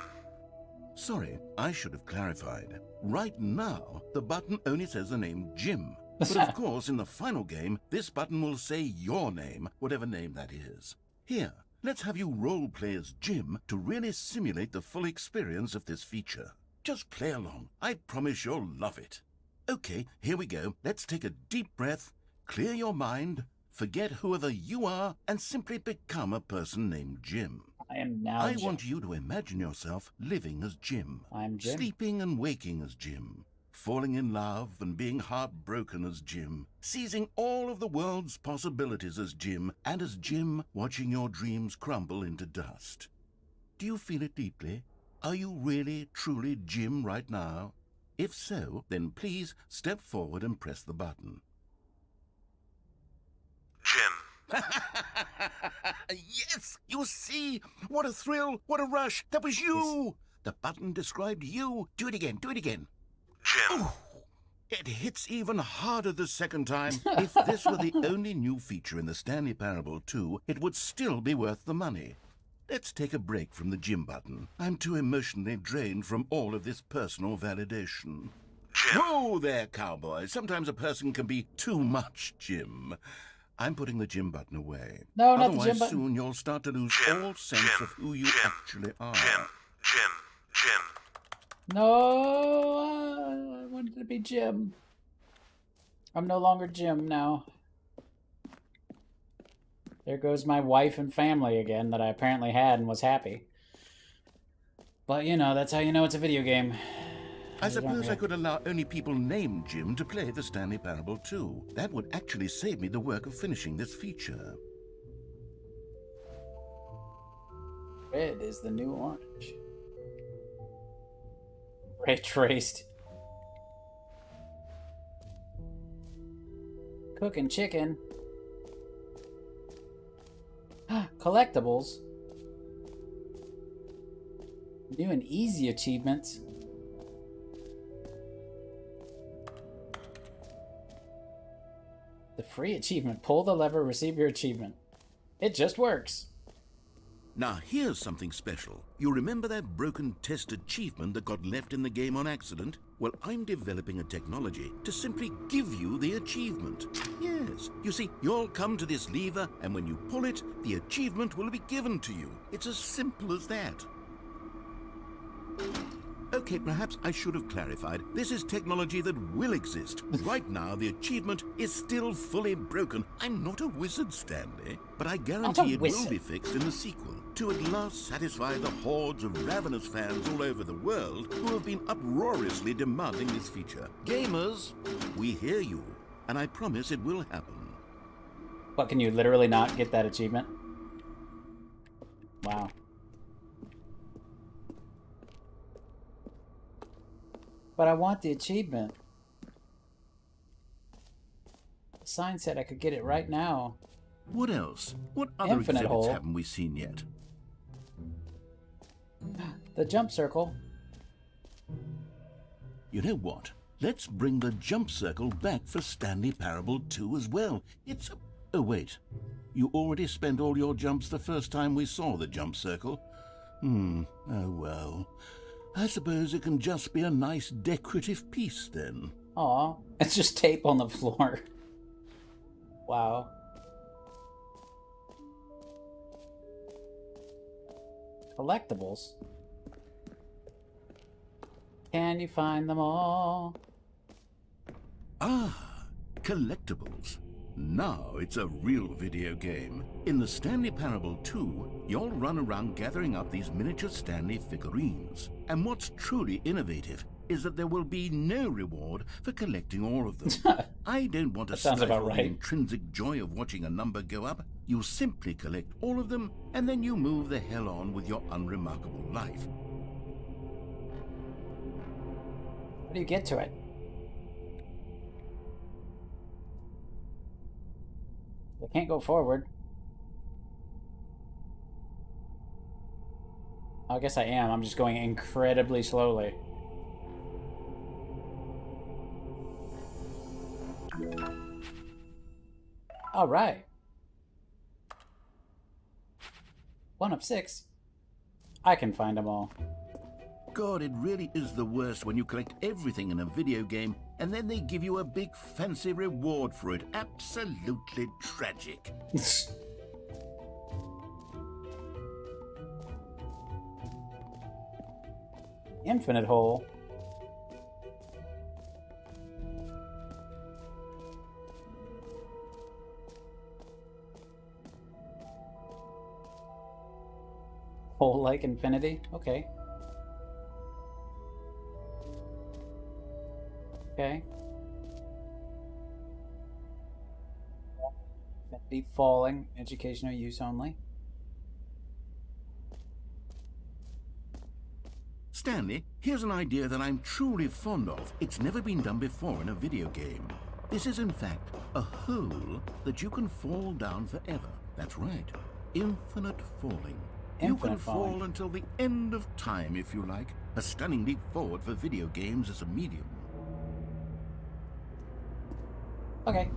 [SPEAKER 5] Sorry, I should have clarified. Right now, the button only says the name Jim. But of course, in the final game, this button will say your name, whatever name that is. Here, let's have you role-play as Jim to really simulate the full experience of this feature. Just play along. I promise you'll love it. Okay, here we go. Let's take a deep breath, clear your mind, forget whoever you are, and simply become a person named Jim.
[SPEAKER 4] I am now
[SPEAKER 5] I
[SPEAKER 4] Jim.
[SPEAKER 5] want you to imagine yourself living as Jim.
[SPEAKER 4] I'm Jim.
[SPEAKER 5] Sleeping and waking as Jim. Falling in love and being heartbroken as Jim. Seizing all of the world's possibilities as Jim. And as Jim, watching your dreams crumble into dust. Do you feel it deeply? Are you really, truly Jim right now? If so, then please step forward and press the button.
[SPEAKER 3] Jim.
[SPEAKER 5] Yes! You see? What a thrill! What a rush! That was you! The button described you. Do it again. Do it again.
[SPEAKER 3] Jim.
[SPEAKER 5] Ooh, it hits even harder the second time. If this were the only new feature in the Stanley Parable 2, it would still be worth the money. Let's take a break from the Jim button. I'm too emotionally drained from all of this personal validation.
[SPEAKER 3] Jim.
[SPEAKER 5] Whoa there, cowboy. Sometimes a person can be too much, Jim. I'm putting the Jim button away.
[SPEAKER 4] No, not the
[SPEAKER 5] Otherwise,
[SPEAKER 4] Jim button.
[SPEAKER 5] soon you'll start to lose
[SPEAKER 3] Jim,
[SPEAKER 5] all sense
[SPEAKER 3] Jim,
[SPEAKER 5] of who you
[SPEAKER 3] Jim,
[SPEAKER 5] actually are.
[SPEAKER 3] Jim.
[SPEAKER 4] No, I wanted to be Jim. I'm no longer Jim now. There goes my wife and family again that I apparently had and was happy. But, you know, that's how you know it's a video game.
[SPEAKER 5] I suppose I could allow only people named Jim to play the Stanley Parable 2. That would actually save me the work of finishing this feature.
[SPEAKER 4] Red is the new orange. Ray traced. Cooking chicken. Collectibles. New and easy achievements. The free achievement. Pull the lever, receive your achievement. It just works.
[SPEAKER 5] Now, here's something special. You remember that broken test achievement that got left in the game on accident? Well, I'm developing a technology to simply give you the achievement. Yes. You see, you'll come to this lever, and when you pull it, the achievement will be given to you. It's as simple as that. Okay, perhaps I should have clarified. This is technology that will exist. Right now, the achievement is still fully broken. I'm not a wizard, Stanley, but I guarantee it will be fixed in the sequel to at last satisfy the hordes of ravenous fans all over the world who have been uproariously demanding this feature. Gamers, we hear you, and I promise it will happen.
[SPEAKER 4] What, can you literally not get that achievement? Wow. But I want the achievement. The sign said I could get it right now.
[SPEAKER 5] What else? What other
[SPEAKER 4] Infinite
[SPEAKER 5] exhibits
[SPEAKER 4] hole.
[SPEAKER 5] haven't we seen yet?
[SPEAKER 4] The jump circle.
[SPEAKER 5] You know what? Let's bring the jump circle back for Stanley Parable 2 as well. It's... Oh, wait. You already spent all your jumps the first time we saw the jump circle? Oh, well. I suppose it can just be a nice decorative piece, then.
[SPEAKER 4] Aw, it's just tape on the floor. Wow. Collectibles. Can you find them all?
[SPEAKER 5] Ah, collectibles. Now it's a real video game. In the Stanley Parable 2, you'll run around gathering up these miniature Stanley figurines. And what's truly innovative is that there will be no reward for collecting all of them. I don't want to
[SPEAKER 4] sounds about
[SPEAKER 5] stifle the
[SPEAKER 4] right.
[SPEAKER 5] intrinsic joy of watching a number go up. You simply collect all of them, and then you move the hell on with your unremarkable life.
[SPEAKER 4] How do you get to it? I can't go forward. I guess I am. I'm just going incredibly slowly. All right. 1 of 6. I can find them all.
[SPEAKER 5] God, it really is the worst when you collect everything in a video game and then they give you a big fancy reward for it. Absolutely tragic.
[SPEAKER 4] Infinite hole. Hole like infinity? Okay. Okay. Infinity falling. Educational use only.
[SPEAKER 5] Stanley, here's an idea that I'm truly fond of. It's never been done before in a video game. This is, in fact, a hole that you can fall down forever. That's right. Infinite falling. You can fall until the end of time, if you like. A stunning leap forward for video games as a medium.
[SPEAKER 4] Okay.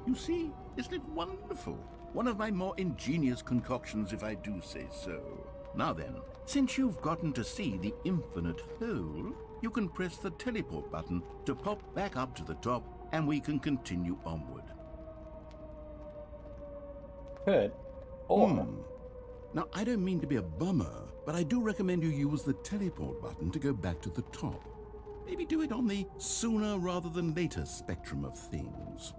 [SPEAKER 5] You see, isn't it wonderful? One of my more ingenious concoctions, if I do say so. Now then, since you've gotten to see the infinite hole, you can press the teleport button to pop back up to the top, and we can continue onward.
[SPEAKER 4] Good. Or...
[SPEAKER 5] Now, I don't mean to be a bummer, but I do recommend you use the teleport button to go back to the top. Maybe do it on the sooner rather than later spectrum of things.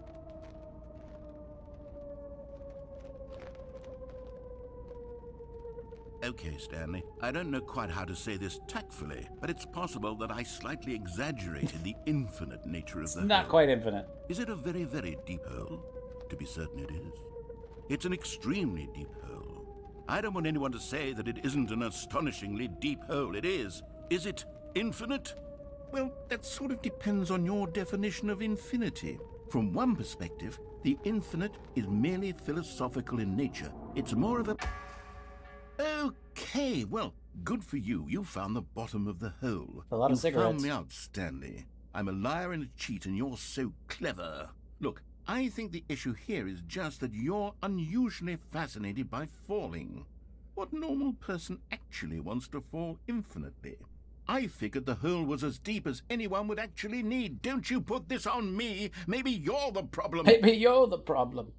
[SPEAKER 5] Okay, Stanley, I don't know quite how to say this tactfully, but it's possible that I slightly exaggerated the infinite nature of the hole.
[SPEAKER 4] Not quite infinite.
[SPEAKER 5] Is it a very, very deep hole? To be certain it is. It's an extremely deep hole. I don't want anyone to say that it isn't an astonishingly deep hole. It is. Is it infinite? Well, that sort of depends on your definition of infinity. From one perspective, the infinite is merely philosophical in nature. It's more of a... Okay, well, good for you. You found the bottom of the hole.
[SPEAKER 4] A lot of cigarettes.
[SPEAKER 5] You found me out, Stanley. I'm a liar and a cheat, and you're so clever. Look, I think the issue here is just that you're unusually fascinated by falling. What normal person actually wants to fall infinitely? I figured the hole was as deep as anyone would actually need. Don't you put this on me. Maybe you're the problem.
[SPEAKER 4] Maybe you're the problem.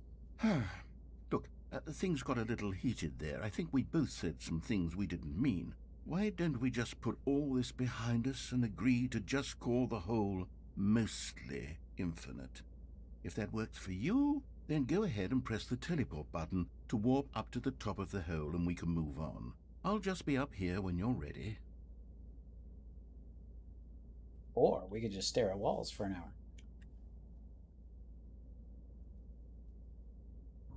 [SPEAKER 5] Look, things got a little heated there. I think we both said some things we didn't mean. Why don't we just put all this behind us and agree to just call the hole mostly infinite? If that works for you, then go ahead and press the teleport button to warp up to the top of the hole and we can move on. I'll just be up here when you're ready.
[SPEAKER 4] Or we could just stare at walls for an hour.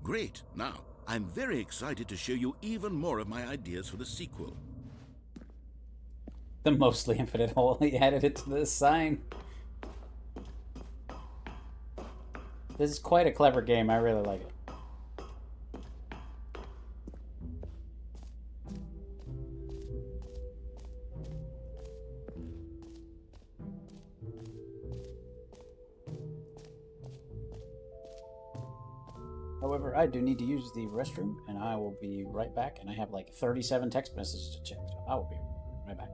[SPEAKER 5] Great. Now, I'm very excited to show you even more of my ideas for the sequel.
[SPEAKER 4] The mostly infinite hole. He added it to the sign. This is quite a clever game. I really like it. However, I do need to use the restroom, and I will be right back. And I have like 37 text messages to check, so I will be right back.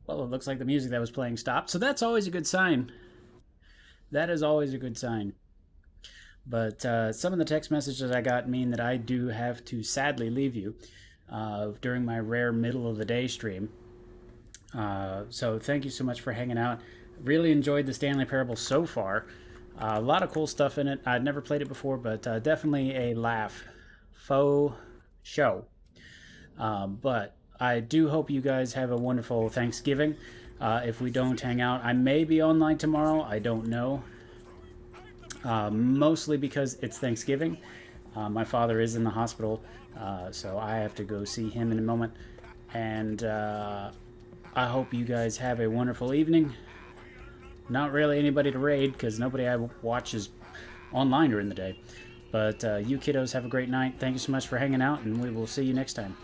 [SPEAKER 4] Well, it looks like the music that was playing stopped, so that's always a good sign. That is always a good sign. But some of the text messages I got mean that I do have to sadly leave you during my rare middle of the day stream. So thank you so much for hanging out. Really enjoyed the Stanley Parable so far. A lot of cool stuff in it. I'd never played it before, but definitely a laugh. Faux show. But I do hope you guys have a wonderful Thanksgiving. If we don't hang out, I may be online tomorrow. I don't know. Mostly because it's Thanksgiving. My father is in the hospital, so I have to go see him in a moment. And I hope you guys have a wonderful evening. Not really anybody to raid, because nobody I watch is online during the day. But you kiddos have a great night. Thank you so much for hanging out, and we will see you next time.